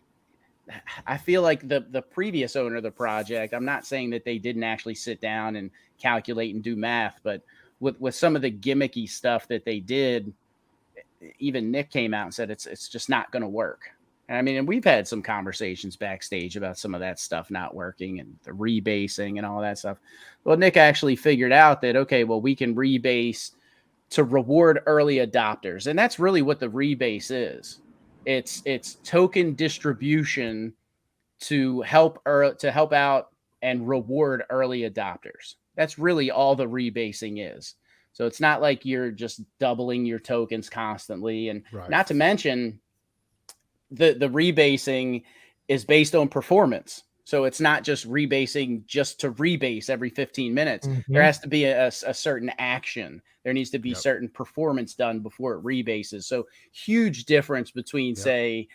I feel like the previous owner of the project, I'm not saying that they didn't actually sit down and calculate and do math, but with some of the gimmicky stuff that they did, even Nick came out and said it's just not going to work. And I mean, and we've had some conversations backstage about some of that stuff not working and the rebasing and all that stuff. Well, Nick actually figured out that, okay, well, we can rebase to reward early adopters. And that's really what the rebase is. It's token distribution to help out and reward early adopters. That's really all the rebasing is. So it's not like you're just doubling your tokens constantly. And not to mention the rebasing is based on performance. So it's not just rebasing just to rebase every 15 minutes. Mhm. There has to be a certain action. There needs to be certain performance done before it rebases. So huge difference between, say,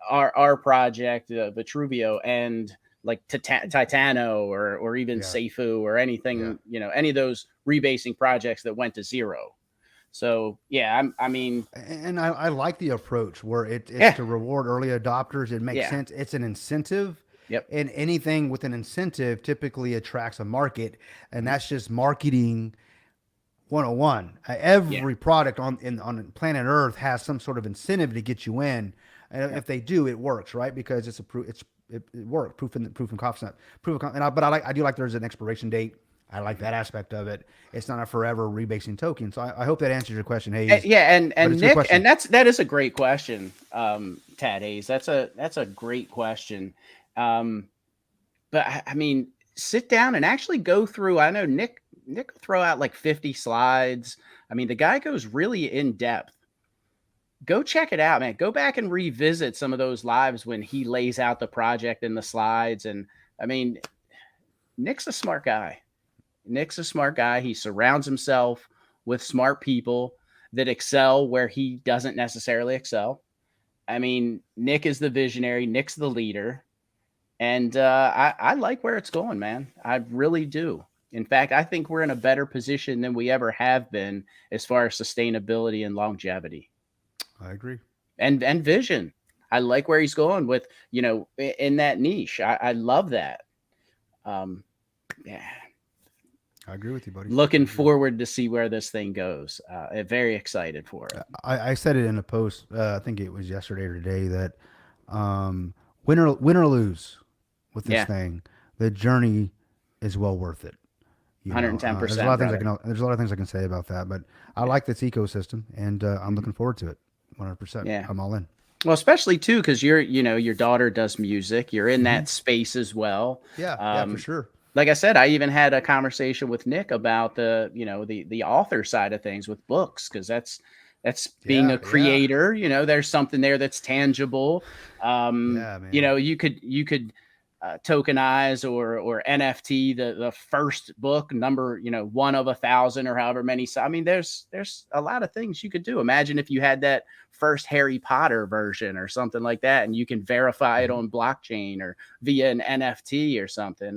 our project, Vitruvio, and like Titano or even Seifu or anything, any of those rebasing projects that went to zero. So, I mean. And I like the approach where it's to reward early adopters. It makes sense. It's an incentive. Yep. And anything with an incentive typically attracts a market. And that's just marketing 101. Every product on planet Earth has some sort of incentive to get you in. And if they do, it works, right? Because it's it works. Proof and concept. But I do like there's an expiration date. I like that aspect of it. It's not a forever rebasing token. So I hope that answers your question, Hayes. And Nick, and that is a great question, Tad Hayes. That's a great question. But I mean, sit down and actually go through. I know Nick throw out like 50 slides. I mean, the guy goes really in depth. Go check it out, man. Go back and revisit some of those lives when he lays out the project and the slides. And I mean, Nick's a smart guy. He surrounds himself with smart people that excel where he doesn't necessarily excel. I mean, Nick is the visionary. Nick's the leader. And I like where it's going, man. I really do. In fact, I think we're in a better position than we ever have been as far as sustainability and longevity. I agree. And vision. I like where he's going with, in that niche. I love that. I agree with you, buddy. Looking forward to see where this thing goes. Very excited for it. I said it in a post, I think it was yesterday or today, that win or lose with this thing, the journey is well worth it. 110%. There's a lot of things I can say about that, but I like this ecosystem, and I'm looking forward to it. 100%. Yeah, I'm all in. Well, especially too, because your daughter does music. You're in that space as well. Yeah, for sure. Like I said, I even had a conversation with Nick about the author side of things with books, because that's being a creator. There's something there that's tangible. Man. You could tokenize or NFT the first book, number 1 of 1,000 or however many. So I mean, there's a lot of things you could do. Imagine if you had that first Harry Potter version or something like that, and you can verify it on blockchain or via an NFT or something.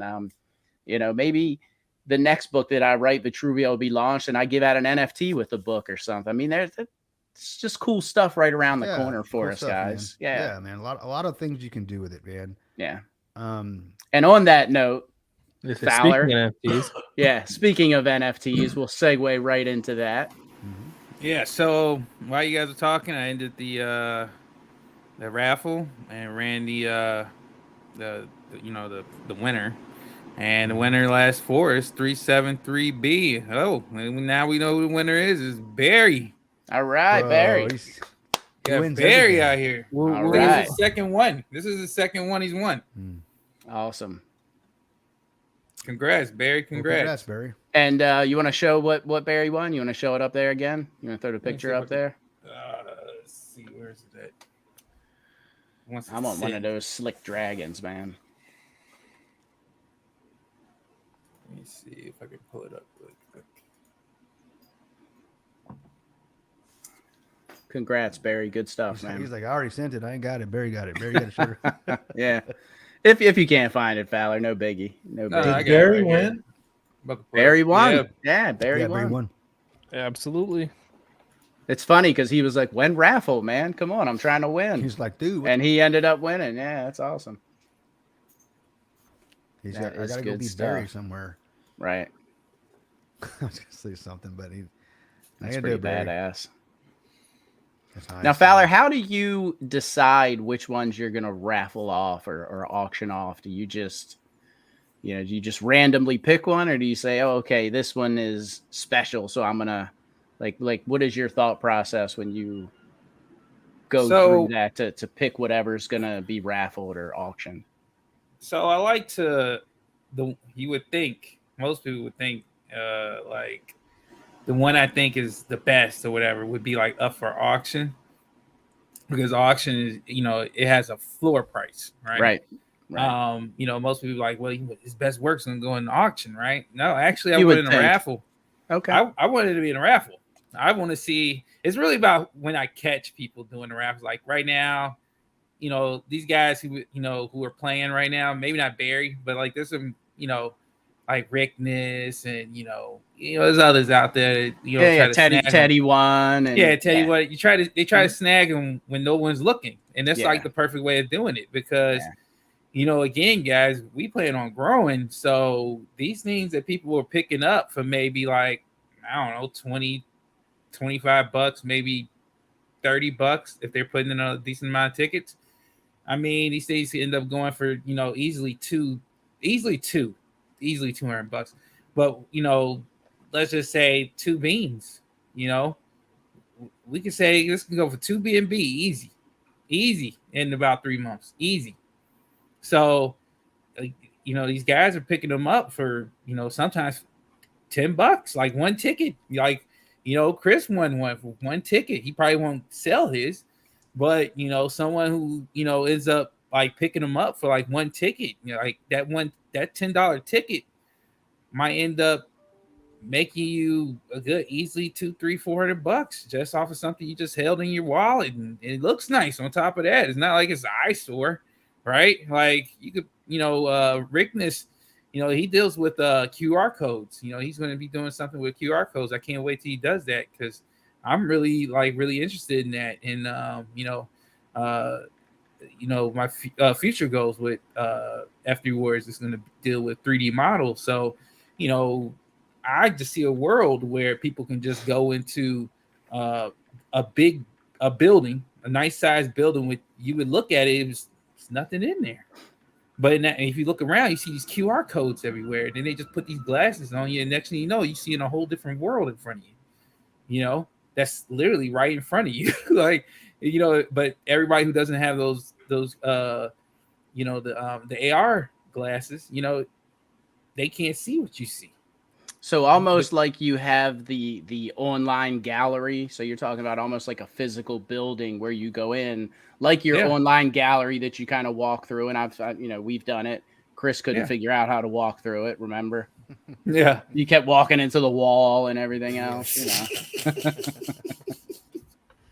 Maybe the next book that I write, Vitruvio, will be launched, and I give out an NFT with the book or something. I mean, it's just cool stuff right around the corner for us, guys. Man. Yeah, man. A lot of things you can do with it, man. Yeah. And on that note, Fowler. Speaking of NFTs, we'll segue right into that. Yeah. So while you guys are talking, I ended the raffle and ran the winner. And the winner last 4 is 373B. Oh, now we know who the winner is. It's Barry. All right, Barry. Barry out here. All right. This is the second one. This is the second one he's won. Awesome. Congrats, Barry. Congrats, Barry. And you want to show what Barry won? You want to show it up there again? You want to throw the picture up there? Let's see. Where's it at? I want one of those slick dragons, man. Let me see if I can pull it up really quick. Congrats, Barry. Good stuff, man. He's like, I already sent it. I ain't got it. Barry got it. Barry got it. Sure. Yeah. If you can't find it, Fowler, no biggie. No No, I biggie. got it Barry right here. win? About to pull Barry it. won. Yeah. Yeah, Barry Yeah, won. Barry won. Absolutely. It's funny because he was like, "When raffle, man? Come on, I'm trying to win." He's like, dude. What And he ended up winning. Yeah, that's awesome. He's that got, I is gotta go good beat Barry stuff. somewhere. Right. I was gonna say something, but I That's gotta pretty do it, Barry. badass. That's Now, nice. Fowler, how do you decide which ones you're going to raffle off or auction off? Do you just, do you just randomly pick one, or do you say, "Oh, okay, this one is special, so I'm gonna like what is your thought process when you go So- through that to pick whatever's going to be raffled or auctioned?" So I like to you would think most people would think like the one I think is the best or whatever would be like up for auction, because auction is, it has a floor price, right? Right. Most people are like, well, his best work's gonna go in the auction, right? No, actually, I You put would it in a think. raffle. Okay. I wanted it to be in a raffle. I want to see. It's really about when I catch people doing the raffles. Like right now, these guys who are playing right now. Maybe not Barry, but like there's some like Rickness and there's others out there. That, yeah, try to Teddy snag 'em. Teddy won. And, Yeah, tell you what, they try to Mhm. snag them when no one's looking, and that's Yeah. like the perfect way of doing it because. Yeah. Again, guys, we plan on growing. So these things that people were picking up for maybe like, I don't know, 20, 25 bucks, maybe 30 bucks if they're putting in a decent amount of tickets. I mean, these things end up going for, easily 200 bucks. But, let's just say 2 beans, we could say this can go for 2 B&B easy in about 3 months, easy. So, these guys are picking them up for, sometimes $10, like one ticket. Like, Chris won one for one ticket. He probably won't sell his, but, someone who, ends up like picking them up for like one ticket, like that $10 ticket might end up making you a good, easily $200-$400 just off of something you just held in your wallet. And it looks nice on top of that. It's not like it's an eyesore. Right, like you could, Rickness, he deals with QR codes. He's going to be doing something with QR codes. I can't wait till he does that because I'm really interested in that. And my future goals with F3 Warriors is going to deal with 3D models. So, I just see a world where people can just go into a building, a nice sized building with, you would look at it, it's nothing in there. But if you look around, you see these QR codes everywhere. And then they just put these glasses on you. And next thing you know, you see in a whole different world in front of you. That's literally right in front of you. Like, but everybody who doesn't have those the AR glasses, they can't see what you see. So almost like you have the online gallery. So you're talking about almost like a physical building where you go in, like your online gallery that you kind of walk through. And we've done it. Chris couldn't figure out how to walk through it. Remember? Yeah. You kept walking into the wall and everything else.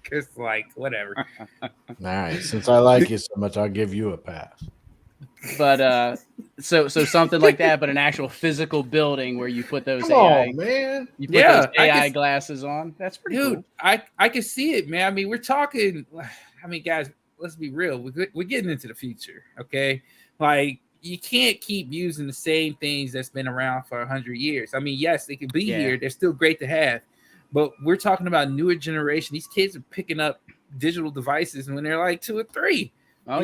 Chris, like, whatever. All right. Since I like you so much, I'll give you a pass. But so something like that, but an actual physical building where you put those Come AI, on, man. you put Yeah, those AI glasses on. That's pretty Dude, cool. I can see it, man. I mean, we're talking. I mean, guys, let's be real. We're getting into the future, okay? Like, you can't keep using the same things that's been around for 100 years. I mean, yes, they could be here. They're still great to have, but we're talking about newer generation. These kids are picking up digital devices when they're like 2 or 3. Oh,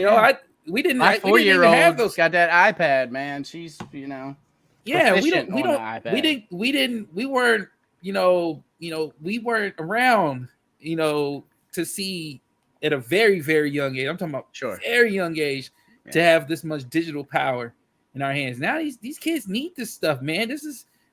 We didn't. My we didn't even have 4-year-old those. got that iPad, man. She's Yeah, proficient on the iPad. we weren't, we weren't around, to see at a very, very young age. I'm talking about very young age to have this much digital power in our hands. Now these kids need this stuff, man.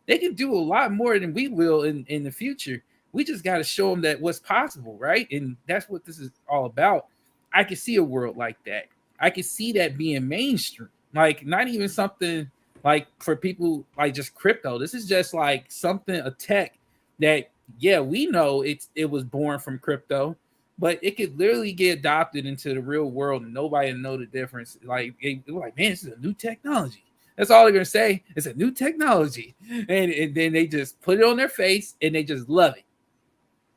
They can do a lot more than we will in the future. We just got to show them that what's possible, right? And that's what this is all about. I can see a world like that. I can see that being mainstream, like not even something like for people like just crypto. This is just like something, a tech that, we know it was born from crypto, but it could literally get adopted into the real world and nobody know the difference. Like they're like, man, this is a new technology. That's all they're gonna say. It's a new technology, and then they just put it on their face and they just love it.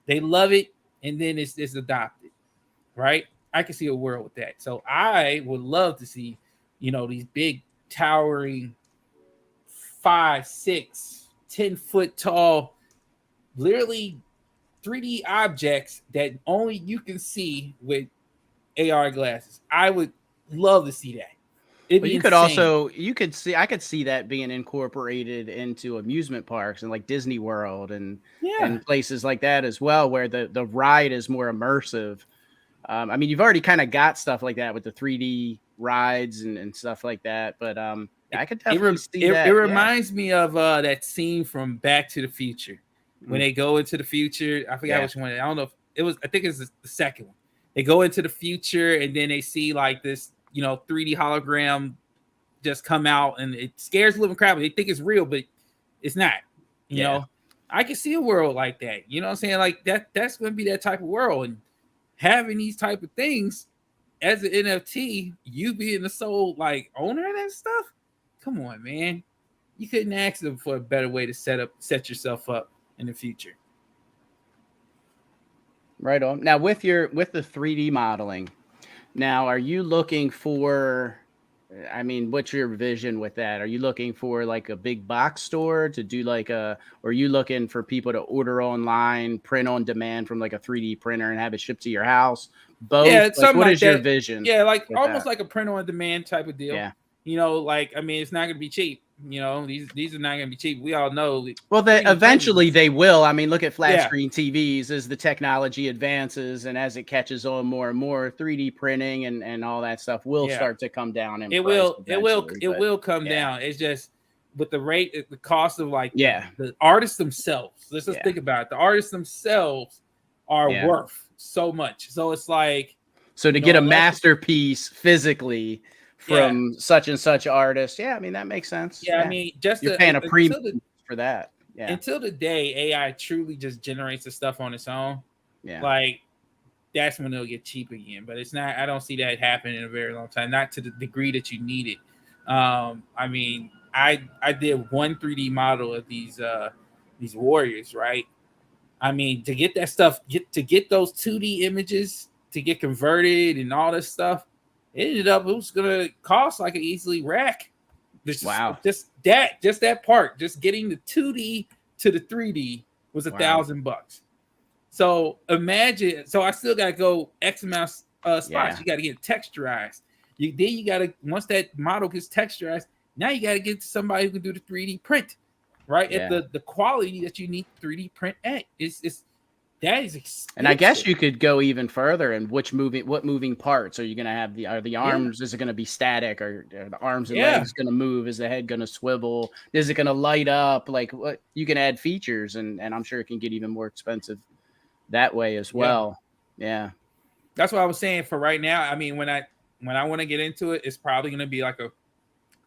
They love it, and then it's adopted, right? I can see a world with that. So I would love to see, these big towering 5, 6, 10-foot tall, literally 3D objects that only you can see with AR glasses. I would love to see that. But I could see that being incorporated into amusement parks and like Disney World and places like that as well, where the ride is more immersive. I mean, you've already kind of got stuff like that with the 3D rides and stuff like that, but I could definitely see that. It reminds me of that scene from Back to the Future when they go into the future. I forgot which one. I don't know if it was. I think it's the second one. They go into the future and then they see like this, 3D hologram just come out, and it scares the living crap. They think it's real, but it's not. You know, I can see a world like that. You know what I'm saying? Like that's going to be that type of world, and having these type of things as an NFT, you being the sole like owner of that stuff. Come on, man. You couldn't ask them for a better way to set yourself up in the future. Right on. Now with the 3D modeling, now are you looking for, I mean, what's your vision with that? Are you looking for like a big box store to do or are you looking for people to order online, print on demand from like a 3D printer and have it shipped to your house? Both? Yeah, something what like is your that. vision? Yeah, like almost like a print on demand type of deal. Yeah. I mean, it's not going to be cheap. These are not going to be cheap. We all know. Well, eventually they will. I mean, look at flat screen TVs as the technology advances and as it catches on more and more. 3D printing and all that stuff will start to come down. It will come down. It's just with the rate, the cost of the artists themselves. Let's just think about it. The artists themselves are worth so much. So it's like, so to get a masterpiece physically from such and such artist. Yeah, I mean, that makes sense. Yeah, I mean, just you're paying a premium for that. Yeah. Until the day AI truly just generates the stuff on its own. Yeah. Like that's when it'll get cheap again. But it's not, I don't see that happening in a very long time, not to the degree that you need it. I mean, I did one 3D model of these warriors, right? I mean, to get that stuff, to get those 2D images to get converted and all this stuff, it was gonna cost like an easily rack. Just that part, just getting the 2D to the 3D was $1,000. So imagine, so I still gotta go X amount spots. You gotta get texturized. Then you gotta, once that model gets texturized, now you gotta get to somebody who can do the 3D print, right? At the quality that you need 3D print at. That is expensive. And I guess you could go even further. And what moving parts are you going to have? Are the arms? Is it going to be static? Or are the arms and legs going to move? Is the head going to swivel? Is it going to light up? Like what you can add features, and I'm sure it can get even more expensive that way as well. Yeah, that's what I was saying. For right now, I mean, when I want to get into it, it's probably going to be like a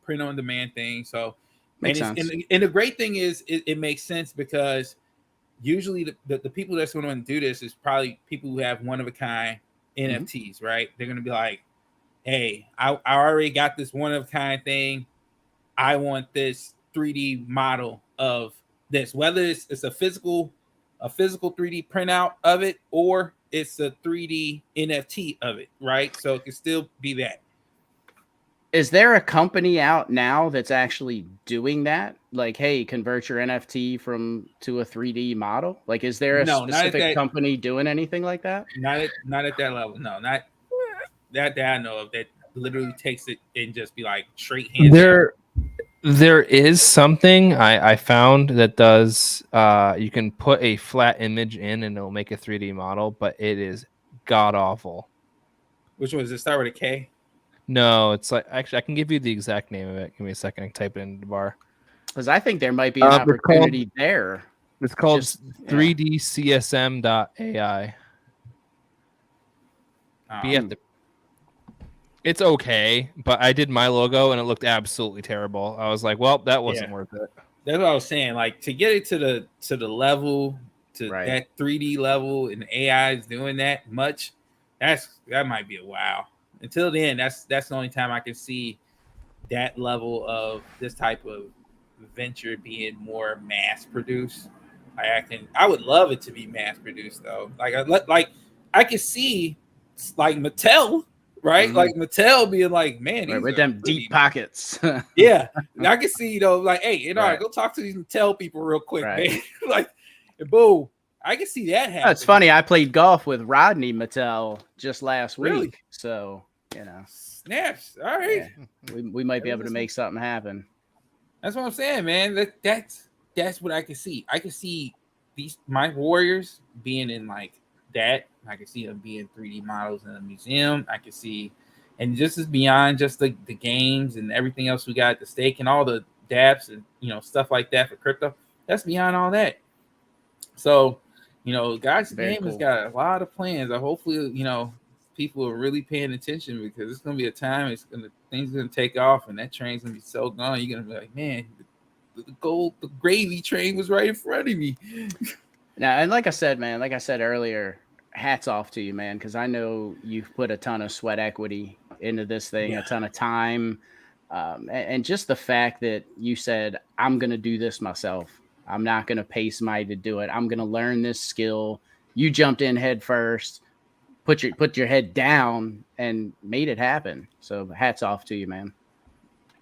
print on demand thing. So makes sense. And the great thing is, it makes sense because usually the people that's going to do this is probably people who have one of a kind NFTs, right? They're going to be like, hey, I already got this one of a kind thing. I want this 3D model of this, whether it's a physical 3D printout of it, or it's a 3D NFT of it, right? So it can still be that. Is there a company out now that's actually doing that? Like, hey, convert your NFT to a 3D model? Like, is there a specific company doing anything like that? Not at that level. No, not that I know of, that literally takes it and just be like straight hands. There is something I found that does, you can put a flat image in and it'll make a 3D model, but it is god awful. Which one? Does it start with a K? No, it's like, actually, I can give you the exact name of it. Give me a second. I can type it into the bar. Because I think there might be an opportunity there. It's called 3DCSM.ai. It's okay, but I did my logo and it looked absolutely terrible. I was like, well, that wasn't worth it. That's what I was saying. Like, to get it to the level to Right. that 3D level and AI is doing that much, that might be a wow. Until then, that's the only time I can see that level of this type of venture being more mass produced. I would love it to be mass produced though. I could see like Mattel, right? Mhm. Like Mattel being like, man, Right, these with are them pretty deep pockets. yeah, I can see, like, hey, Right. go talk to these Mattel people real quick, Right. man. Like, and boom, I can see that happen. It's funny. I played golf with Rodney Mattel just last Really? week, so you know, Snaps. All right, yeah, we might be able to make something happen. that's what I'm saying, man. That's what I can see. I can see my Warriors being in like that. I can see them being 3D models in a museum. I can see, and just as beyond just the games and everything else we got at the stake and all the dApps and stuff like that for crypto. That's beyond all that. So, God's Very game has cool. got a lot of plans. I hopefully, people are really paying attention because it's gonna be a time things gonna take off and that train's gonna be so gone. You're gonna be like, man, the gravy train was right in front of me. Now, and like I said, man, like I said earlier, hats off to you, man, because I know you've put a ton of sweat equity into this thing, Yeah. a ton of time, and just the fact that you said, I'm going to do this myself. I'm not going to pay somebody to do it. I'm going to learn this skill. You jumped in head first, put your head down and made it happen. So hats off to you, man.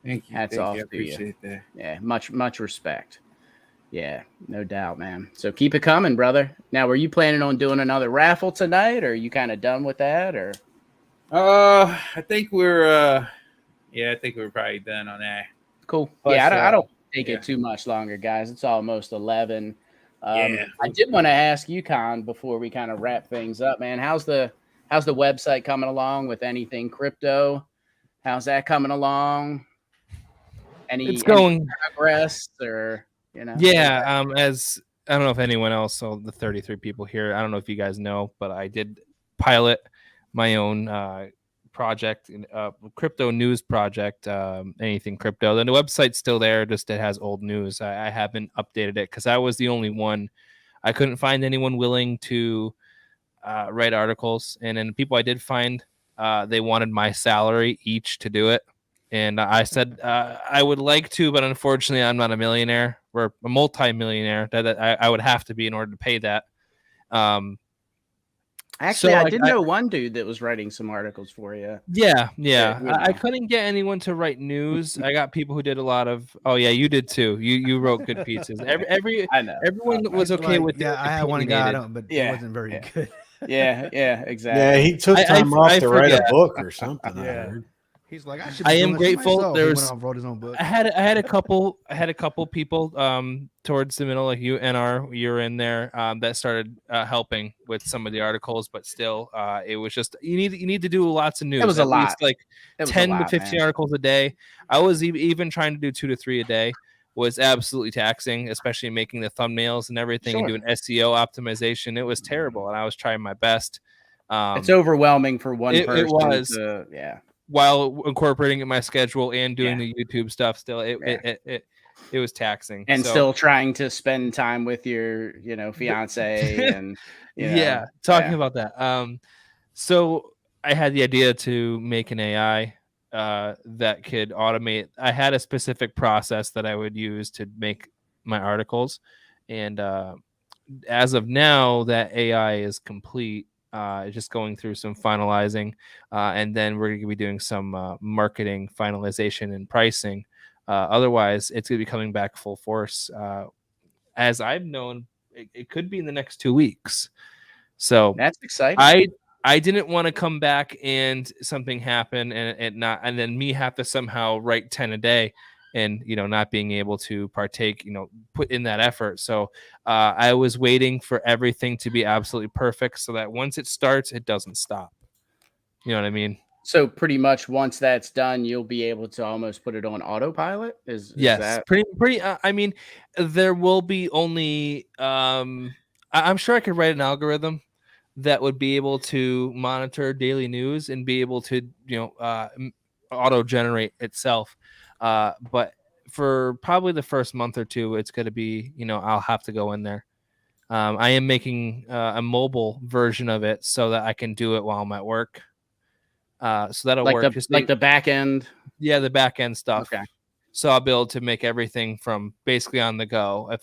Thank you. Hats Thank off you. I to you. appreciate that. Yeah, much respect. Yeah, no doubt, man. So keep it coming, brother. Now, were you planning on doing another raffle tonight, or are you kind of done with that, or? I think we're probably done on that. Cool. Plus, Yeah, I don't take yeah. it too much longer, guys. It's almost 11. Yeah. I did want to ask you, Con, before we kind of wrap things up, man. How's the website coming along with anything crypto? How's that coming along? It's going any progress, or Yeah, as I don't know if anyone else, so the 33 people here, I don't know if you guys know, but I did pilot my own project, crypto news project, anything crypto. Then the website's still there, just it has old news. I haven't updated it because I was the only one. I couldn't find anyone willing to write articles, and then the people I did find, they wanted my salary each to do it. And I said I would like to, but unfortunately, I'm not a millionaire. We're a multi-millionaire that I would have to be in order to pay that. Actually, so I did know one dude that was writing some articles for you. Yeah. Yeah. I couldn't get anyone to write news. I got people who did a lot of. Oh yeah, you did too. You wrote good pieces. I know. Everyone was okay with it. Yeah, I had one guy, opinionated. but Yeah, it wasn't very yeah. good. Yeah, exactly. Yeah, he took I time off I to write a forget. book or something. I Yeah. heard. He's like, I should. I be am doing this grateful. myself. There He was- went off, wrote his own book. I had a couple people towards the middle, like you and you were in there, that started helping with some of the articles, but still it was just you need to do lots of news. It was a at least lot. like It was a 10 lot, to 15 man. articles a day. I was even trying to do 2 to 3 a day was absolutely taxing, especially making the thumbnails and everything and Sure. doing SEO optimization. It was terrible, and I was trying my best. It's overwhelming for one it person. was. Yeah. While incorporating it in my schedule and doing Yeah. the YouTube stuff, still it was taxing. And So- still trying to spend time with your, fiance and talking about that. So I had the idea to make an AI that could automate. I had a specific process that I would use to make my articles, and as of now, that AI is complete. Just going through some finalizing, and then we're going to be doing some marketing finalization and pricing. Otherwise, it's going to be coming back full force. As I've known, it could be in the next 2 weeks. So that's exciting. I didn't want to come back and something happen and then me have to somehow write 10 a day and not being able to partake, put in that effort. So I was waiting for everything to be absolutely perfect so that once it starts, it doesn't stop. You know what I mean? So pretty much once that's done, you'll be able to almost put it on autopilot. Is Yes, that... pretty. I mean, there will be only. I'm sure I could write an algorithm that would be able to monitor daily news and be able to, auto generate itself. But for probably the first month or two, it's going to be, I'll have to go in there. I am making a mobile version of it so that I can do it while I'm at work. So that'll Like work. the back end. Yeah, the back end stuff. Okay. So I'll be able to make everything from basically on the go. If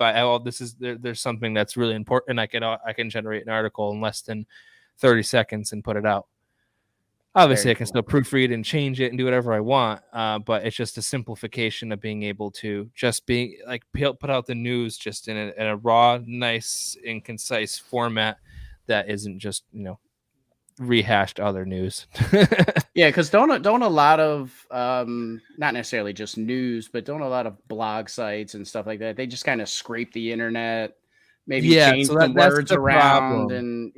there's something that's really important, I can generate an article in less than 30 seconds and put it out. Obviously, I can still proofread and change it and do whatever I want, but it's just a simplification of being able to just be like put out the news just in a raw, nice, and concise format that isn't just rehashed other news. Yeah, because don't a lot of not necessarily just news, but don't a lot of blog sites and stuff like that. They just kind of scrape the internet, maybe change some words around, and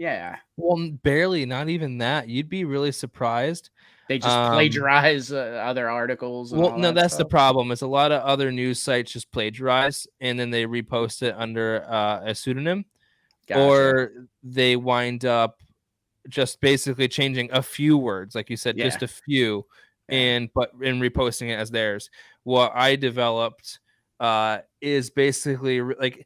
Well, barely, not even that. You'd be really surprised. They just plagiarize other articles. Well, no, that's the problem. Is a lot of other news sites just plagiarize and then they repost it under a pseudonym, or they wind up just basically changing a few words, like you said, just a few, and reposting it as theirs. What I developed is basically like,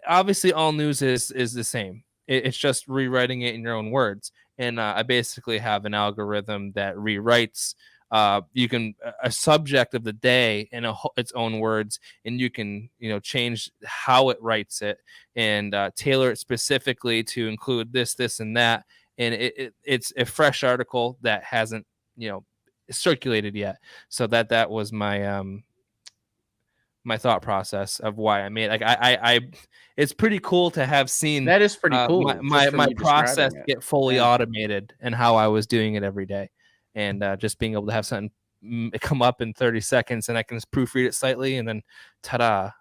obviously all news is the same. It's just rewriting it in your own words. And I basically have an algorithm that rewrites you can a subject of the day in its own words, and you can change how it writes it and tailor it specifically to include this and that. And it's a fresh article that hasn't circulated yet. So that was my my thought process of why I made I it's pretty cool to have seen that is pretty cool. My process get fully automated and how I was doing it every day, and just being able to have something come up in 30 seconds and I can just proofread it slightly and then ta-da,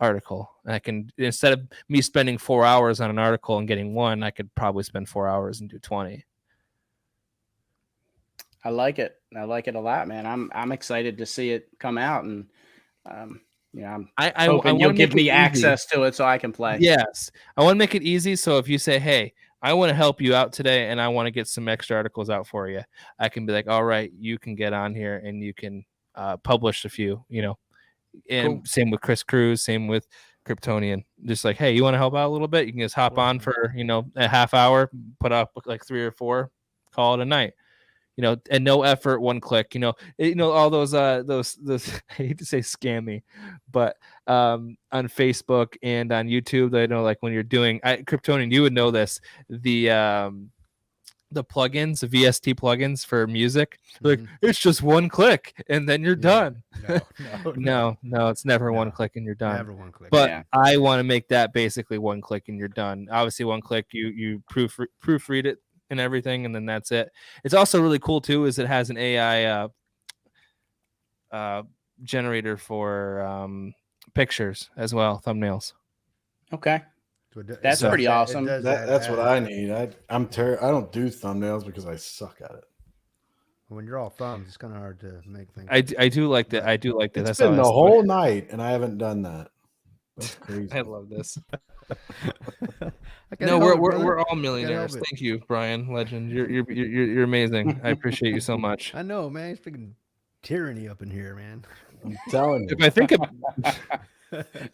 article. And I can, instead of me spending 4 hours on an article and getting one, I could probably spend 4 hours and do 20. I like it a lot, man. I'm excited to see it come out, and I'm hoping you'll give me access to it so I can play. Yes, I want to make it easy. So if you say, hey, I want to help you out today and I want to get some extra articles out for you, I can be like, all right, you can get on here and you can publish a few, and cool. Same with Chris Cruz, same with Kryptonian. Just like, hey, you want to help out a little bit? You can just hop on for, a half hour, put up like 3 or 4, call it a night. And no effort, one click, all those I hate to say scammy, but on Facebook and on YouTube, they know, like when you're doing Kryptonian, you would know this, the plugins, the VST plugins for music, like it's just one click and then you're done. No, it's never one click and you're done. Never one click. But I want to make that basically one click and you're done. Obviously, one click, you proofread it and everything, and then that's it. It's also really cool too is it has an AI generator for pictures as well, thumbnails. Okay, that's pretty awesome. That's what I need. I don't do thumbnails because I suck at it. When you're all thumbs, it's kind of hard to make things. I do like that. I do like that. It's been the whole night and I haven't done that. That's crazy. I love this. No, we're all millionaires. Thank you, Brian Legend. You're amazing. I appreciate you so much. I know, man. It's freaking tyranny up in here, man. I'm telling you. If I think of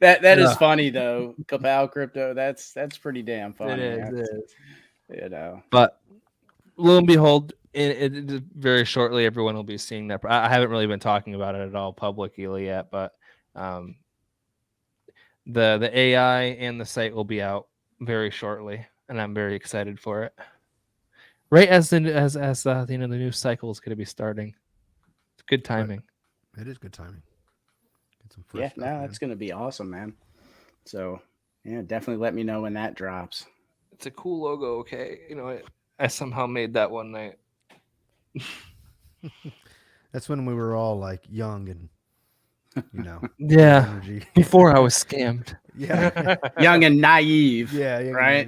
that is funny though, Kapow Crypto. That's pretty damn funny. It is. But lo and behold, it very shortly everyone will be seeing that. I haven't really been talking about it at all publicly yet, but the AI and the site will be out very shortly, and I'm very excited for it. Right as the new cycle is going to be starting. It's good timing. It is good timing. Get some fresh stuff, it's going to be awesome, man. So definitely let me know when that drops. It's a cool logo. Okay, I somehow made that one night. That's when we were all like young and energy. Before I was scammed. Young and naive. Right.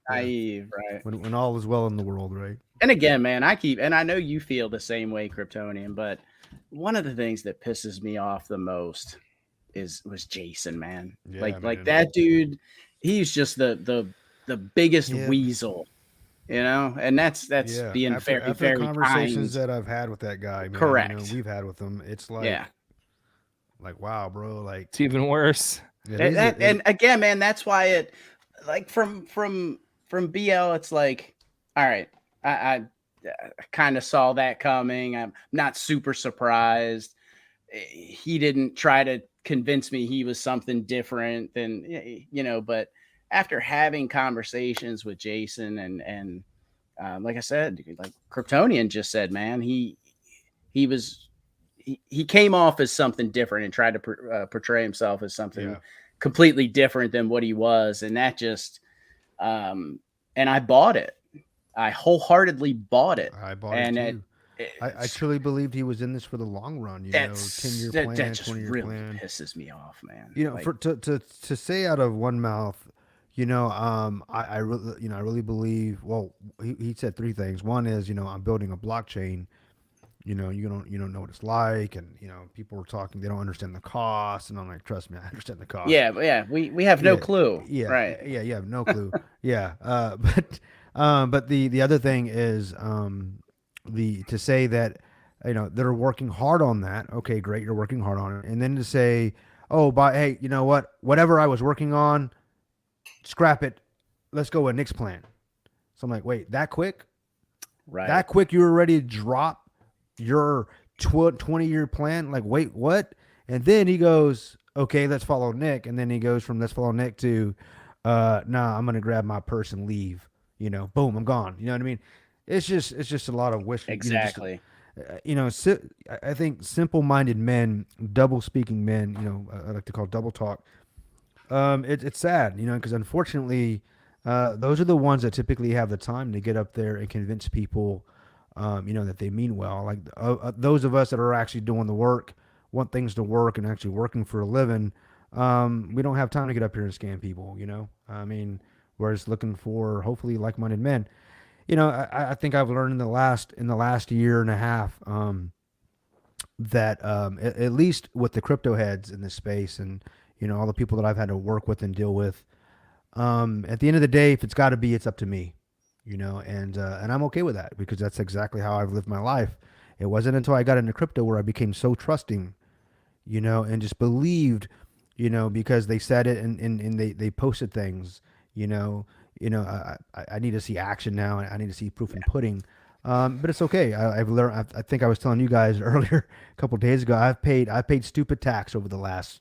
Naive, right? When all was well in the world, right? And again, man, I know you feel the same way, Kryptonian, but one of the things that pisses me off the most was Jason, man. Like that dude, he's just the biggest weasel. And that's being very the conversations that I've had with that guy, man, correct. We've had with him. It's like, like, wow, bro, like it's even worse. And again, man, that's why like from BL, it's like, all right, I kind of saw that coming. I'm not super surprised. He didn't try to convince me he was something different than, but after having conversations with Jason and like I said, like Kryptonian just said, man, he came off as something different and tried to portray himself as something completely different than what he was. And that just, and I bought it. I wholeheartedly bought it. I bought and it too. I truly believed he was in this for the long run. 10-year plan, that just 20-year really plan. pisses me off, man. Like, to say out of one mouth, I really believe. Well, he said three things. One is, I'm building a blockchain. You don't know what it's like, and people are talking. They don't understand the cost, and I'm like, trust me, I understand the cost. Yeah. We have no clue. Yeah, right. Yeah, you have no clue. Yeah, but the other thing is to say that they're working hard on that. Okay, great, you're working hard on it, and then to say, oh, but hey, you know what? Whatever I was working on, scrap it. Let's go with Nick's plan. So I'm like, wait, that quick? Right. That quick? You were ready to drop your 20-year plan? Like, wait, what? And then he goes, okay, let's follow Nick. And then he goes from let's follow Nick to, nah, I'm gonna grab my purse and leave. Boom, I'm gone. You know what I mean? It's just a lot of wish. Exactly. I think simple-minded men, double-speaking men, I like to call double talk. It's sad, because unfortunately, those are the ones that typically have the time to get up there and convince people, that they mean well. Like those of us that are actually doing the work, want things to work, and actually working for a living. We don't have time to get up here and scam people. I mean, we're just looking for hopefully like-minded men. I think I've learned in the last year and a half that at least with the crypto heads in this space and all the people that I've had to work with and deal with, at the end of the day, if it's got to be, it's up to me, and I'm okay with that because that's exactly how I've lived my life. It wasn't until I got into crypto where I became so trusting, and just believed, because they said it and they posted things, I need to see action now. I need to see proof in pudding. But it's okay. I've learned. I think I was telling you guys earlier, a couple of days ago. I paid stupid tax over the last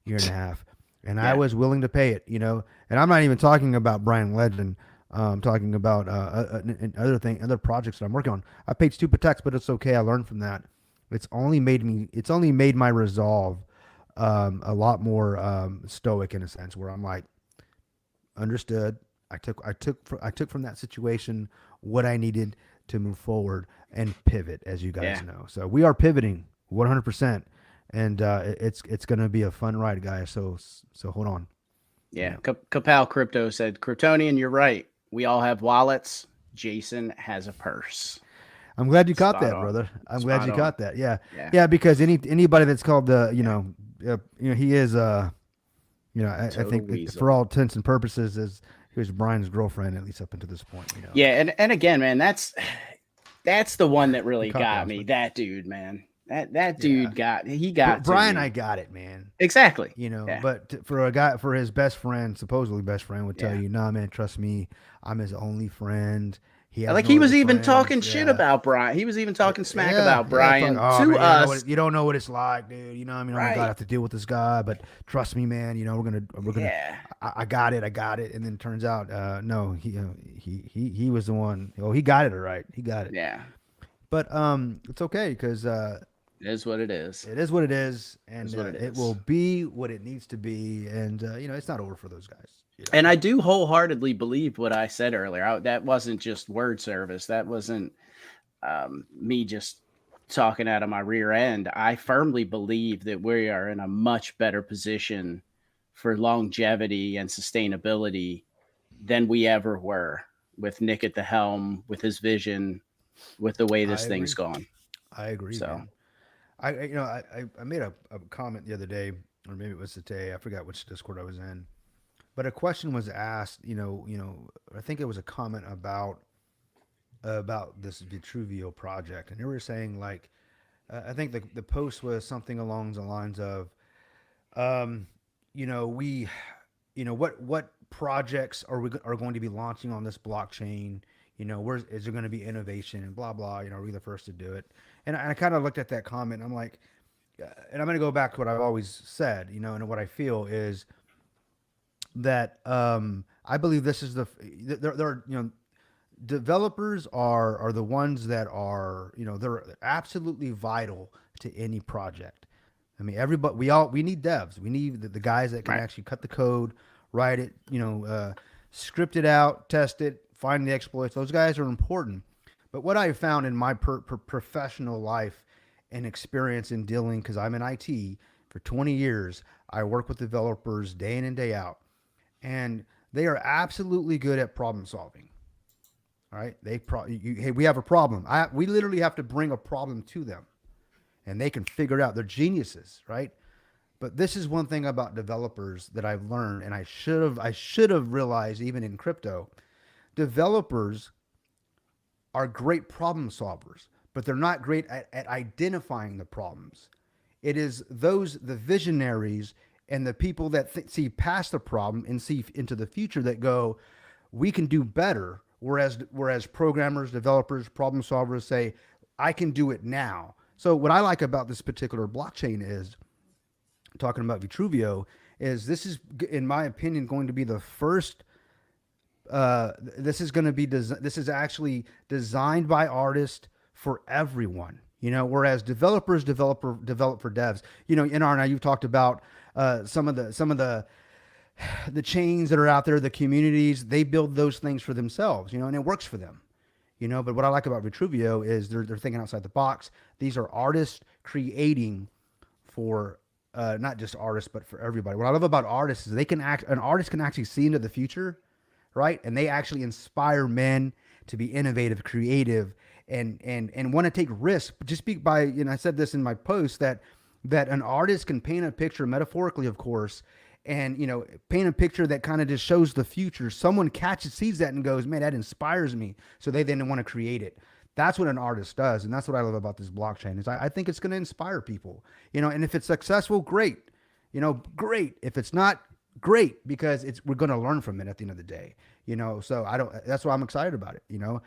year and a half, and I was willing to pay it. And I'm not even talking about Brian Legend. I'm talking about other projects that I'm working on. I paid stupid tax, but it's okay. I learned from that. It's only made my resolve a lot more stoic in a sense, where I'm like, understood. I took from that situation what I needed to move forward and pivot, as you guys know. So we are pivoting 100%, and it's going to be a fun ride, guys. So hold on. Yeah, Kapow Crypto said, Kryptonian, you're right. We all have wallets. Jason has a purse. I'm glad you caught that, brother. I'm glad you caught that. Yeah, because anybody that's called he is I think for all intents and purposes he was Brian's girlfriend, at least up until this point. Yeah, and again, man, that's the one that really got me. That dude, man. That dude got Brian. I got it, man. Exactly. But for his best friend, supposedly best friend, would tell you, nah, man, trust me, I'm his only friend. He was even talking shit about Brian. He was even talking smack about Brian to us. You don't know what it's like, dude. Oh my God, I have to deal with this guy, but trust me, man. We're gonna. Yeah. I got it. And then it turns out, no, he was the one. Oh, he got it all right. He got it. Yeah. But it's okay because it is what it is. It is what it is, and it will be what it needs to be. And it's not over for those guys. And I do wholeheartedly believe what I said earlier. That wasn't just word service. That wasn't me just talking out of my rear end. I firmly believe that we are in a much better position for longevity and sustainability than we ever were with Nick at the helm, with his vision, with the way this thing's gone. I agree. So, man. I made a comment the other day, or maybe it was today. I forgot which Discord I was in. But a question was asked, I think it was a comment about this Vitruvio project. And they were saying, like, I think the post was something along the lines of, what projects are going to be launching on this blockchain? You know, where is there going to be innovation and blah blah? You know, are we the first to do it? And I kind of looked at that comment. And I'm like, and I'm going to go back to what I've always said. You know, and what I feel is that I believe this is there are, you know, developers are the ones that are, you know, they're absolutely vital to any project. I mean, everybody, we need devs. We need the guys that can actually cut the code, write it, you know, script it out, test it, find the exploits. Those guys are important. But what I found in my professional life and experience in dealing, because I'm in IT for 20 years, I work with developers day in and day out, and they are absolutely good at problem solving. All right, hey, we have a problem. We literally have to bring a problem to them, and they can figure it out. They're geniuses, right? But this is one thing about developers that I've learned, and I should have realized even in crypto. Developers are great problem solvers, but they're not great at identifying the problems. It is the visionaries and the people that see past the problem and see into the future that go, we can do better. Whereas programmers, developers, problem solvers say, I can do it now. So what I like about this particular blockchain is, talking about Vitruvio, is this is, in my opinion, going to be the first. This is actually designed by artists for everyone. You know, whereas developers develop for devs. You know, now you've talked about some of the chains that are out there, the communities, they build those things for themselves, you know, and it works for them, you know. But what I like about Vitruvio is they're thinking outside the box. These are artists creating for not just artists, but for everybody. What I love about artists is an artist can actually see into the future, right? And they actually inspire men to be innovative, creative, and want to take risks. Just by, you know, I said this in my post that an artist can paint a picture, metaphorically, of course, and, you know, paint a picture that kind of just shows the future. Someone sees that and goes, man, that inspires me. So they then want to create it. That's what an artist does. And that's what I love about this blockchain is I think it's going to inspire people, you know, and if it's successful, great, you know, great. If it's not, great, because we're going to learn from it at the end of the day, you know. So that's why I'm excited about it, you know.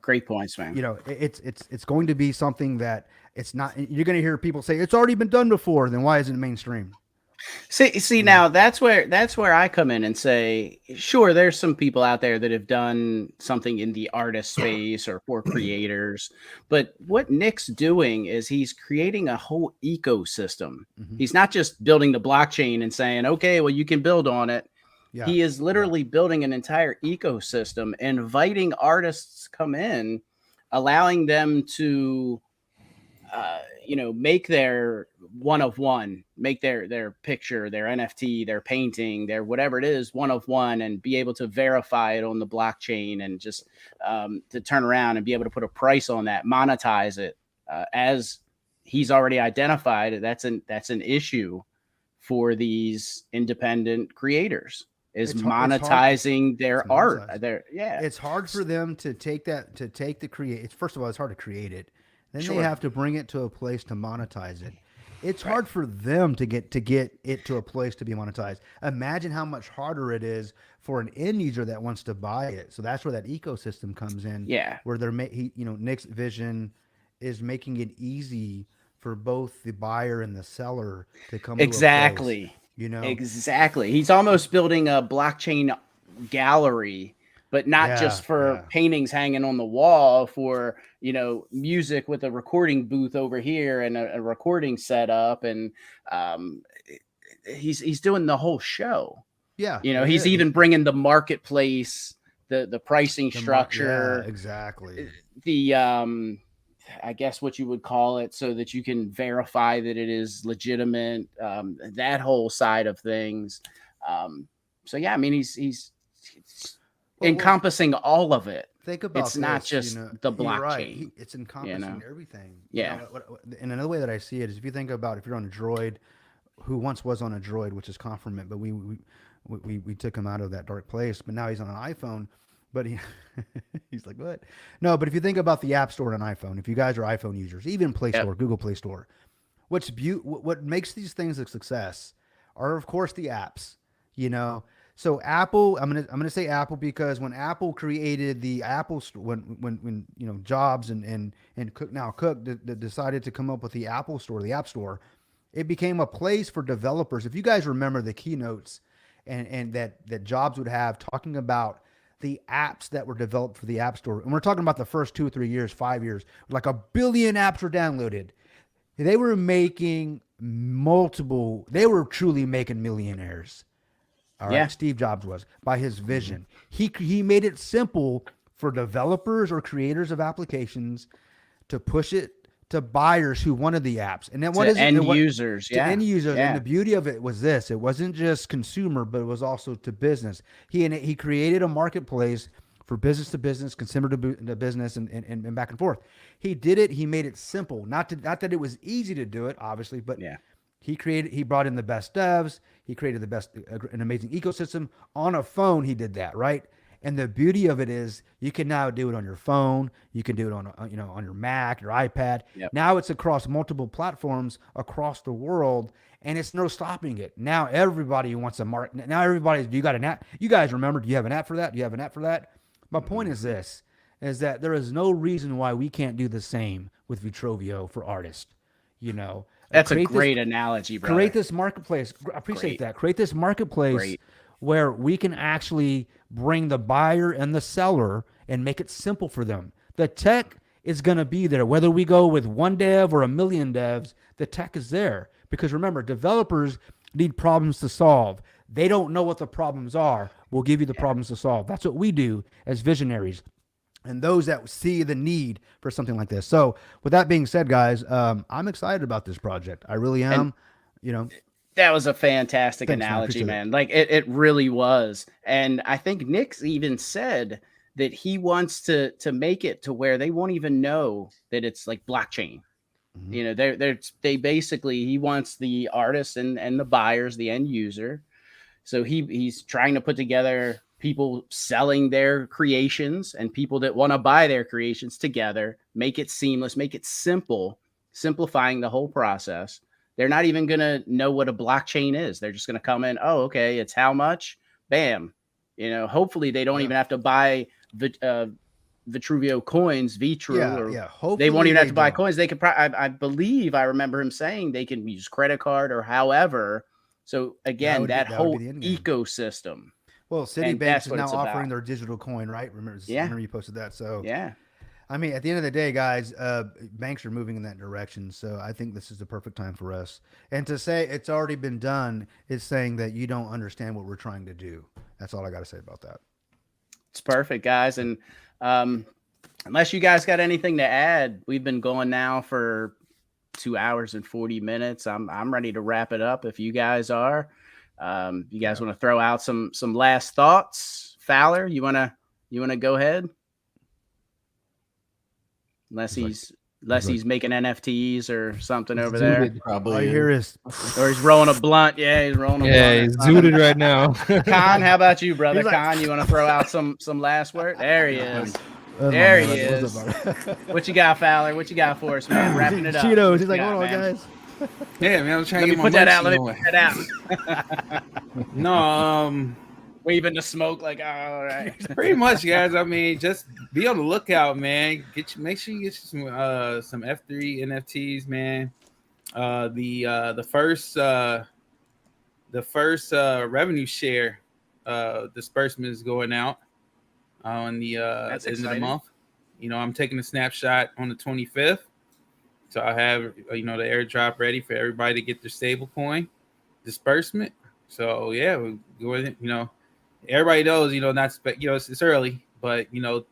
Great points, man. You know, it's going to be something that it's not, you're going to hear people say it's already been done before. Then why isn't it mainstream? See, now that's where I come in and say, sure, there's some people out there that have done something in the artist space or for creators, but what Nick's doing is he's creating a whole ecosystem. Mm-hmm. He's not just building the blockchain and saying, okay, well, you can build on it. Yeah. He is literally building an entire ecosystem, inviting artists to come in, allowing them to you know, make their one of one, make their picture, their NFT, their painting, their whatever it is, one of one, and be able to verify it on the blockchain, and just to turn around and be able to put a price on that, monetize it, as he's already identified. That's an issue for these independent creators, is monetizing their art. It's hard for them to take the create. First of all, it's hard to create it. Then they have to bring it to a place to monetize it. It's hard for them to get it to a place to be monetized. Imagine how much harder it is for an end user that wants to buy it. So that's where that ecosystem comes in. Yeah, where Nick's vision is making it easy for both the buyer and the seller to come exactly. To a place, you know, exactly. He's almost building a blockchain gallery, but not just for paintings hanging on the wall, for, you know, music with a recording booth over here and a recording setup. And he's doing the whole show. Yeah. You know, he's even bringing the marketplace, the pricing structure. Exactly. The, I guess what you would call it, so that you can verify that it is legitimate, that whole side of things. So, yeah, I mean, he's encompassing all of it. Think about it's not just the blockchain. Right. It's encompassing everything. Yeah. And another way that I see it is, if you think about, if you're on a Droid, who once was on a Droid, which is Conformant, but we took him out of that dark place, but now he's on an iPhone. But he's like, what? No, but if you think about the App Store on an iPhone, if you guys are iPhone users, even Play Store, Google Play Store, what makes these things a success are, of course, the apps. You know, So Apple, I'm gonna say Apple because when Apple created the Apple Store, when Jobs and Cook decided to come up with the Apple Store, the App Store, it became a place for developers. If you guys remember the keynotes and that Jobs would have talking about the apps that were developed for the App Store, and we're talking about the first 2 or 3 years, 5 years, like 1 billion apps were downloaded. They were making they were truly making millionaires. All right, Yeah. Steve Jobs was by his vision. He made it simple for developers or creators of applications to push it to buyers who wanted the apps, and then what To is it? end And what- users, to yeah. end users. Yeah. And the beauty of it was this: it wasn't just consumer, but it was also to business. He created a marketplace for business to business, consumer to business, and back and forth. He did it. He made it simple. Not that it was easy to do it, obviously, but Yeah. he brought in the best devs. He created an amazing ecosystem on a phone. He did that, right? And the beauty of it is you can now do it on your phone. You can do it on your Mac, your iPad. Yep. Now it's across multiple platforms across the world, and it's no stopping it. Now everybody wants a market. Now do you got an app? You guys remember, do you have an app for that? Do you have an app for that? My point is this, is that there is no reason why we can't do the same with Vitrovio for artists. That's a Create this- great analogy, brother. Create this marketplace. I appreciate that. Create this marketplace Great. where we can actually bring the buyer and the seller and make it simple for them. The tech is going to be there. Whether we go with 1 dev or 1 million devs, the tech is there. Because remember, developers need problems to solve. They don't know what the problems are. We'll give you the problems to solve. That's what we do as visionaries and those that see the need for something like this. So with that being said, guys, I'm excited about this project. I really am. That was a fantastic Thanks, man. I analogy, appreciate it. man. Like it really was. And I think Nick's even said that he wants to make it to where they won't even know that it's like blockchain. Mhm. They basically, he wants the artists and the buyers, the end user. So he's trying to put together people selling their creations and people that want to buy their creations together, make it seamless, make it simple, simplifying the whole process. They're not even going to know what a blockchain is. They're just going to come in. Oh, okay. It's how much? Bam. Hopefully they don't even have to buy Vitruvio coins, Vitru. Hopefully They won't even have to buy don't. coins. They could I believe I remember him saying they can use credit card or however. So again, would be- that that would whole be the end game. ecosystem. Well, And Citibank that's is what now it's offering about. their digital coin, right? Remember you posted that. So Yeah. I mean, at the end of the day, guys, banks are moving in that direction. So I think this is the perfect time for us. And to say it's already been done is saying that you don't understand what we're trying to do. That's all I got to say about that. It's perfect, guys. And unless you guys got anything to add, we've been going now for 2 hours and 40 minutes. I'm ready to wrap it up if you guys are. You guys want to throw out some last thoughts? Fowler, you wanna go ahead? Unless he's making NFTs or something over there. Zooted. Probably. All you hear is Or he's rolling a blunt. Yeah, he's rolling a Yeah, blunt. he's zooted right now. Khan, how about you, brother? He's like- Khan, you want to throw out some last word? There he is. Oh, There my he God. is. What's up, buddy? What you got, Fowler? What you got for us, man? Wrapping it up. Cheetos. What He's you like, got, hold on, man? guys. Yeah, man, I'm trying Let to me get put my that out. Let me going. put that out. No, Waving the smoke like, oh, all right. pretty much, guys. I mean, just be on the lookout, man. Make sure you get you some F3 NFTs, man. The first revenue share disbursement is going out on the That's end of the exciting. month. I'm taking a snapshot on the 25th, so I have the airdrop ready for everybody to get their stable coin disbursement. So yeah, we're going. Everybody knows, it's early, but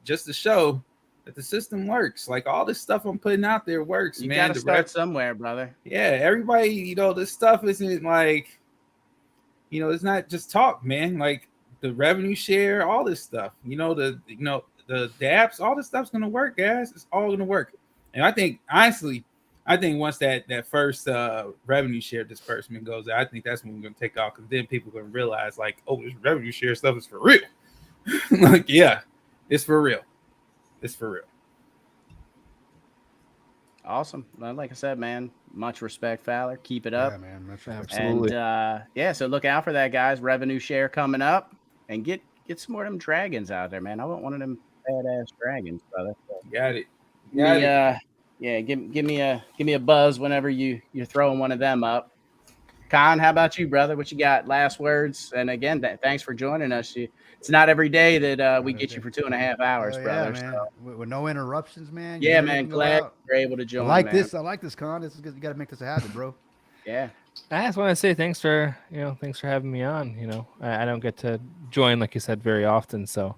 just to show that the system works. Like all this stuff I'm putting out there works, You man. got to The start somewhere, brother. yeah, everybody, this stuff isn't like, it's not just talk, man. Like the revenue share, all this stuff, the apps, all this stuff's gonna work, guys. It's all gonna work. And I think, honestly, once that first revenue share disbursement goes out, I think that's when we're gonna take off, because then people are gonna realize, like, oh, this revenue share stuff is for real. Like, yeah, it's for real. It's for real. Awesome. Well, like I said, man, much respect, Fowler. Keep it up. Yeah, man. That's right. Absolutely. And yeah, so look out for that, guys. Revenue share coming up, and get some more of them dragons out there, man. I want one of them badass dragons, brother. So Got it. give me, yeah, give me a buzz whenever you're throwing one of them up. Con, how about you, brother? What you got? Last words. And again, thanks for joining us. It's not every day that we get you for 2.5 hours, Oh, brother. yeah, man. So, With no interruptions, man. yeah, You man. can go Glad out. you're able to I join. like man. this. I like this, Con. This is good. You got to make this a habit, bro. Yeah. I just want to say thanks for having me on. I don't get to join, like you said, very often, so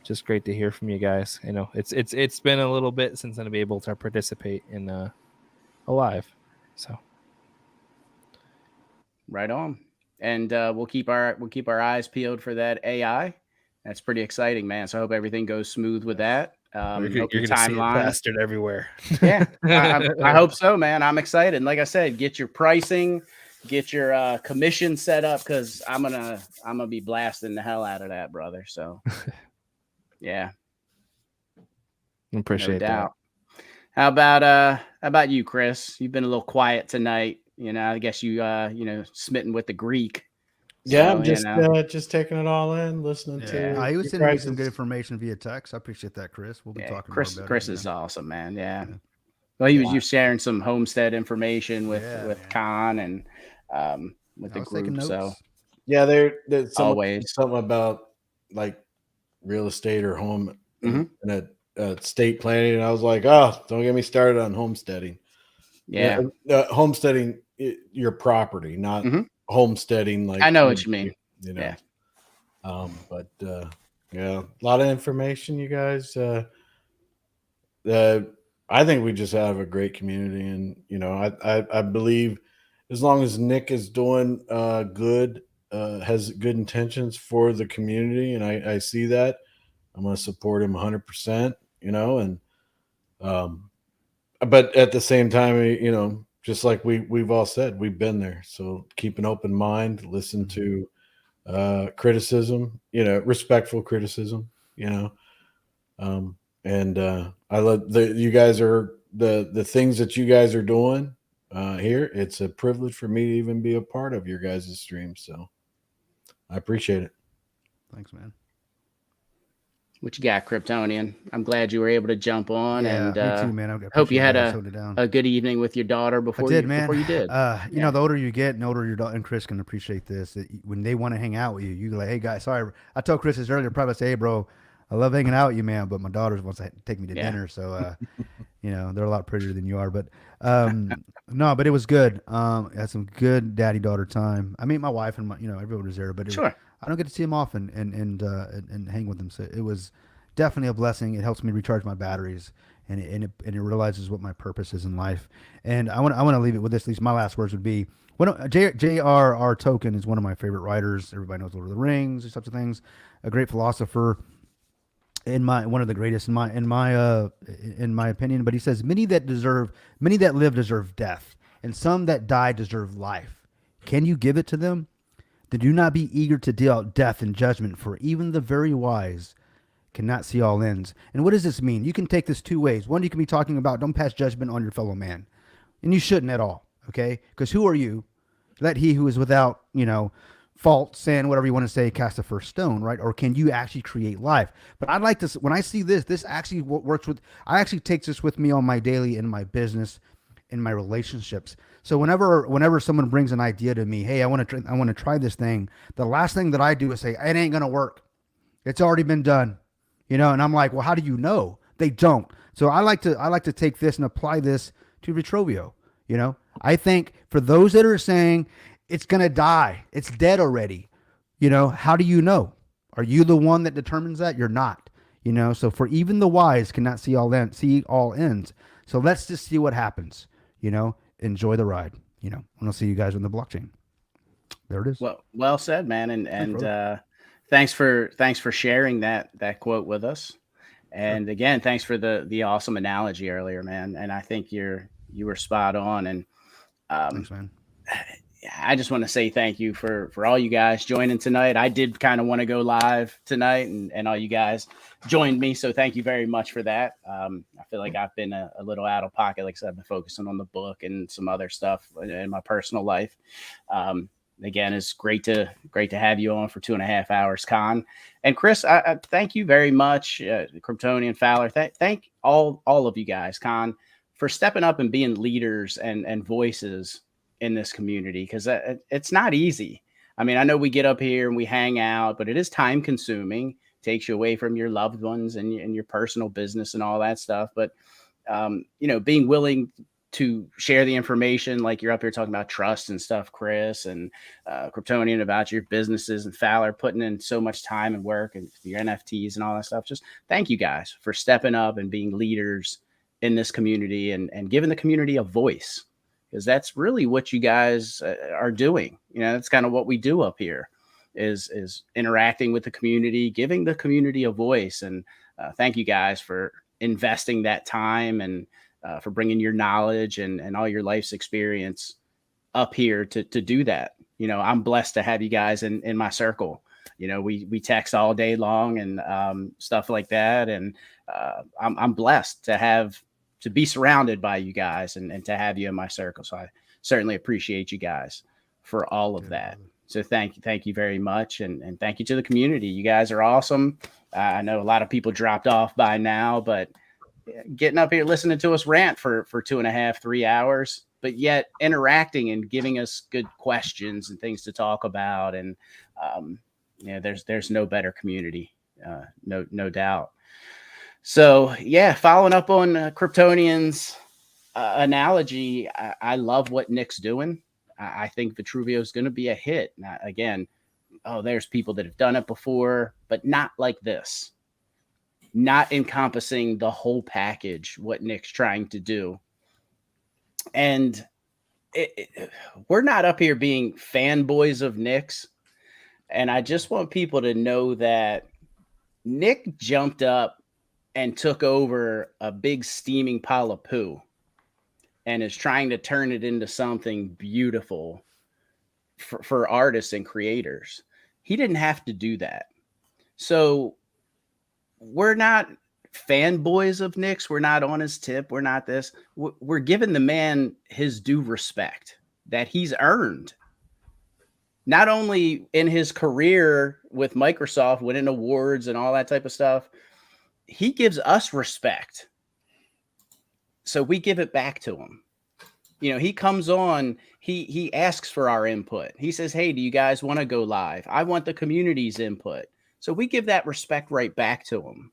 just great to hear from you guys. It's been a little bit since I've been able to participate in a live, so Right on. And we'll keep our eyes peeled for that AI. That's pretty exciting, man. So I hope everything goes smooth with that. you're Hope gonna your see it timeline. plastered everywhere. Yeah, I hope so, man. I'm excited. And like I said, get your pricing, get your commission set up, because I'm gonna be blasting the hell out of that, brother. So yeah, Appreciate no that. doubt. How about you, Chris? You've been a little quiet tonight. I guess you smitten with the Greek. Yeah, So, I'm just taking it all in, listening to. He was your sending me some guys' good information via text. I appreciate that, Chris. We'll be talking Chris. more about Chris it. is awesome, man. Yeah. Yeah. Well, you're sharing some homestead information with Yeah, Con and with I the was taking group. notes. So Yeah, there's always. something about like real estate or home Mhm. and estate planning. And I was like, oh, don't get me started on homesteading. Yeah. Homesteading your property, not Mhm. homesteading like I know what you mean. Yeah. Yeah. But yeah, a lot of information, you guys. I think we just have a great community, and I believe as long as Nick is doing good, has good intentions for the community, and I see that, I'm going to support him 100%. And but at the same time, just like we've all said, we've been there. So keep an open mind, listen to criticism, respectful criticism, and I love you guys are the things that you guys are doing here. It's a privilege for me to even be a part of your guys' stream. So I appreciate it. Thanks, man. What you got, Kryptonian? I'm glad you were able to jump on, Yeah, and me too, man. I hope you had appreciate that. Hold it down. a good evening with your daughter before I did, man. before you did. You know, the older you get, and the older your daughter and Chris can appreciate this. That when they want to hang out with you, you go like, "Hey, guys, sorry." I told Chris this earlier. Probably say, "Hey, bro, I love hanging out with you, man, but my daughter wants to take me to dinner." So, they're a lot prettier than you are. But no, but it was good. I had some good daddy-daughter time. I mean, my wife and everyone was there, but Sure. I don't get to see them often and hang with them. So it was definitely a blessing. It helps me recharge my batteries, and it realizes what my purpose is in life. And I want to leave it with this. At least my last words would be: J.R.R. Tolkien is one of my favorite writers. Everybody knows Lord of the Rings, these types of things. A great philosopher, one of the greatest in my opinion. But he says many that live deserve death, and some that die deserve life. Can you give it to them? Then do not be eager to deal out death and judgment, for even the very wise cannot see all ends. And what does this mean? You can take this two ways. One, you can be talking about don't pass judgment on your fellow man. And you shouldn't at all, okay? Because who are you? Let he who is without, fault, sin, whatever you want to say, cast the first stone, right? Or can you actually create life? But I'd like to, when I see this actually works with, I actually take this with me on my daily, in my business, in my relationships. So whenever someone brings an idea to me, hey, I want to try this thing, the last thing that I do is say, it ain't going to work. It's already been done. And I'm like, well, how do you know? They don't. So I like to take this and apply this to Retrovio. I think for those that are saying it's going to die, it's dead already, how do you know? Are you the one that determines that? You're not, so for even the wise cannot see all ends. So let's just see what happens, enjoy the ride, and I'll see you guys on the blockchain. There it is. Well said, man. And thanks for sharing that quote with us. And again, thanks for the awesome analogy earlier, man. And I think you were spot on. And thanks, man. I just want to say thank you for all you guys joining tonight. I did kind of want to go live tonight, and all you guys joined me. So thank you very much for that. I feel like I've been a little out of pocket. Like I said, I've been focusing on the book and some other stuff in my personal life. Again, it's great to have you on for 2.5 hours, Con. And Chris, I thank you very much. Kryptonian, Fowler, thank all of you guys, Con, for stepping up and being leaders and voices in this community, because it's not easy. I mean, I know we get up here and we hang out, but it is time consuming, takes you away from your loved ones and your personal business and all that stuff. But, being willing to share the information, like you're up here talking about trust and stuff, Chris, and Kryptonian about your businesses, and Fowler putting in so much time and work and your NFTs and all that stuff. Just thank you guys for stepping up and being leaders in this community and giving the community a voice. Because that's really what you guys are doing. That's kind of what we do up here is interacting with the community, giving the community a voice. And thank you guys for investing that time and for bringing your knowledge and all your life's experience up here to do that. I'm blessed to have you guys in my circle. We text all day long and stuff like that. And I'm blessed to be surrounded by you guys and to have you in my circle. So I certainly appreciate you guys for all of that. So thank you very much. And thank you to the community. You guys are awesome. I know a lot of people dropped off by now, but getting up here, listening to us rant for 2.5, 3 hours, but yet interacting and giving us good questions and things to talk about. And, there's no better community. No doubt. So, following up on Kryptonian's analogy, I love what Nick's doing. I think Vitruvio is going to be a hit. Now, again, there's people that have done it before, but not like this. Not encompassing the whole package, what Nick's trying to do. And we're not up here being fanboys of Nick's. And I just want people to know that Nick jumped up and took over a big steaming pile of poo and is trying to turn it into something beautiful for artists and creators. He didn't have to do that. So we're not fanboys of Nick's. We're not on his tip. We're not this. We're giving the man his due respect that he's earned. Not only in his career with Microsoft, winning awards and all that type of stuff, he gives us respect. So we give it back to him. He comes on, he asks for our input. He says, hey, do you guys want to go live? I want the community's input. So we give that respect right back to him.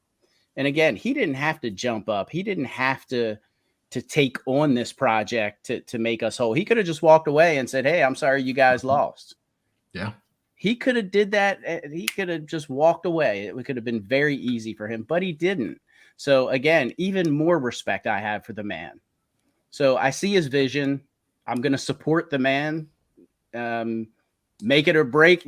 And again, he didn't have to jump up. He didn't have to take on this project to make us whole. He could have just walked away and said, hey, I'm sorry you guys lost. Yeah. He could have did that. He could have just walked away. It could have been very easy for him, but he didn't. So again, even more respect I have for the man. So I see his vision. I'm going to support the man. Make it or break.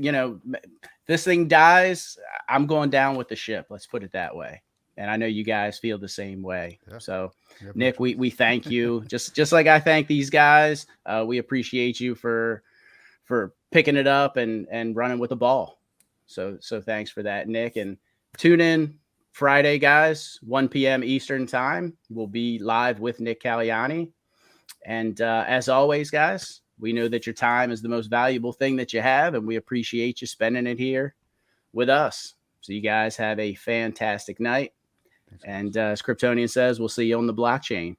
This thing dies, I'm going down with the ship. Let's put it that way. And I know you guys feel the same way. Yeah. So Nick, we thank you. just like I thank these guys. We appreciate you for picking it up and running with the ball. So thanks for that, Nick. And tune in Friday, guys, 1 p.m. Eastern time. We'll be live with Nick Caliani. And as always, guys, we know that your time is the most valuable thing that you have, and we appreciate you spending it here with us. So you guys have a fantastic night. And as Kryptonian says, we'll see you on the blockchain.